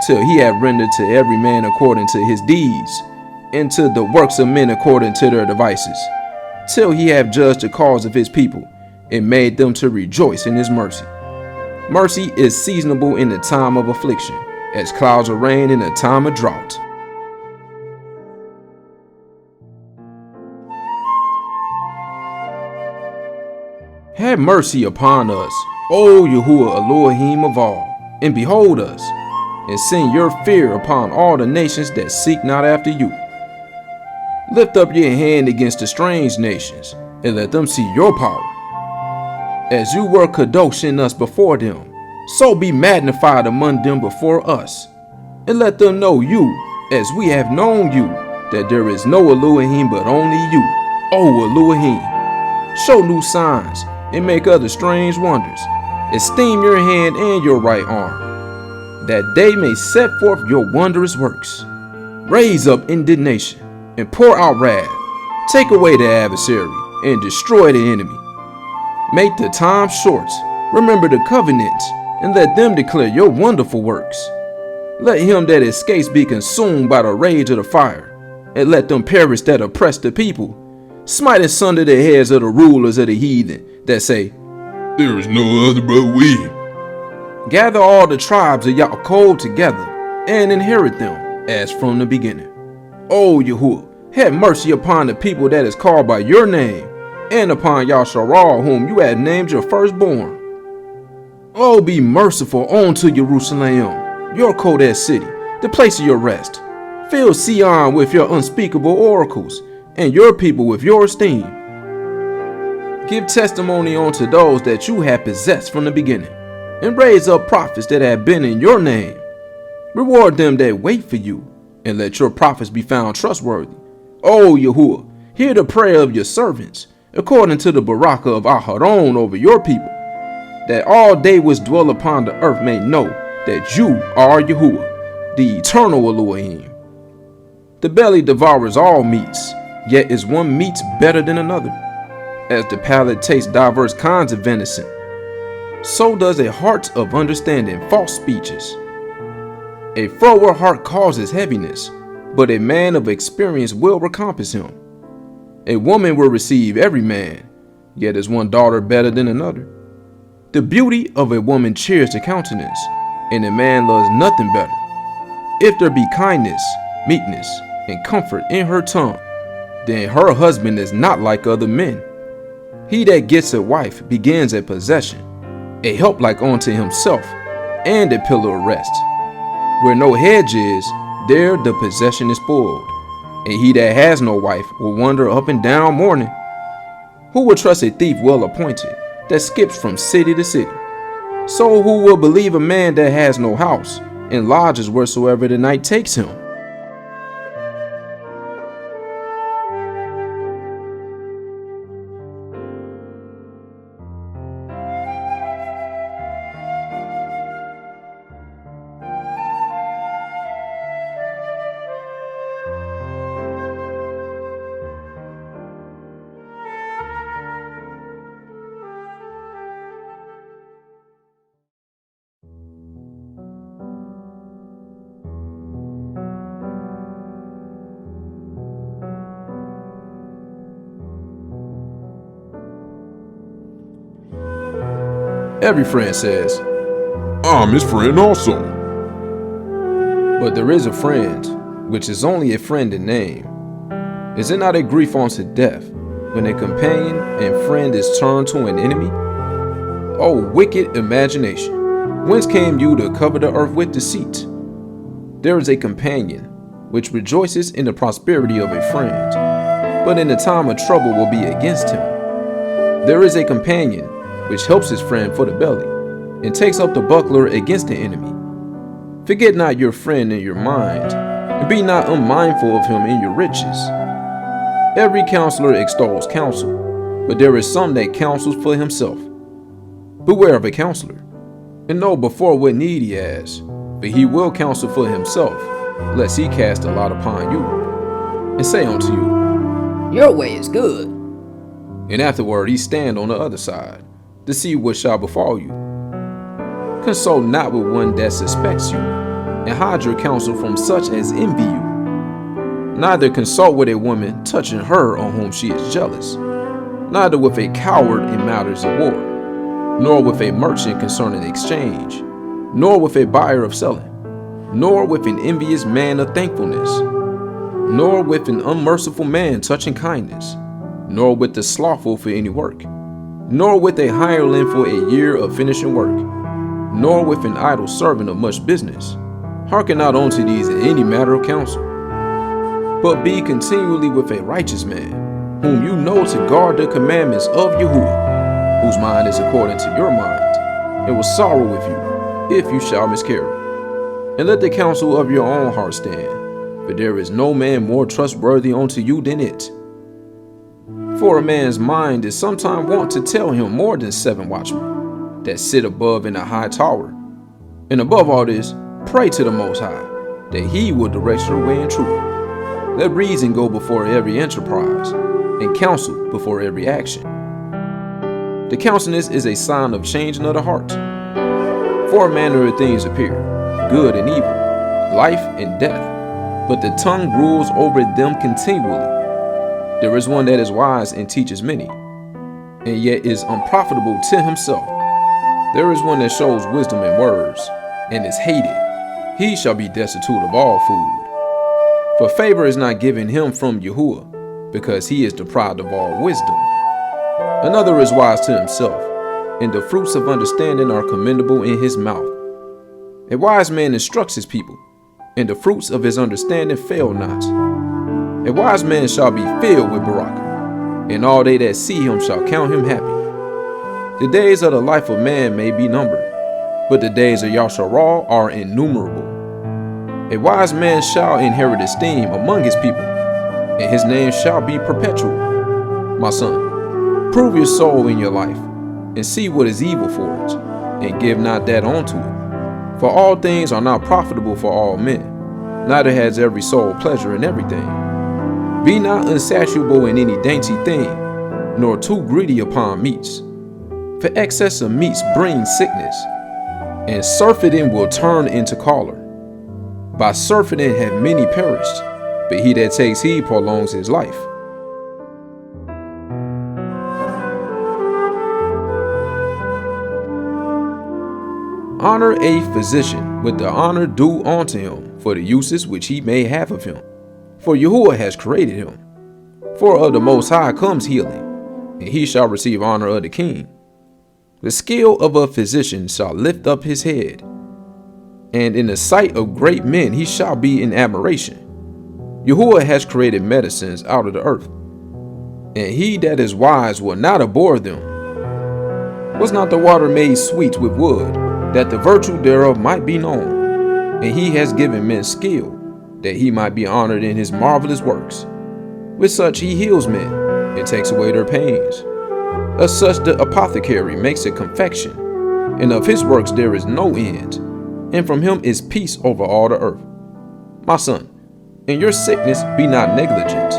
till he have rendered to every man according to his deeds, and to the works of men according to their devices, till he have judged the cause of his people, and made them to rejoice in his mercy. Mercy is seasonable in the time of affliction, as clouds of rain in the time of drought. Have mercy upon us, O Yahuah Elohim of all, and behold us, and send your fear upon all the nations that seek not after you. Lift up your hand against the strange nations, and let them see your power. As you were kadosh in us before them, so be magnified among them before us, and let them know you, as we have known you, that there is no Elohim but only you, O Elohim. Show new signs, and make other strange wonders. Esteem your hand and your right arm, that they may set forth your wondrous works. Raise up indignation, and pour out wrath. Take away the adversary, and destroy the enemy. Make the time short. Remember the covenant, and let them declare your wonderful works. Let him that escapes be consumed by the rage of the fire, and let them perish that oppress the people. Smite asunder the heads of the rulers of the heathen, that say, There is no other but we. Gather all the tribes of Yaakov together, and inherit them, as from the beginning. O Yahuah, have mercy upon the people that is called by your name, and upon Yasharal, whom you had named your firstborn. Oh, be merciful unto Jerusalem, your Kodesh city, the place of your rest. Fill Sion with your unspeakable oracles, and your people with your esteem. Give testimony unto those that you have possessed from the beginning, and raise up prophets that have been in your name. Reward them that wait for you, and let your prophets be found trustworthy. O Yahuah, hear the prayer of your servants, according to the Baraka of Aharon over your people, that all they which dwell upon the earth may know that you are Yahuah, the eternal Elohim. The belly devours all meats, yet is one meat better than another. As the palate tastes diverse kinds of venison, so does a heart of understanding false speeches. A froward heart causes heaviness, but a man of experience will recompense him. A woman will receive every man, yet is one daughter better than another. The beauty of a woman cheers the countenance, and a man loves nothing better. If there be kindness, meekness, and comfort in her tongue, then her husband is not like other men. He that gets a wife begins a possession, a help like unto himself, and a pillar of rest. Where no hedge is, there the possession is spoiled, and he that has no wife will wander up and down mourning. Who will trust a thief well appointed, that skips from city to city? So who will believe a man that has no house, and lodges wheresoever the night takes him? Every friend says, I'm his friend also. but there is a friend, which is only a friend in name. Is it not a grief unto death, when a companion and friend is turned to an enemy? O wicked imagination, whence came you to cover the earth with deceit? There is a companion, which rejoices in the prosperity of a friend, but in the time of trouble will be against him. There is a companion, which helps his friend for the belly, and takes up the buckler against the enemy. Forget not your friend in your mind, and be not unmindful of him in your riches. Every counselor extols counsel, but there is some that counsels for himself. Beware of a counselor, and know before what need he has, for he will counsel for himself, lest he cast a lot upon you, and say unto you, Your way is good. and afterward he stand on the other side, to see what shall befall you. Consult not with one that suspects you, and hide your counsel from such as envy you. Neither consult with a woman touching her on whom she is jealous, neither with a coward in matters of war, nor with a merchant concerning exchange, nor with a buyer of selling, nor with an envious man of thankfulness, nor with an unmerciful man touching kindness, nor with the slothful for any work, nor with a hireling for a year of finishing work, nor with an idle servant of much business. Hearken not unto these in any matter of counsel, but be continually with a righteous man, whom you know to guard the commandments of Yahuah, whose mind is according to your mind, and will sorrow with you, if you shall miscarry. And let the counsel of your own heart stand, for there is no man more trustworthy unto you than it. For a man's mind is sometime wont to tell him more than 7 watchmen, that sit above in a high tower. And above all this, pray to the Most High, that he will direct your way in truth. Let reason go before every enterprise, and counsel before every action. The countenance is a sign of changing of the heart. Four manner of things appear, good and evil, life and death, but the tongue rules over them continually. There is one that is wise and teaches many, and yet is unprofitable to himself. There is one that shows wisdom in words, and is hated. He shall be destitute of all food. For favor is not given him from Yahuah, because he is deprived of all wisdom. Another is wise to himself, and the fruits of understanding are commendable in his mouth. A wise man instructs his people, and the fruits of his understanding fail not. A wise man shall be filled with Barak, and all they that see him shall count him happy. The days of the life of man may be numbered, but the days of Yahusha are innumerable. A wise man shall inherit esteem among his people, and his name shall be perpetual. My son, prove your soul in your life, and see what is evil for it, and give not that unto it. For all things are not profitable for all men, neither has every soul pleasure in everything. Be not insatiable in any dainty thing, nor too greedy upon meats. For excess of meats brings sickness, and surfeiting will turn into choler. By surfeiting have many perished, but he that takes heed prolongs his life. Honor a physician with the honor due unto him for the uses which he may have of him, for Yahuah has created him. For of the Most High comes healing, and he shall receive honor of the king. The skill of a physician shall lift up his head, and in the sight of great men he shall be in admiration. Yahuah has created medicines out of the earth, and he that is wise will not abhor them. Was not the water made sweet with wood, that the virtue thereof might be known? And he has given men skill, that he might be honored in his marvelous works. With such he heals men, and takes away their pains. Of such the apothecary makes a confection, and of his works there is no end, and from him is peace over all the earth. My son, in your sickness be not negligent,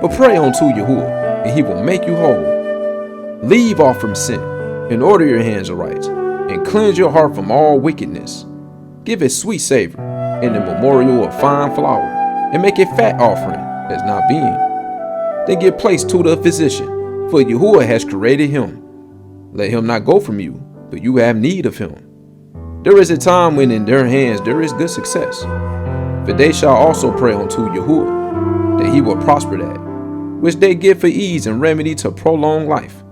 but pray unto Yahuah, and he will make you whole. Leave off from sin, and order your hands aright, and cleanse your heart from all wickedness. Give it sweet savor, and a memorial of fine flour, and make a fat offering as not being. Then give place to the physician, for Yahuah has created him. Let him not go from you, but you have need of him. There is a time when in their hands there is good success. For they shall also pray unto Yahuah, that he will prosper that, which they give for ease and remedy to prolong life.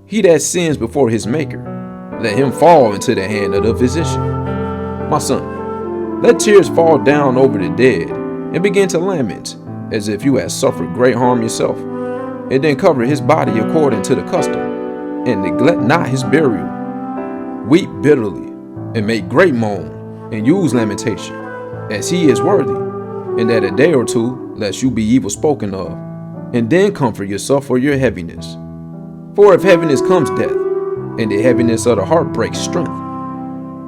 He that sins before his maker, let him fall into the hand of the physician. My son, let tears fall down over the dead, and begin to lament, as if you had suffered great harm yourself, and then cover his body according to the custom, and neglect not his burial. Weep bitterly, and make great moan, and use lamentation, as he is worthy, and that a day or two, lest you be evil spoken of, and then comfort yourself for your heaviness. For if heaviness comes death, and the heaviness of the heart breaks strength.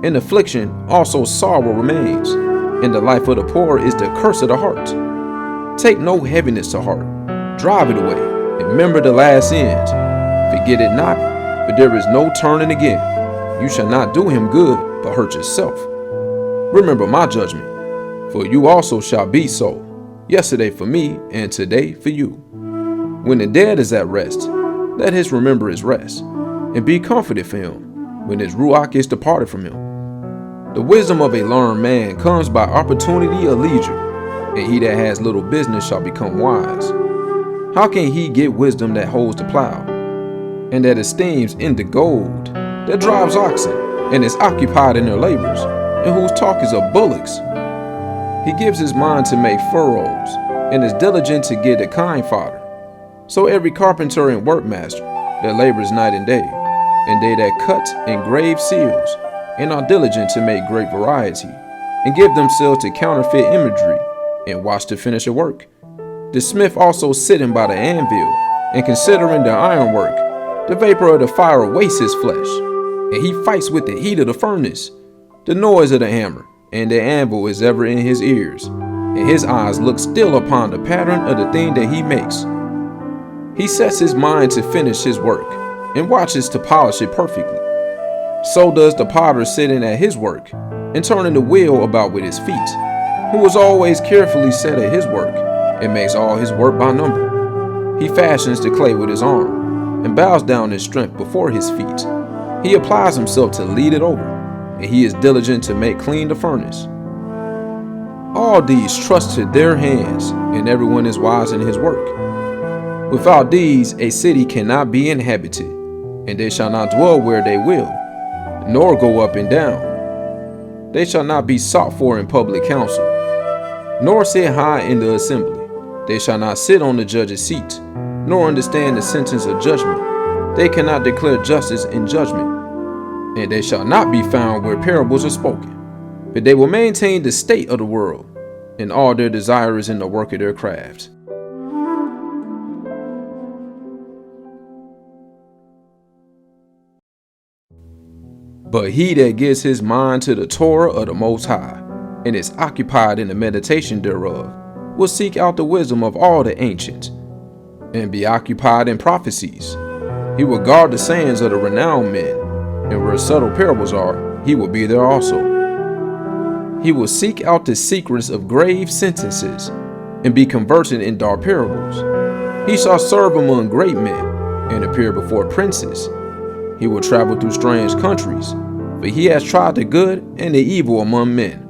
In affliction also sorrow remains, and the life of the poor is the curse of the heart. Take no heaviness to heart, drive it away, and remember the last end. Forget it not, for there is no turning again. You shall not do him good, but hurt yourself. Remember my judgment, for you also shall be so, yesterday for me, and today for you. When the dead is at rest, let his remembrance rest, and be comforted for him, when his ruach is departed from him. The wisdom of a learned man comes by opportunity of leisure, and he that has little business shall become wise. How can he get wisdom that holds the plow, and that esteems in the gold, that drives oxen, and is occupied in their labors, and whose talk is of bullocks? He gives his mind to make furrows, and is diligent to get a kind fodder. So every carpenter and workmaster that labors night and day, and they that cut and grave seals, and are diligent to make great variety, and give themselves to counterfeit imagery, and watch to finish a work. The smith also sitting by the anvil, and considering the ironwork, the vapor of the fire wastes his flesh, and he fights with the heat of the furnace. The noise of the hammer and the anvil is ever in his ears, and his eyes look still upon the pattern of the thing that he makes. He sets his mind to finish his work, and watches to polish it perfectly. So does the potter sitting at his work, and turning the wheel about with his feet, who is always carefully set at his work, and makes all his work by number. He fashions the clay with his arm, and bows down in strength before his feet. He applies himself to lead it over, and he is diligent to make clean the furnace. All these trust to their hands, and everyone is wise in his work. Without these a city cannot be inhabited, and they shall not dwell where they will, nor go up and down. They shall not be sought for in public council, nor sit high in the assembly. They shall not sit on the judge's seat, nor understand the sentence of judgment. They cannot declare justice in judgment, and they shall not be found where parables are spoken. But they will maintain the state of the world, and all their desire is in the work of their craft. But he that gives his mind to the Torah of the Most High, and is occupied in the meditation thereof, will seek out the wisdom of all the ancients, and be occupied in prophecies. He will guard the sayings of the renowned men, and where subtle parables are, he will be there also. He will seek out the secrets of grave sentences, and be conversant in dark parables. He shall serve among great men, and appear before princes. He will travel through strange countries, for he has tried the good and the evil among men.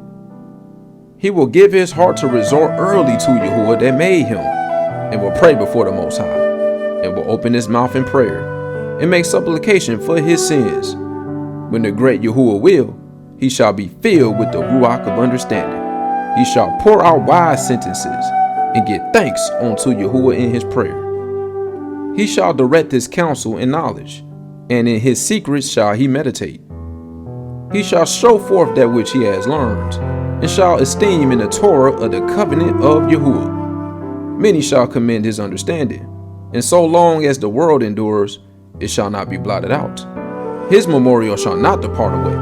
He will give his heart to resort early to Yahuah that made him, and will pray before the Most High, and will open his mouth in prayer, and make supplication for his sins. When the great Yahuah will, he shall be filled with the ruach of understanding. He shall pour out wise sentences, and give thanks unto Yahuah in his prayer. He shall direct his counsel in knowledge, and in his secrets shall he meditate. He shall show forth that which he has learned, and shall esteem in the Torah of the covenant of Yahuah. Many shall commend his understanding, and so long as the world endures, it shall not be blotted out. His memorial shall not depart away,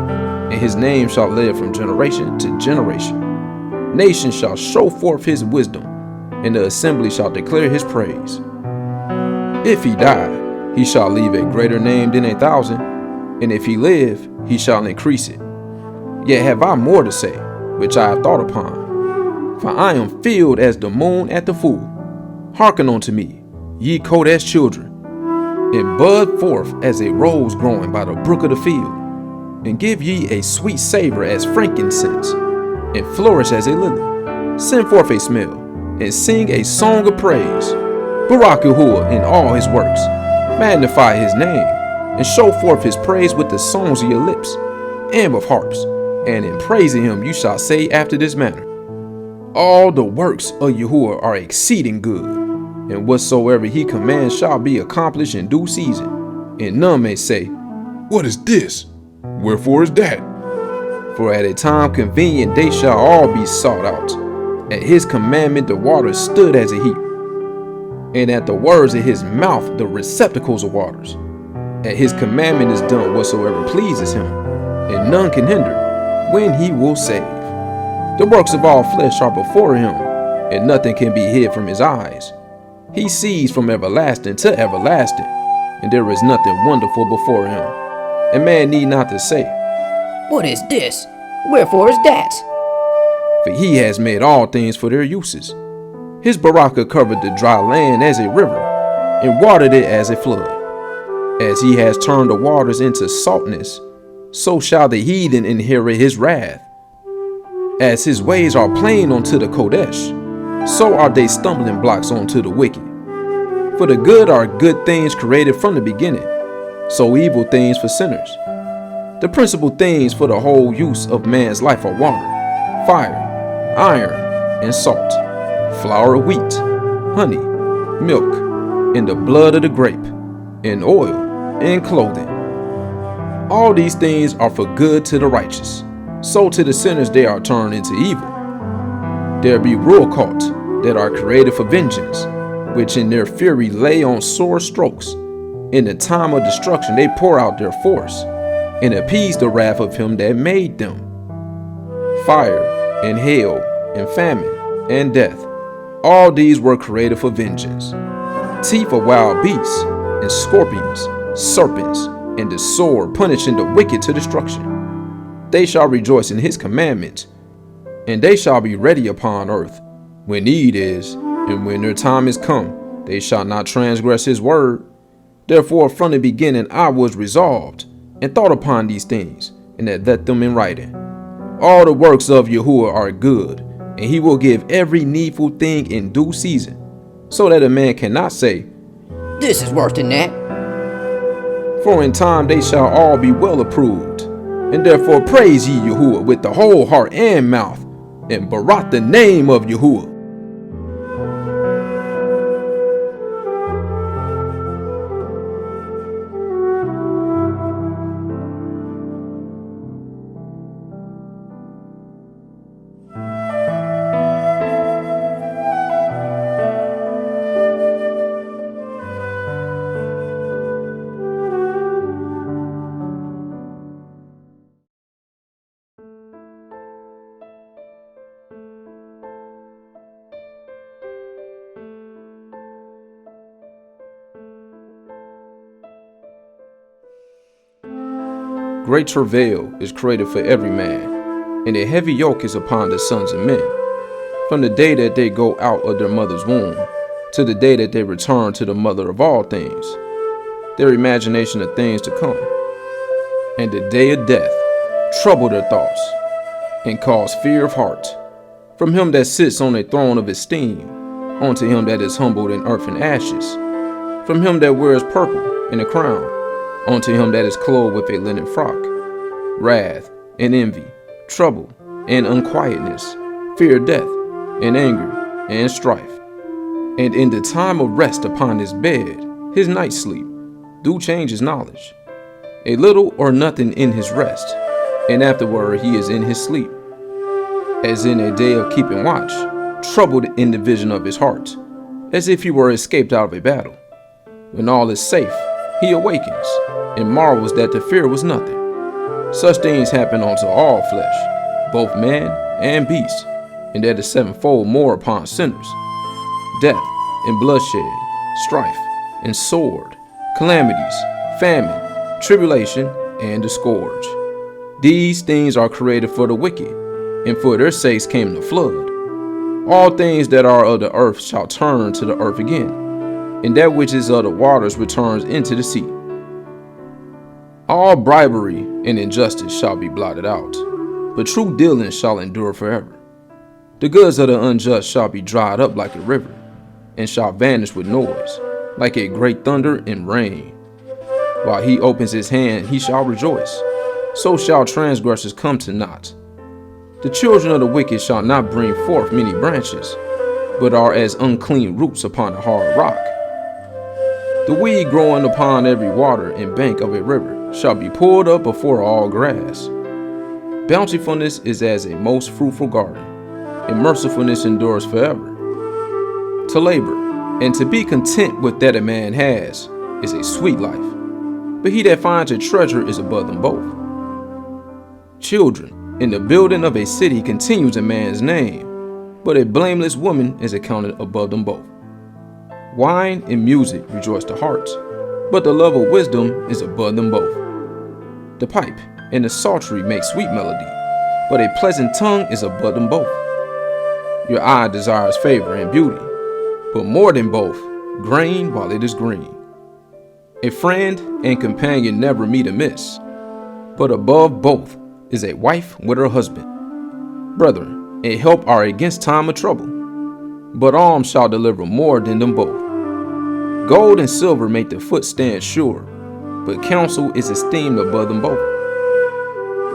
and his name shall live from generation to generation. Nations shall show forth his wisdom, and the assembly shall declare his praise. If he die, he shall leave a greater name than 1,000, and if he live, he shall increase it. Yet have I more to say, which I have thought upon. For I am filled as the moon at the full. Hearken unto me, ye Kodesh children, and bud forth as a rose growing by the brook of the field, and give ye a sweet savor as frankincense, and flourish as a lily. Send forth a smell, and sing a song of praise. Barak Yahuah in all his works. Magnify his name, and show forth his praise with the songs of your lips, and with harps. And in praising him you shall say after this manner: All the works of Yahuah are exceeding good, and whatsoever he commands shall be accomplished in due season. And none may say, What is this? Wherefore is that? For at a time convenient they shall all be sought out. At his commandment the waters stood as a heap, and at the words of his mouth the receptacles of waters. At his commandment is done whatsoever pleases him, and none can hinder when he will save. The works of all flesh are before him, and nothing can be hid from his eyes. He sees from everlasting to everlasting, and there is nothing wonderful before him. And man need not to say, What is this? Wherefore is that? For he has made all things for their uses. His baraka covered the dry land as a river, and watered it as a flood. As he has turned the waters into saltness, so shall the heathen inherit his wrath. As his ways are plain unto the Kodesh, so are they stumbling blocks unto the wicked. For the good are good things created from the beginning, so evil things for sinners. The principal things for the whole use of man's life are water, fire, iron, and salt, flour of wheat, honey, milk, and the blood of the grape, and oil, and clothing. All these things are for good to the righteous, so to the sinners they are turned into evil. There be ruachot that are created for vengeance, which in their fury lay on sore strokes. In the time of destruction they pour out their force, and appease the wrath of him that made them. Fire, and hail, and famine, and death, all these were created for vengeance. Teeth of wild beasts, and scorpions, serpents, and the sword punishing the wicked to destruction. They shall rejoice in his commandments, and they shall be ready upon earth when need is, and when their time is come, they shall not transgress his word. Therefore from the beginning I was resolved, and thought upon these things, and had let them in writing. All the works of Yahuah are good, and he will give every needful thing in due season, so that a man cannot say, This is worse than that. For in time they shall all be well approved. And therefore praise ye Yahuah with the whole heart and mouth, and barak the name of Yahuah. Great travail is created for every man, and a heavy yoke is upon the sons of men, from the day that they go out of their mother's womb, to the day that they return to the mother of all things, their imagination of things to come. And the day of death trouble their thoughts, and cause fear of heart, from him that sits on a throne of esteem, unto him that is humbled in earth and ashes, from him that wears purple and a crown, unto him that is clothed with a linen frock. Wrath and envy, trouble and unquietness, fear death and anger and strife. And in the time of rest upon his bed, his night sleep, do change his knowledge. A little or nothing in his rest, and afterward he is in his sleep. As in a day of keeping watch, troubled in the vision of his heart, as if he were escaped out of a battle. When all is safe, he awakens, and marvels that the fear was nothing. Such things happen unto all flesh, both man and beast, and that is sevenfold more upon sinners. Death and bloodshed, strife and sword, calamities, famine, tribulation, and the scourge. These things are created for the wicked, and for their sakes came the flood. All things that are of the earth shall turn to the earth again, and that which is of the waters returns into the sea. All bribery and injustice shall be blotted out, but true dealing shall endure forever. The goods of the unjust shall be dried up like a river, and shall vanish with noise, like a great thunder and rain. While he opens his hand, he shall rejoice. So shall transgressors come to naught. The children of the wicked shall not bring forth many branches, but are as unclean roots upon a hard rock. The weed growing upon every water and bank of a river shall be pulled up before all grass. Bountifulness is as a most fruitful garden, and mercifulness endures forever. To labor and to be content with that a man has is a sweet life, but he that finds a treasure is above them both. Children, in the building of a city continues a man's name, but a blameless woman is accounted above them both. Wine and music rejoice the heart, but the love of wisdom is above them both. The pipe and the psaltery make sweet melody, but a pleasant tongue is above them both. Your eye desires favor and beauty, but more than both, grain while it is green. A friend and companion never meet amiss, but above both is a wife with her husband. Brethren, and help are against time of trouble, but alms shall deliver more than them both. Gold and silver make the foot stand sure, but counsel is esteemed above them both.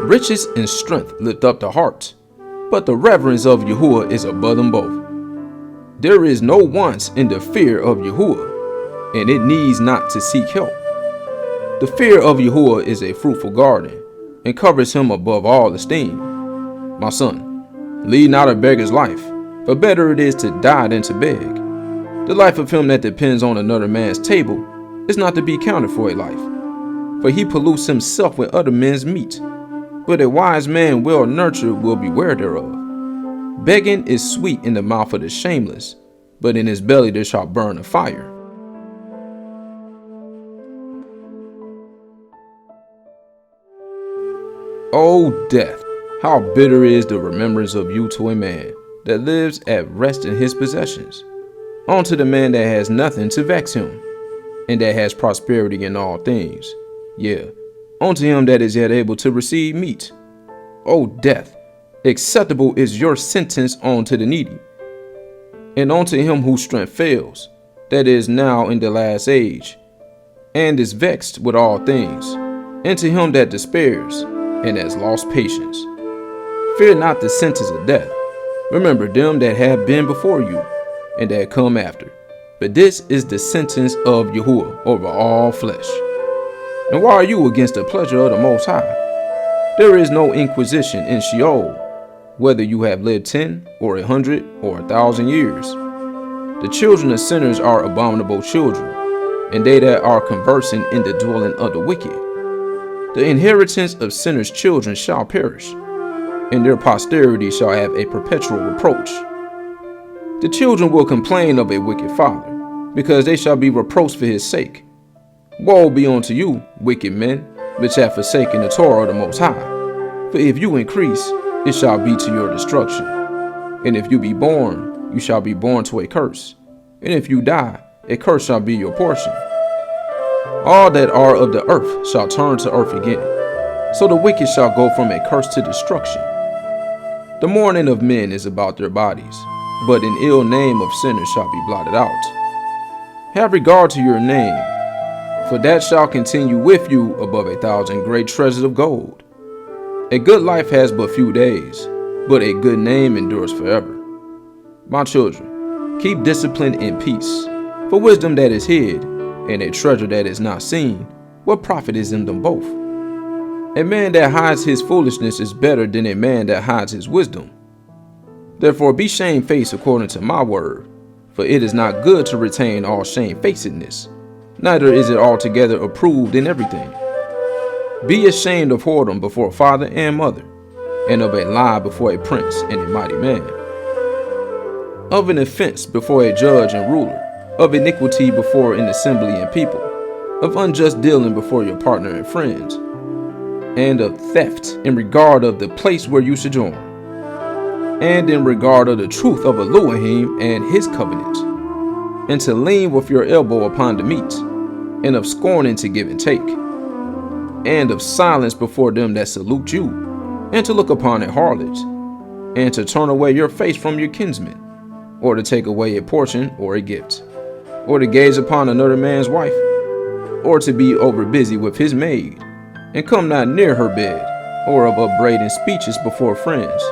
Riches and strength lift up the heart, but the reverence of Yahuah is above them both. There is no want in the fear of Yahuah, and it needs not to seek help. The fear of Yahuah is a fruitful garden, and covers him above all esteem. My son, lead not a beggar's life, for better it is to die than to beg. The life of him that depends on another man's table is not to be counted for a life, for he pollutes himself with other men's meat. But a wise man well nurtured will beware thereof. Begging is sweet in the mouth of the shameless, but in his belly there shall burn a fire. O death, how bitter is the remembrance of you to a man that lives at rest in his possessions, unto the man that has nothing to vex him, and that has prosperity in all things, yea, unto him that is yet able to receive meat. O death, acceptable is your sentence unto the needy, and unto him whose strength fails, that is now in the last age, and is vexed with all things, and to him that despairs, and has lost patience. Fear not the sentence of death. Remember them that have been before you, and that come after. But this is the sentence of Yahuah over all flesh. And why are you against the pleasure of the Most High? There is no inquisition in Sheol, whether you have lived 10 or 100 or 1,000 years. The children of sinners are abominable children, and they that are conversing in the dwelling of the wicked. The inheritance of sinners' children shall perish, and their posterity shall have a perpetual reproach. The children will complain of a wicked father, because they shall be reproached for his sake. Woe be unto you, wicked men, which have forsaken the Torah of the Most High. For if you increase, it shall be to your destruction. And if you be born, you shall be born to a curse. And if you die, a curse shall be your portion. All that are of the earth shall turn to earth again. So the wicked shall go from a curse to destruction. The mourning of men is about their bodies, but an ill name of sinners shall be blotted out. Have regard to your name, for that shall continue with you above 1,000 great treasures of gold. A good life has but few days, but a good name endures forever. My children, keep discipline in peace, for wisdom that is hid, and a treasure that is not seen, what profit is in them both? A man that hides his foolishness is better than a man that hides his wisdom. Therefore be shamefaced according to my word, for it is not good to retain all shamefacedness, neither is it altogether approved in everything. Be ashamed of whoredom before father and mother, and of a lie before a prince and a mighty man, of an offense before a judge and ruler, of iniquity before an assembly and people, of unjust dealing before your partner and friends, and of theft in regard of the place where you sojourn, and in regard of the truth of Elohim and his covenant. and to lean with your elbow upon the meat, and of scorning to give and take, and of silence before them that salute you, and to look upon a harlot, and to turn away your face from your kinsmen, or to take away a portion or a gift, or to gaze upon another man's wife, or to be over busy with his maid, and come not near her bed, or of upbraiding speeches before friends,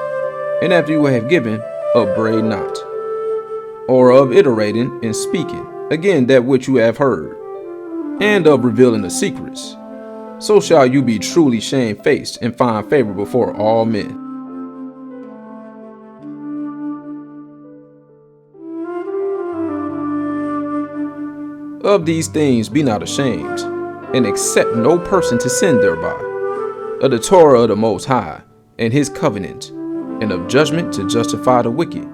and after you have given, upbraid not, or of iterating and speaking again that which you have heard, and of revealing the secrets. So shall you be truly shamefaced and find favor before all men. Of these things be not ashamed, and accept no person to sin thereby, of the Torah of the Most High, and his covenant, and of judgment to justify the wicked,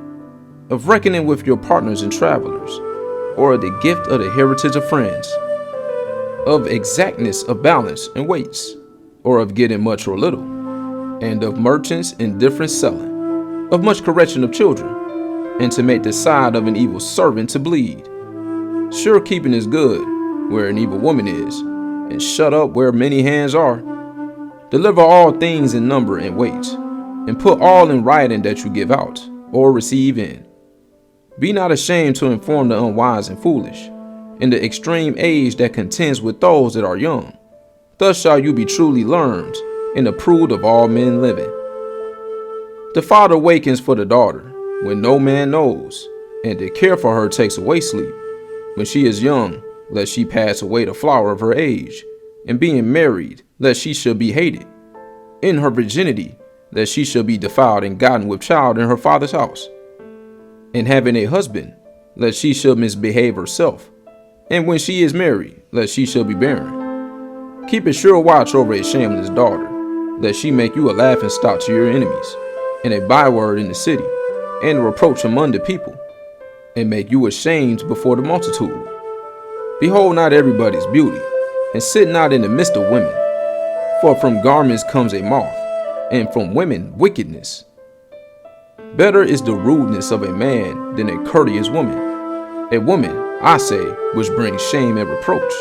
of reckoning with your partners and travelers, or of the gift of the heritage of friends, of exactness of balance and weights, or of getting much or little, and of merchants indifferent selling, of much correction of children, and to make the side of an evil servant to bleed. Sure keeping is good where an evil woman is, and shut up where many hands are. Deliver all things in number and weight, and put all in writing that you give out, or receive in. Be not ashamed to inform the unwise and foolish, in the extreme age that contends with those that are young. Thus shall you be truly learned, and approved of all men living. The father wakens for the daughter, when no man knows, and to care for her takes away sleep. When she is young, lest she pass away the flower of her age, and being married, lest she should be hated. In her virginity, lest she should be defiled and gotten with child in her father's house. And having a husband, lest she should misbehave herself. And when she is married, lest she should be barren. Keep a sure watch over a shameless daughter, lest she make you a laughing stock to your enemies, and a byword in the city, and a reproach among the people, and make you ashamed before the multitude. Behold not everybody's beauty, and sit not in the midst of women. For from garments comes a moth, and from women wickedness. Better is the rudeness of a man than a courteous woman. A woman, I say, which brings shame and reproach.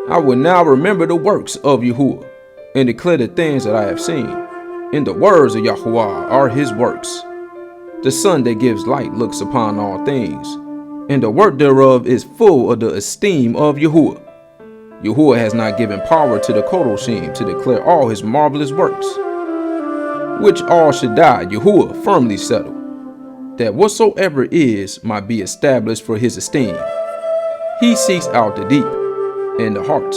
I will now remember the works of Yahuah, and declare the things that I have seen. In the words of Yahuah are his works. The sun that gives light looks upon all things, and the work thereof is full of the esteem of Yahuah. Yahuah has not given power to the Kodoshim to declare all his marvelous works, which all should die. Yahuah firmly settled, that whatsoever is might be established for his esteem. He seeks out the deep and the heart,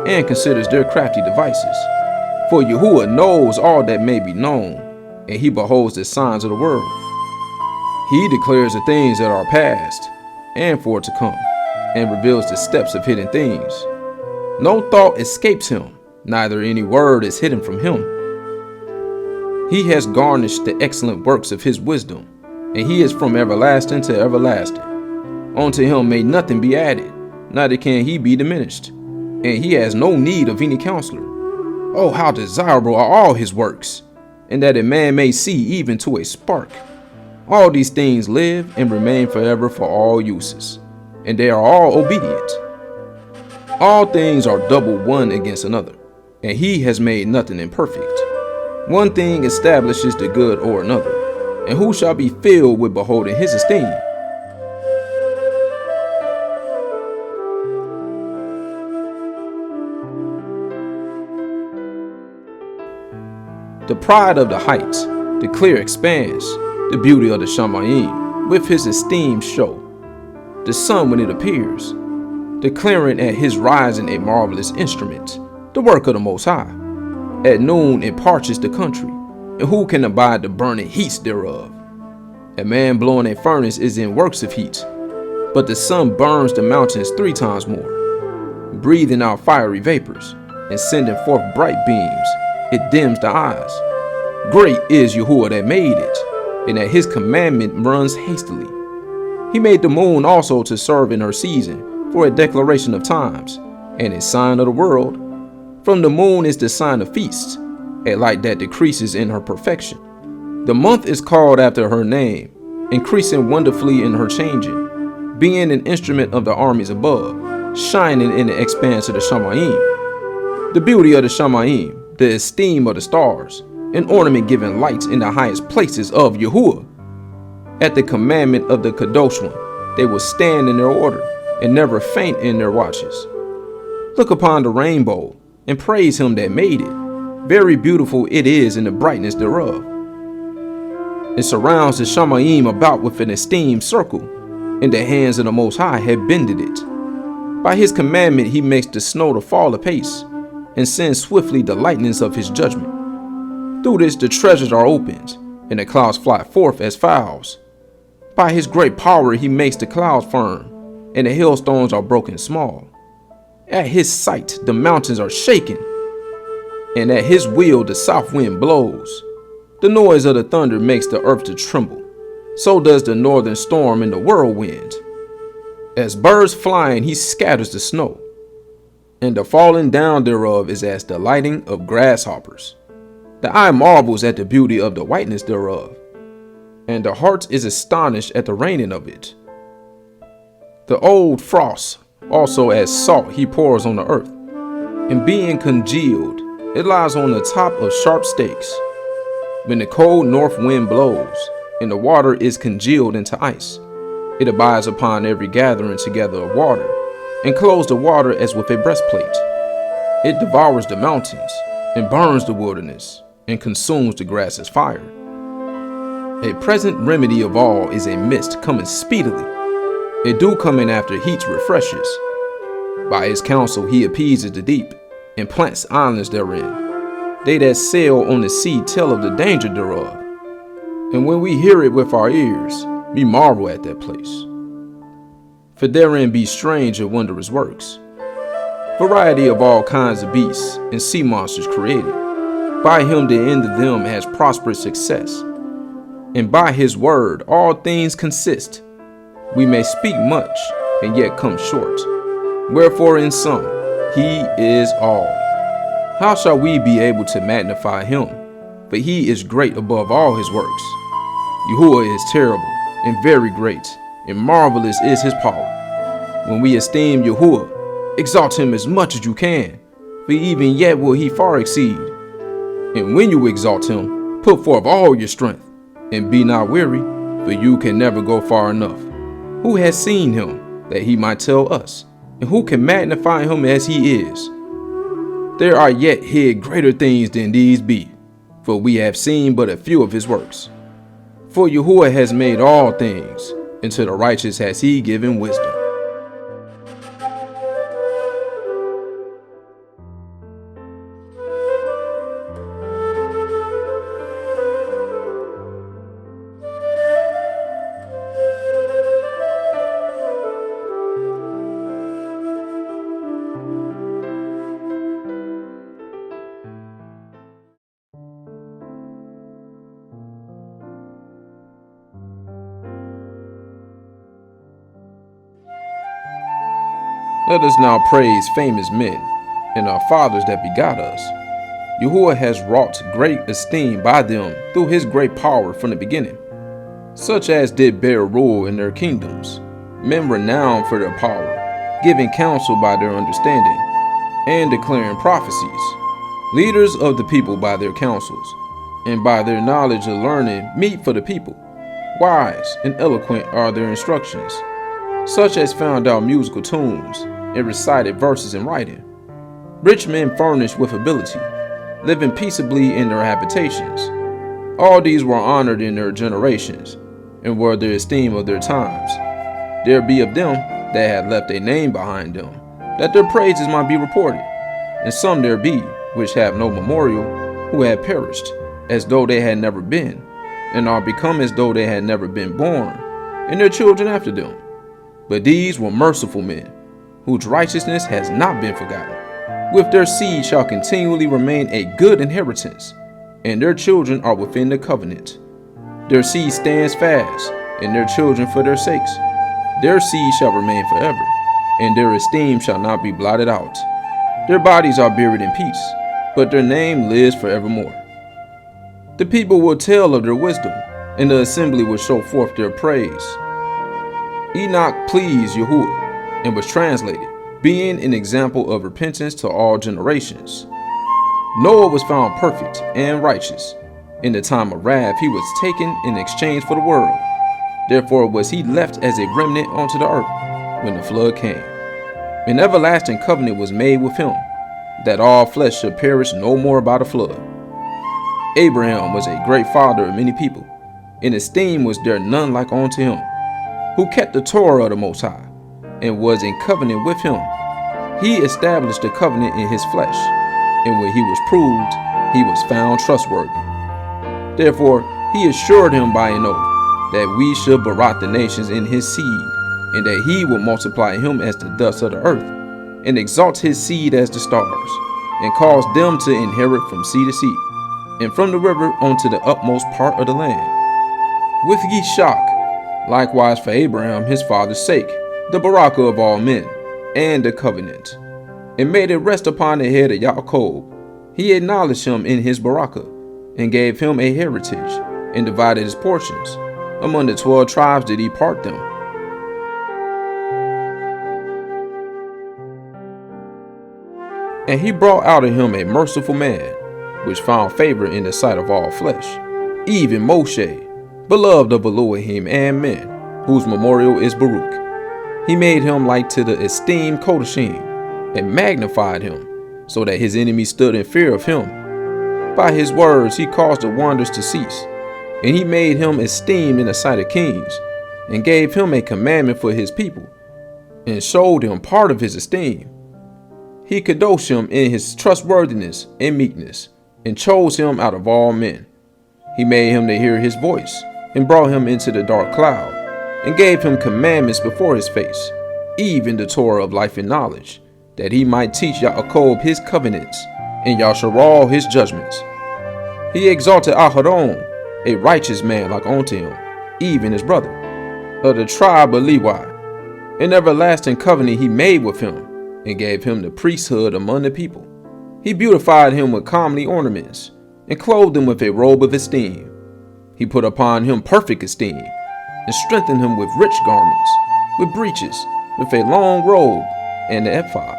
and considers their crafty devices. For Yahuah knows all that may be known, and he beholds the signs of the world. He declares the things that are past, and for to come, and reveals the steps of hidden things. No thought escapes him, neither any word is hidden from him. He has garnished the excellent works of his wisdom, and he is from everlasting to everlasting. Unto him may nothing be added, neither can he be diminished, and he has no need of any counselor. Oh, how desirable are all his works, and that a man may see even to a spark. All these things live and remain forever for all uses, and they are all obedient. All things are double one against another, and he has made nothing imperfect. One thing establishes the good or another, and who shall be filled with beholding his esteem? The pride of the heights, the clear expanse, the beauty of the Shamayim, with his esteem show. The sun when it appears, declaring at his rising a marvelous instrument, the work of the Most High. At noon it parches the country, and who can abide the burning heats thereof? A man blowing a furnace is in works of heat, but the sun burns the mountains 3 times more, breathing out fiery vapors, and sending forth bright beams. It dims the eyes. Great is Yahuah that made it, and that his commandment runs hastily. He made the moon also to serve in her season for a declaration of times, and a sign of the world. From the moon is the sign of feasts, a light that decreases in her perfection. The month is called after her name, increasing wonderfully in her changing. being an instrument of the armies above, shining in the expanse of the Shamayim. The beauty of the Shamayim, the esteem of the stars, an ornament giving light in the highest places of Yahuah. At the commandment of the Kadosh One, they will stand in their order and never faint in their watches. Look upon the rainbow and praise him that made it. Very beautiful it is in the brightness thereof. It surrounds the Shamayim about with an esteemed circle, and the hands of the Most High have bended it. By his commandment he makes the snow to fall apace, and sends swiftly the lightnings of his judgment. Through this the treasures are opened, and the clouds fly forth as fowls. By his great power he makes the clouds firm, and the hailstones are broken small. At his sight the mountains are shaken, and at his will the south wind blows. The noise of the thunder makes the earth to tremble. So does the northern storm and the whirlwind. As birds flying he scatters the snow, and the falling down thereof is as the lighting of grasshoppers. The eye marvels at the beauty of the whiteness thereof, and the heart is astonished at the raining of it. The old frost also as salt he pours on the earth, and being congealed, it lies on the top of sharp stakes. When the cold north wind blows, and the water is congealed into ice, it abides upon every gathering together of water, and clothes the water as with a breastplate. It devours the mountains, and burns the wilderness, and consumes the grass as fire. A present remedy of all is a mist coming speedily. A dew coming after heat refreshes. By his counsel he appeases the deep, and plants islands therein. They that sail on the sea tell of the danger thereof. And when we hear it with our ears, we marvel at that place. For therein be strange and wondrous works. Variety of all kinds of beasts and sea monsters created. By him the end of them has prosperous success. And by his word all things consist. We may speak much and yet come short. Wherefore in sum, he is all. How shall we be able to magnify him? For he is great above all his works. Yahuah is terrible and very great, and marvelous is his power. When we esteem Yahuah, exalt him as much as you can, for even yet will he far exceed. And when you exalt him, put forth all your strength, and be not weary, for you can never go far enough. Who has seen him, that he might tell us? And who can magnify him as he is? There are yet hid greater things than these be, for we have seen but a few of his works. For Yahuah has made all things, and to the righteous has he given wisdom. Let us now praise famous men, and our fathers that begot us. Yahuah has wrought great esteem by them through his great power from the beginning, such as did bear rule in their kingdoms, men renowned for their power, giving counsel by their understanding, and declaring prophecies, leaders of the people by their counsels, and by their knowledge of learning meet for the people. Wise and eloquent are their instructions, such as found out musical tunes, and recited verses in writing. Rich men furnished with ability, living peaceably in their habitations. All these were honored in their generations, and were the esteem of their times. There be of them that had left a name behind them, that their praises might be reported. And some there be, which have no memorial, who have perished, as though they had never been, and are become as though they had never been born, and their children after them. But these were merciful men, whose righteousness has not been forgotten. With their seed shall continually remain a good inheritance, and their children are within the covenant. Their seed stands fast, and their children for their sakes. Their seed shall remain forever, and their esteem shall not be blotted out. Their bodies are buried in peace, but their name lives forevermore. The people will tell of their wisdom, and the assembly will show forth their praise. Enoch pleased Yahuah and was translated, being an example of repentance to all generations. Noah was found perfect and righteous. In the time of wrath, he was taken in exchange for the world. Therefore was he left as a remnant onto the earth when the flood came. An everlasting covenant was made with him, that all flesh should perish no more by the flood. Abraham was a great father of many people. In esteem was there none like unto him, who kept the Torah of the Most High, and was in covenant with him. He established the covenant in his flesh, and when he was proved, he was found trustworthy. Therefore he assured him by an oath that we should berat the nations in his seed, and that he would multiply him as the dust of the earth, and exalt his seed as the stars, and cause them to inherit from sea to sea, and from the river unto the utmost part of the land. With Yishak, likewise for Abraham his father's sake, the Baraka of all men, and the covenant, and made it rest upon the head of Yaakov. He acknowledged him in his Baraka, and gave him a heritage, and divided his portions. Among the 12 tribes did he part them. And he brought out of him a merciful man, which found favor in the sight of all flesh, even Moshe, beloved of Elohim and men, whose memorial is Baruch. He made him like to the esteemed Kodashim, and magnified him, so that his enemies stood in fear of him. By his words he caused the wonders to cease, and he made him esteemed in the sight of kings, and gave him a commandment for his people, and showed him part of his esteem. He kadoshed him in his trustworthiness and meekness, and chose him out of all men. He made him to hear his voice, and brought him into the dark cloud, and gave him commandments before his face, even the Torah of life and knowledge, that he might teach Yaakov his covenants, and Yasharal his judgments. He exalted Aharon, a righteous man like unto him, even his brother, of the tribe of Levi. An everlasting covenant he made with him, and gave him the priesthood among the people. He beautified him with comely ornaments, and clothed him with a robe of esteem. He put upon him perfect esteem, and strengthened him with rich garments, with breeches, with a long robe, and the ephod.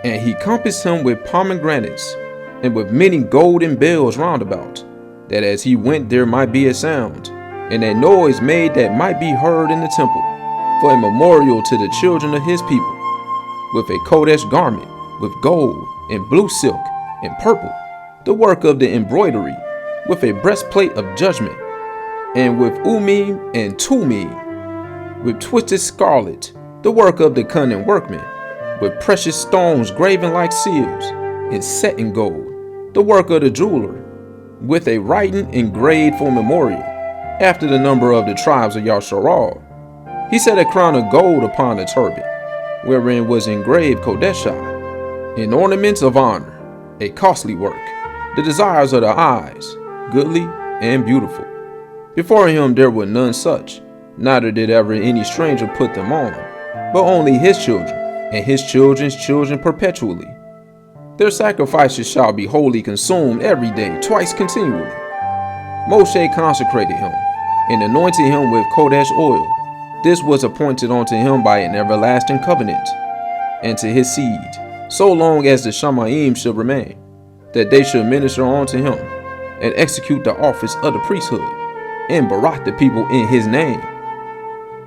And he compassed him with pomegranates, and with many golden bells round about, that as he went there might be a sound, and a noise made that might be heard in the temple, for a memorial to the children of his people, with a Kodesh garment, with gold, and blue silk, and purple, the work of the embroidery, with a breastplate of judgment, and with Umim and Tumim, with twisted scarlet, the work of the cunning workman, with precious stones graven like seals, and set in gold, the work of the jeweler, with a writing engraved for memorial, after the number of the tribes of Yasharal. He set a crown of gold upon the turban, wherein was engraved Kodeshah, in ornaments of honor, a costly work, the desires of the eyes, goodly and beautiful. Before him there were none such, neither did ever any stranger put them on, but only his children, and his children's children perpetually. Their sacrifices shall be wholly consumed every day, twice continually. Moshe consecrated him, and anointed him with Kodesh oil. This was appointed unto him by an everlasting covenant, and to his seed, so long as the Shamayim should remain, that they should minister unto him, and execute the office of the priesthood, and berat the people in his name.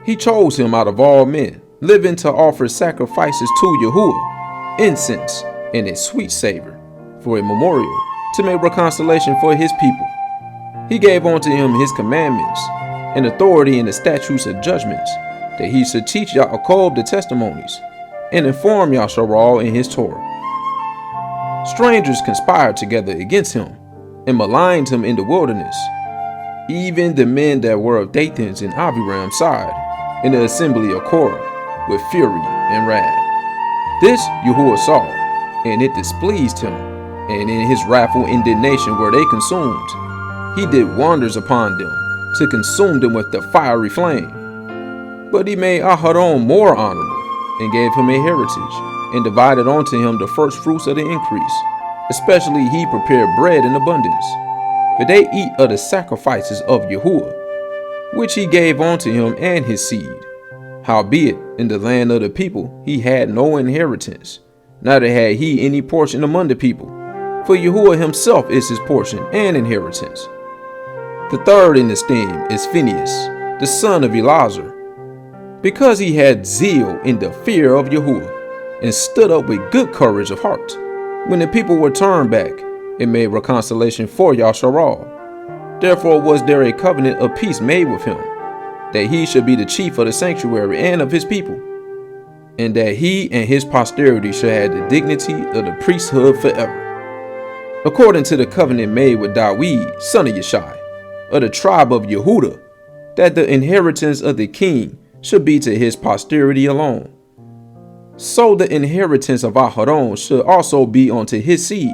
He chose him out of all men, living to offer sacrifices to Yahuah, incense, and a sweet savor, for a memorial, to make reconciliation for his people. He gave unto him his commandments, and authority in the statutes of judgments, that he should teach Yaakov the testimonies, and inform Yasharal in his Torah. Strangers conspired together against him, and maligned him in the wilderness, even the men that were of Dathan's and Abiram's side, in the assembly of Korah, with fury and wrath. This Yahuah saw, and it displeased him, and in his wrathful indignation were they consumed. He did wonders upon them, to consume them with the fiery flame. But he made Aharon more honorable, and gave him a heritage, and divided unto him the first fruits of the increase. Especially he prepared bread in abundance, for they eat of the sacrifices of Yahuah, which he gave unto him and his seed, Howbeit, in the land of the people, he had no inheritance, neither had he any portion among the people. For Yahuah himself is his portion and inheritance. The third in esteem is Phinehas, the son of Eleazar, because he had zeal in the fear of Yahuah, and stood up with good courage of heart, when the people were turned back, and made reconciliation for Yasharal. Therefore was there a covenant of peace made with him, that he should be the chief of the sanctuary and of his people, and that he and his posterity should have the dignity of the priesthood forever, according to the covenant made with Dawid, son of Yeshai, of the tribe of Yehudah, that the inheritance of the king should be to his posterity alone. So the inheritance of Aharon should also be unto his seed.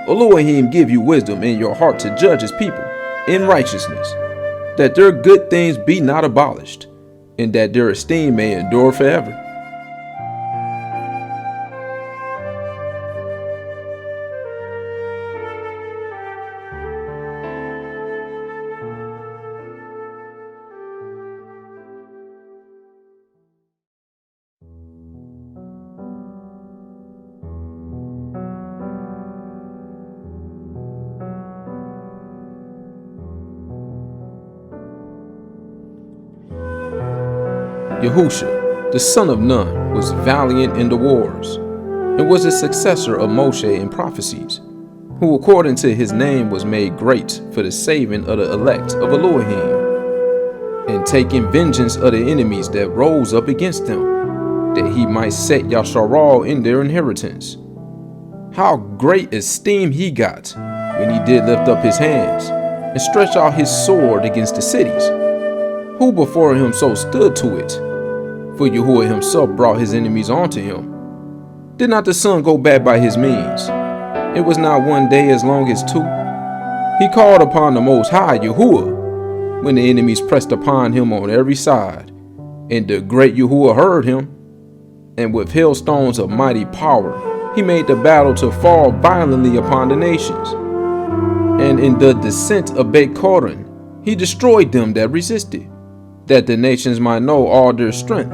Elohim give you wisdom in your heart to judge his people in righteousness, that their good things be not abolished, and that their esteem may endure forever. Yahusha, the son of Nun, was valiant in the wars, and was a successor of Moshe in prophecies, who according to his name was made great for the saving of the elect of Elohim, and taking vengeance of the enemies that rose up against them, that he might set Yasharal in their inheritance. How great esteem he got when he did lift up his hands, and stretch out his sword against the cities. Who before him so stood to it? For Yahuah himself brought his enemies onto him. Did not the sun go back by his means? It was not one day as long as two. He called upon the Most High Yahuah, when the enemies pressed upon him on every side. And the great Yahuah heard him, and with hailstones of mighty power, he made the battle to fall violently upon the nations. And in the descent of Beit Koran, he destroyed them that resisted, that the nations might know all their strength,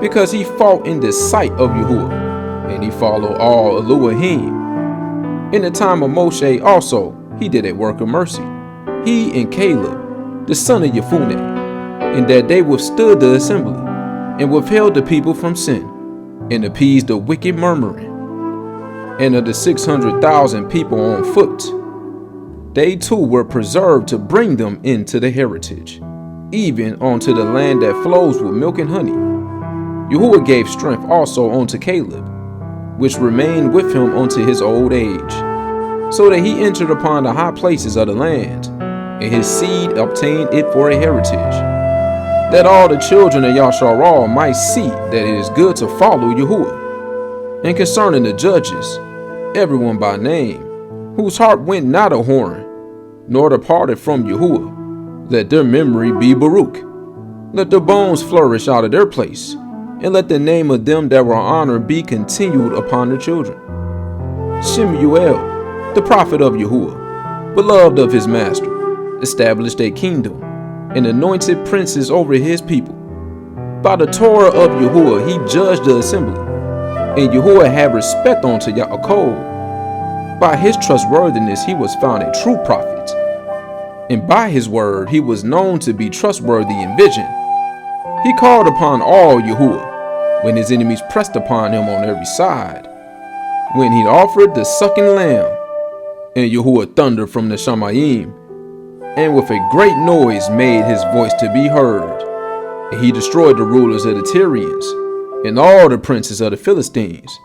because he fought in the sight of Yahuah, and he followed all Elohim. In the time of Moshe also, he did a work of mercy, he and Caleb, the son of Jephunneh, in that they withstood the assembly, and withheld the people from sin, and appeased the wicked murmuring. And of the 600,000 people on foot, they too were preserved to bring them into the heritage, even unto the land that flows with milk and honey. Yahuah gave strength also unto Caleb, which remained with him unto his old age, so that he entered upon the high places of the land, and his seed obtained it for a heritage, that all the children of Yasharal might see that it is good to follow Yahuah. And concerning the judges, everyone by name, whose heart went not a whoring, nor departed from Yahuah, let their memory be Baruch. Let their bones flourish out of their place, and let the name of them that were honored be continued upon their children. Shemuel, the prophet of Yahuah, beloved of his master, established a kingdom, and anointed princes over his people. By the Torah of Yahuah he judged the assembly, and Yahuah had respect unto Yaakov. By his trustworthiness he was found a true prophet, and by his word he was known to be trustworthy in vision. He called upon all Yahuah, when his enemies pressed upon him on every side, when he offered the sucking lamb, and Yahuah thundered from the Shamayim, and with a great noise made his voice to be heard. And he destroyed the rulers of the Tyrians, and all the princes of the Philistines.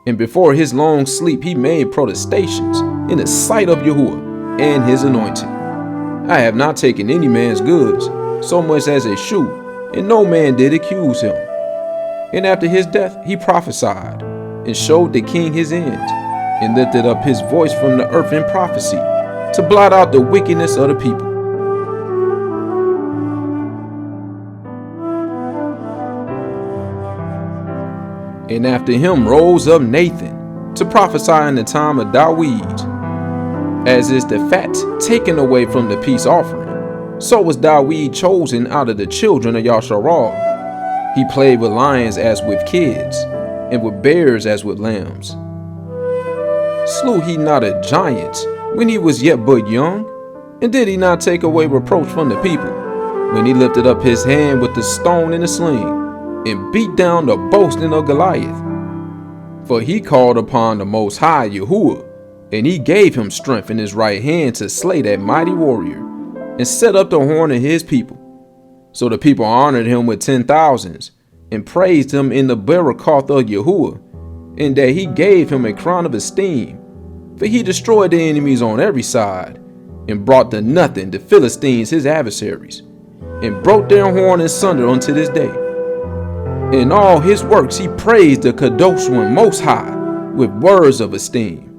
And before his long sleep he made protestations in the sight of Yahuah and his anointed. I have not taken any man's goods, so much as a shoe, and no man did accuse him. And after his death he prophesied, and showed the king his end, and lifted up his voice from the earth in prophecy, to blot out the wickedness of the people. And after him rose up Nathan, to prophesy in the time of Dawid. As is the fat taken away from the peace offering, so was Dawid chosen out of the children of Yasharal. He played with lions as with kids, and with bears as with lambs. Slew he not a giant when he was yet but young? And did he not take away reproach from the people, when he lifted up his hand with the stone and the sling, and beat down the boasting of Goliath? For he called upon the Most High Yahuah, and he gave him strength in his right hand to slay that mighty warrior, and set up the horn of his people. So the people honored him with 10,000s, and praised him in the Barakoth of Yahuah, in that he gave him a crown of esteem. For he destroyed the enemies on every side, and brought to nothing the Philistines his adversaries, and broke their horn in sunder unto this day. In all his works he praised the Kadosh One Most High with words of esteem.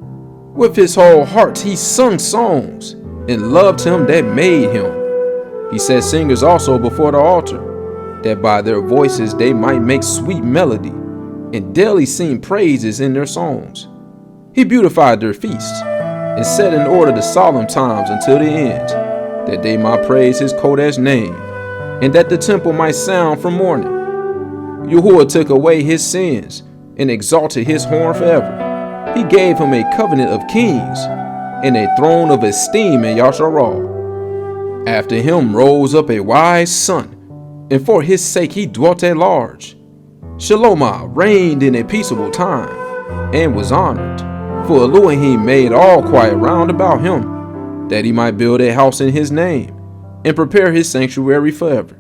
With his whole heart he sung songs, and loved him that made him. He set singers also before the altar, that by their voices they might make sweet melody, and daily sing praises in their songs. He beautified their feasts, and set in order the solemn times until the end, that they might praise his Kodesh name, and that the temple might sound from morning. Yahuah took away his sins, and exalted his horn forever. He gave him a covenant of kings, and a throne of esteem in Yasharal. After him rose up a wise son, and for his sake he dwelt at large. Shalomah reigned in a peaceable time, and was honored. For Elohim made all quiet round about him, that he might build a house in his name, and prepare his sanctuary forever.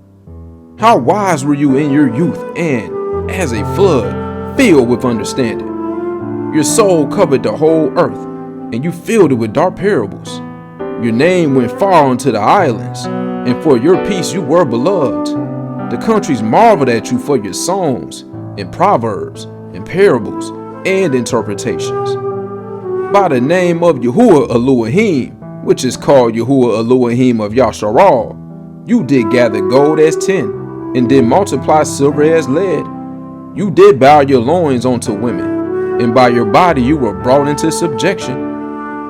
How wise were you in your youth, and, as a flood, filled with understanding. Your soul covered the whole earth, and you filled it with dark parables. Your name went far unto the islands, and for your peace you were beloved. The countries marveled at you for your songs, and proverbs, and parables, and interpretations. By the name of Yahuah Elohim, which is called Yahuah Elohim of Yasharal, you did gather gold as tin, and did multiply silver as lead. You did bow your loins unto women, and by your body you were brought into subjection.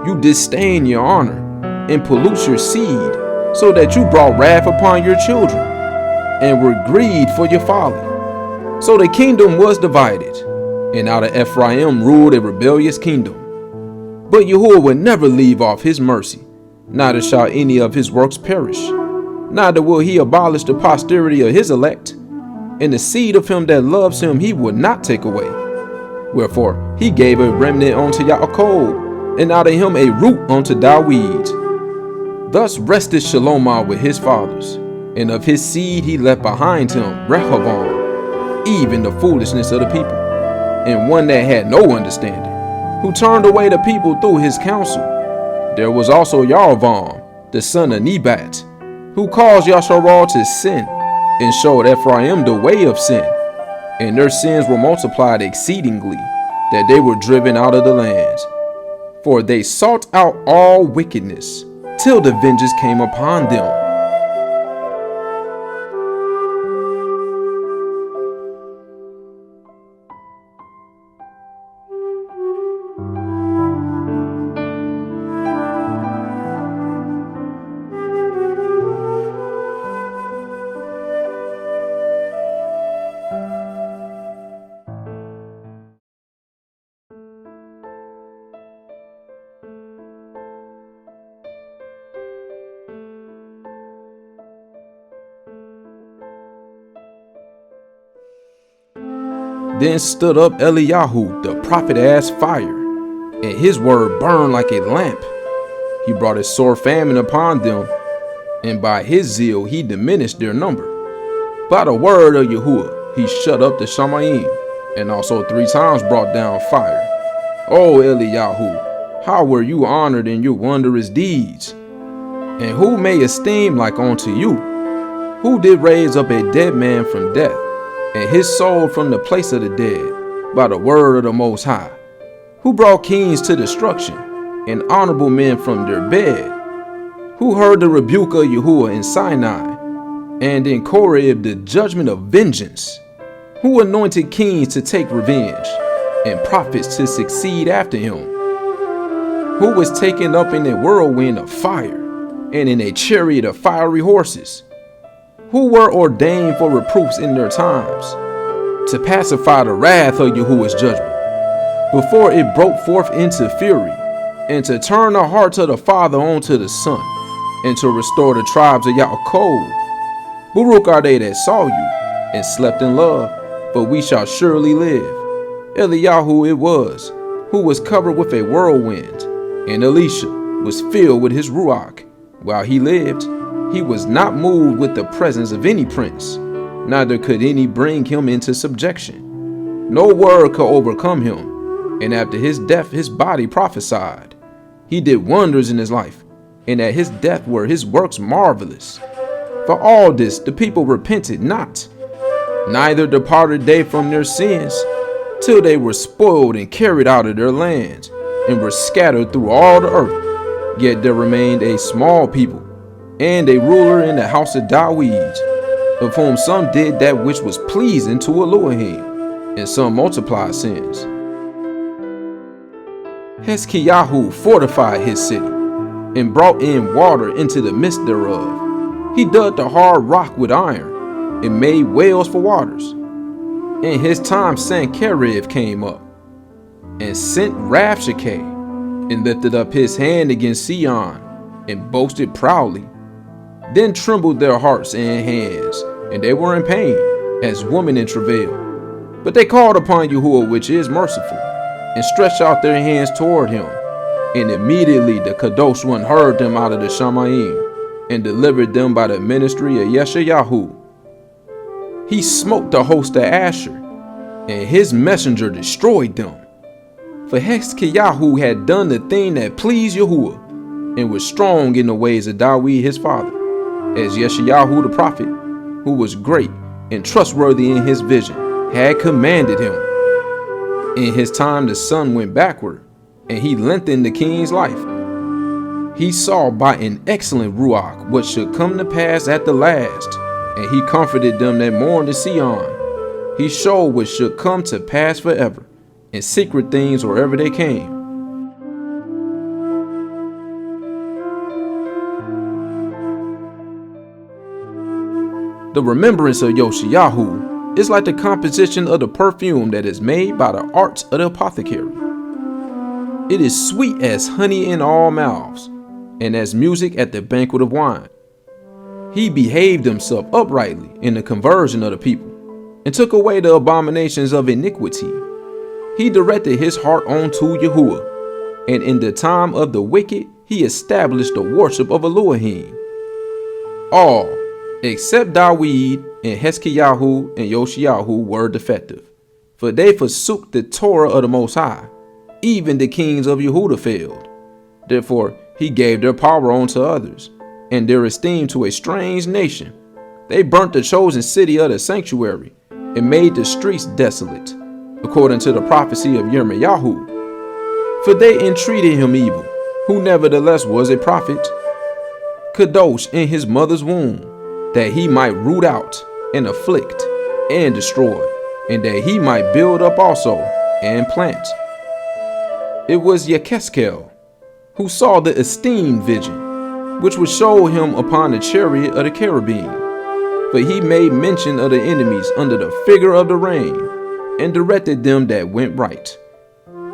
You did stain your honor, and pollute your seed, so that you brought wrath upon your children, and were grieved for your folly. So the kingdom was divided, and out of Ephraim ruled a rebellious kingdom. But Yahuah will never leave off his mercy, neither shall any of his works perish. Neither will he abolish the posterity of his elect, and the seed of him that loves him he will not take away. Wherefore he gave a remnant unto Yaakov, and out of him a root unto Dawid. Thus rested Shalomah with his fathers, and of his seed he left behind him Rehoboam, even the foolishness of the people, and one that had no understanding, who turned away the people through his counsel. There was also Yarovam, the son of Nebat, who caused Yasharal to sin, and showed Ephraim the way of sin, and their sins were multiplied exceedingly, that they were driven out of the lands. For they sought out all wickedness, till the vengeance came upon them. Then stood up Eliyahu the prophet as fire, and his word burned like a lamp. He brought a sore famine upon them, and by his zeal he diminished their number. By the word of Yahuah he shut up the Shamayim, and also 3 times brought down fire. O Eliyahu, how were you honored in your wondrous deeds? And who may esteem like unto you? Who did raise up a dead man from death, and his soul from the place of the dead, by the word of the Most High? Who brought kings to destruction, and honorable men from their bed? Who heard the rebuke of Yahuah in Sinai, and in Koreb the judgment of vengeance? Who anointed kings to take revenge, and prophets to succeed after him? Who was taken up in a whirlwind of fire, and in a chariot of fiery horses? who were ordained for reproofs in their times, to pacify the wrath of Yahuah's judgment, before it broke forth into fury, and to turn the hearts of the Father onto the Son, and to restore the tribes of Yaakov. Baruch are they that saw you, and slept in love, for we shall surely live. Eliyahu it was, who was covered with a whirlwind, and Elisha was filled with his ruach. While he lived, he was not moved with the presence of any prince, neither could any bring him into subjection. No word could overcome him, and after his death his body prophesied. He did wonders in his life, and at his death were his works marvelous. For all this the people repented not, neither departed they from their sins, till they were spoiled and carried out of their lands, and were scattered through all the earth. Yet there remained a small people, and a ruler in the house of Dawid, of whom some did that which was pleasing to Elohim, and some multiplied sins. Hezekiah fortified his city, and brought in water into the midst thereof. He dug the hard rock with iron, and made wells for waters. In his time Sennacherib came up, and sent Rabshakeh, and lifted up his hand against Sion, and boasted proudly. Then trembled their hearts and hands, and they were in pain, as women in travail. But they called upon Yahuah, which is merciful, and stretched out their hands toward him. And immediately the Kadosh One heard them out of the Shamayim, and delivered them by the ministry of Yeshayahu. He smote the host of Asher, and his messenger destroyed them. For Hezekiah had done the thing that pleased Yahuah, and was strong in the ways of Dawid his father, as Yeshayahu the prophet, who was great and trustworthy in his vision, had commanded him. In his time the sun went backward, and he lengthened the king's life. He saw by an excellent ruach what should come to pass at the last, and he comforted them that mourned in Sion. He showed what should come to pass forever, and secret things wherever they came. The remembrance of Yoshiyahu is like the composition of the perfume that is made by the arts of the apothecary. It is sweet as honey in all mouths, and as music at the banquet of wine. He behaved himself uprightly in the conversion of the people, and took away the abominations of iniquity. He directed his heart unto Yahuah, and in the time of the wicked he established the worship of Elohim. All, except Dawid and Hezekiah and Yoshiyahu, were defective, for they forsook the Torah of the Most High. Even the kings of Yehudah failed. Therefore he gave their power unto others, and their esteem to a strange nation. They burnt the chosen city of the sanctuary, and made the streets desolate, according to the prophecy of Yirmiyahu. For they entreated him evil, who nevertheless was a prophet, Kadosh in his mother's womb, that he might root out, and afflict, and destroy, and that he might build up also, and plant. It was Yekeskel, who saw the esteemed vision, which was showed him upon the chariot of the cherubim. For he made mention of the enemies under the figure of the rain, and directed them that went right.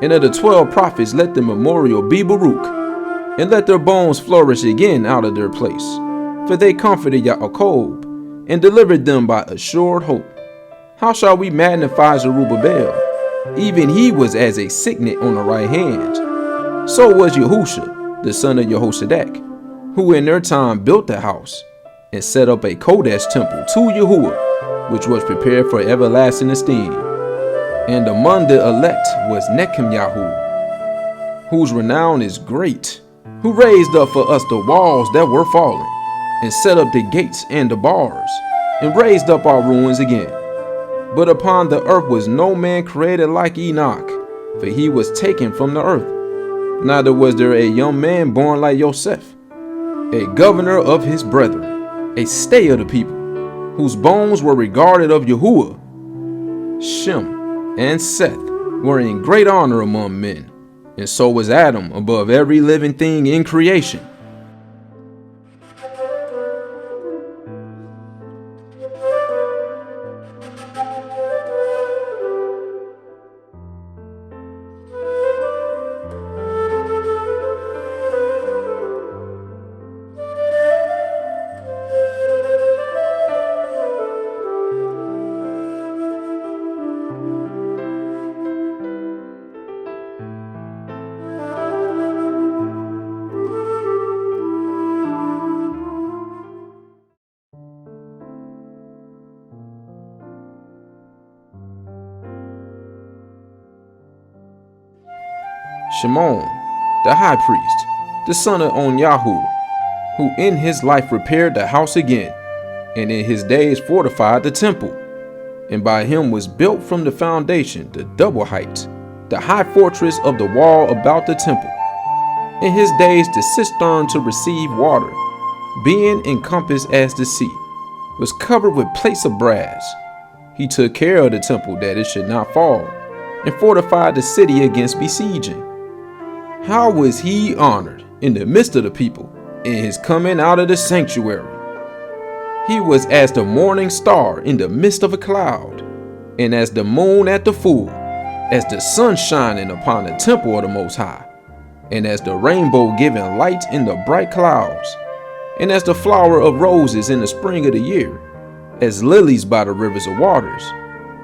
And of the 12 prophets let the memorial be Baruch, and let their bones flourish again out of their place. For they comforted Yaakov, and delivered them by assured hope. How shall we magnify Zerubbabel? Even he was as a signet on the right hand. So was Yahusha, the son of Jehoshaphat, who in their time built the house, and set up a Kodesh temple to Yahuah, which was prepared for everlasting esteem. And among the elect was Nechemyahu, whose renown is great, who raised up for us the walls that were fallen, and set up the gates and the bars, and raised up our ruins again. But upon the earth was no man created like Enoch, for he was taken from the earth. Neither was there a young man born like Joseph, a governor of his brethren, a stay of the people, whose bones were regarded of Yahuah. Shem and Seth were in great honor among men, and so was Adam above every living thing in creation. Shimon, the high priest, the son of Yahuah, who in his life repaired the house again, and in his days fortified the temple. And by him was built from the foundation the double height, the high fortress of the wall about the temple. In his days the cistern to receive water, being encompassed as the sea, was covered with plates of brass. He took care of the temple that it should not fall, and fortified the city against besieging. How was he honored in the midst of the people in his coming out of the sanctuary? He was as the morning star in the midst of a cloud, and as the moon at the full, as the sun shining upon the temple of the Most High, and as the rainbow giving light in the bright clouds, and as the flower of roses in the spring of the year, as lilies by the rivers of waters,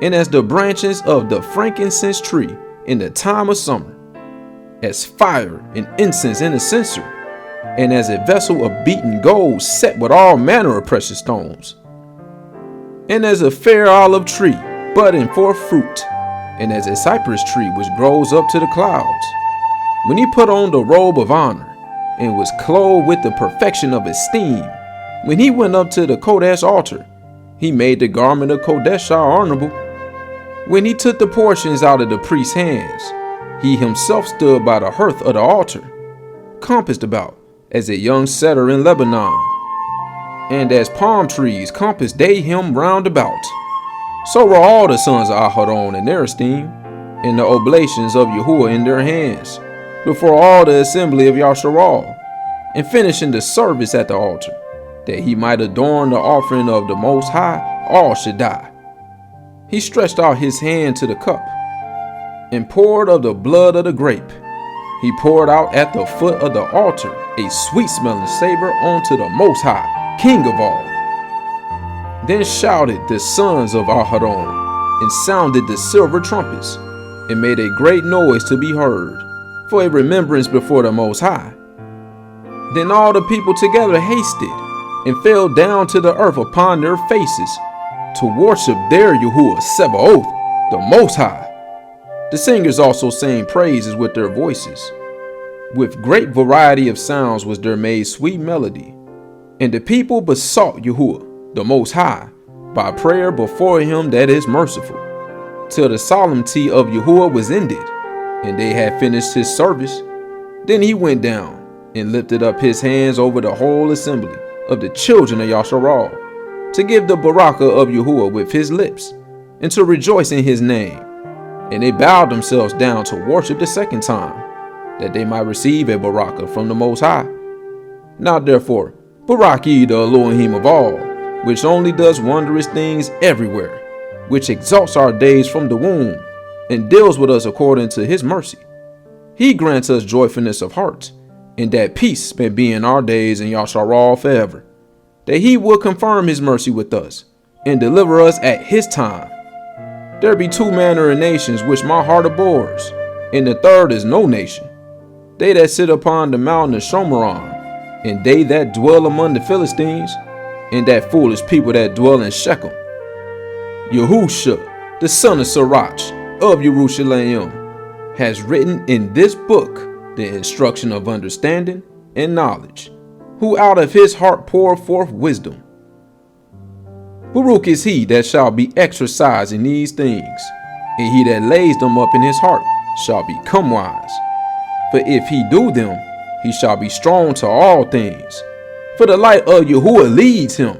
and as the branches of the frankincense tree in the time of summer, as fire and incense in a censer, and as a vessel of beaten gold set with all manner of precious stones, and as a fair olive tree budding forth fruit, and as a cypress tree which grows up to the clouds. When he put on the robe of honor, and was clothed with the perfection of esteem, when he went up to the Kodesh altar, he made the garment of Kodeshah honorable. When he took the portions out of the priest's hands, he himself stood by the hearth of the altar, compassed about as a young cedar in Lebanon, and as palm trees compassed they him round about. So were all the sons of Aharon in their esteem, and the oblations of Yahuah in their hands, before all the assembly of Yasharal, and finishing the service at the altar, that he might adorn the offering of the Most High, all should die. He stretched out his hand to the cup, and poured of the blood of the grape. He poured out at the foot of the altar a sweet-smelling savor unto the Most High, King of all. Then shouted the sons of Aharon, and sounded the silver trumpets, and made a great noise to be heard, for a remembrance before the Most High. Then all the people together hasted, and fell down to the earth upon their faces, to worship their Yahuah Sebaoth, the Most High. The singers also sang praises with their voices. With great variety of sounds was there made sweet melody. And the people besought Yahuah, the Most High, by prayer before him that is merciful, till the solemnity of Yahuah was ended, and they had finished his service. Then he went down, and lifted up his hands over the whole assembly of the children of Yasharal, to give the barakah of Yahuah with his lips, and to rejoice in his name. And they bowed themselves down to worship the second time, that they might receive a barakah from the Most High. Now therefore, Barak ye the Elohim of all, which only does wondrous things everywhere, which exalts our days from the womb, and deals with us according to his mercy. He grants us joyfulness of heart, and that peace may be in our days in Yasharal forever, that he will confirm his mercy with us, and deliver us at his time. There be two manner of nations which my heart abhors, and the third is no nation. They that sit upon the mountain of Shomeron, and they that dwell among the Philistines, and that foolish people that dwell in Shechem. Yahusha, the son of Sirach, of Jerusalem, has written in this book the instruction of understanding and knowledge, who out of his heart pour forth wisdom. Baruch is he that shall be exercised in these things, and he that lays them up in his heart shall become wise. For if he do them, he shall be strong to all things. For the light of Yahuah leads him,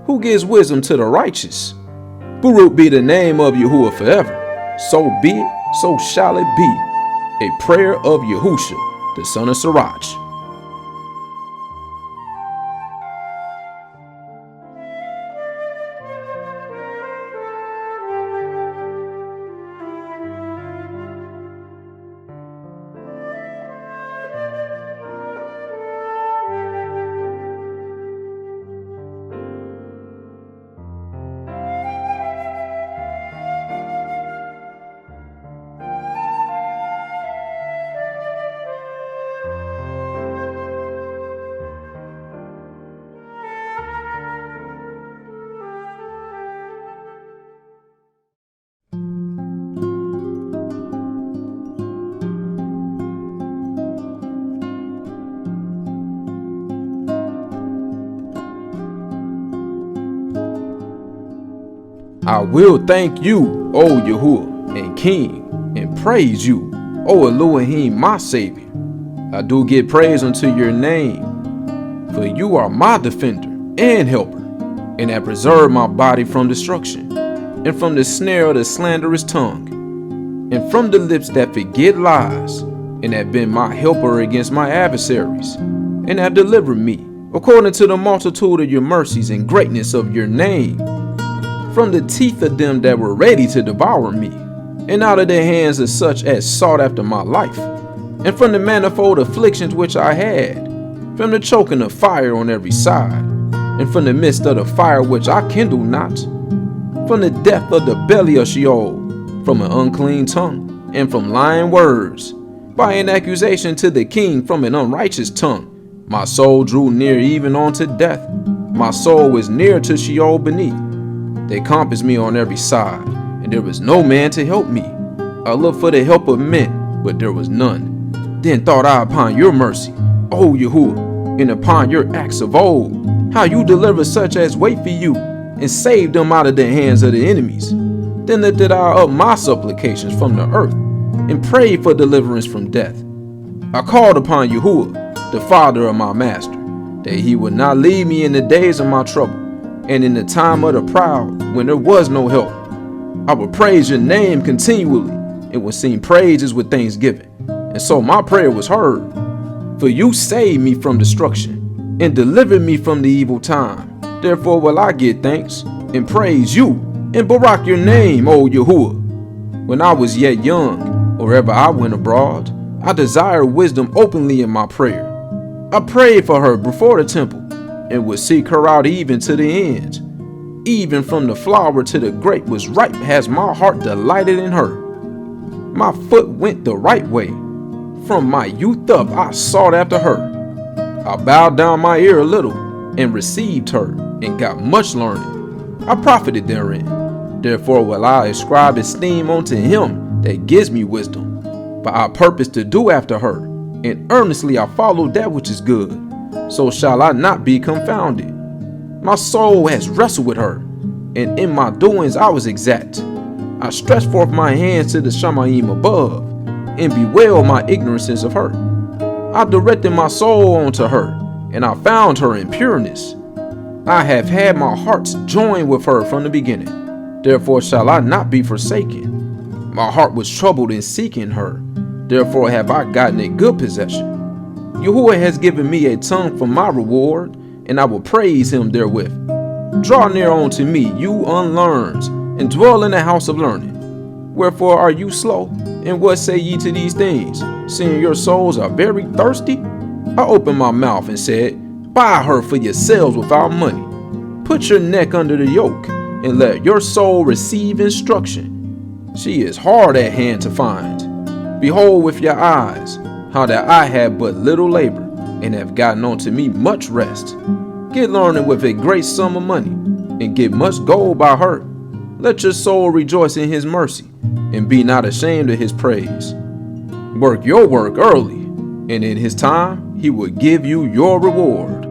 who gives wisdom to the righteous. Baruch be the name of Yahuah forever. So be it, so shall it be. A prayer of Yahusha, the son of Sirach. I will thank you, O Yahuah and King, and praise you, O Elohim, my Savior. I do give praise unto your name, for you are my defender and helper, and have preserved my body from destruction, and from the snare of the slanderous tongue, and from the lips that forget lies, and have been my helper against my adversaries, and have delivered me, according to the multitude of your mercies and greatness of your name, from the teeth of them that were ready to devour me, and out of the hands of such as sought after my life, and from the manifold afflictions which I had, from the choking of fire on every side, and from the midst of the fire which I kindle not, from the depth of the belly of Sheol, from an unclean tongue, and from lying words, by an accusation to the king from an unrighteous tongue. My soul drew near even unto death. My soul was near to Sheol beneath. They compassed me on every side, and there was no man to help me. I looked for the help of men, but there was none. Then thought I upon your mercy, O Yahuah, and upon your acts of old, how you deliver such as wait for you, and save them out of the hands of the enemies. Then lifted I up my supplications from the earth, and prayed for deliverance from death. I called upon Yahuah, the Father of my master, that he would not leave me in the days of my trouble, and in the time of the proud, when there was no help. I will praise your name continually, and will sing praises with thanksgiving. And so my prayer was heard. For you saved me from destruction, and delivered me from the evil time. Therefore will I give thanks, and praise you, and barak your name, O Yahuah. When I was yet young, or ever I went abroad, I desired wisdom openly in my prayer. I prayed for her before the temple, and would seek her out even to the end. Even from the flower to the grape was ripe has my heart delighted in her. My foot went the right way. From my youth up I sought after her. I bowed down my ear a little, and received her, and got much learning. I profited therein. Therefore will I ascribe esteem unto him that gives me wisdom. For I purpose to do after her, and earnestly I follow that which is good. So shall I not be confounded. My soul has wrestled with her, and in my doings I was exact. I stretched forth my hands to the Shamayim above, and bewailed my ignorances of her. I directed my soul unto her, and I found her in pureness. I have had my hearts joined with her from the beginning. Therefore shall I not be forsaken. My heart was troubled in seeking her. Therefore have I gotten a good possession. Yahuah has given me a tongue for my reward, and I will praise him therewith. Draw near unto me, you unlearned, and dwell in the house of learning. Wherefore are you slow? And what say ye to these things, seeing your souls are very thirsty? I opened my mouth and said, buy her for yourselves without money. Put your neck under the yoke, and let your soul receive instruction. She is hard at hand to find. Behold with your eyes, how that I have but little labor, and have gotten unto me much rest. Get learning with a great sum of money, and get much gold by her. Let your soul rejoice in his mercy, and be not ashamed of his praise. Work your work early, and in his time he will give you your reward.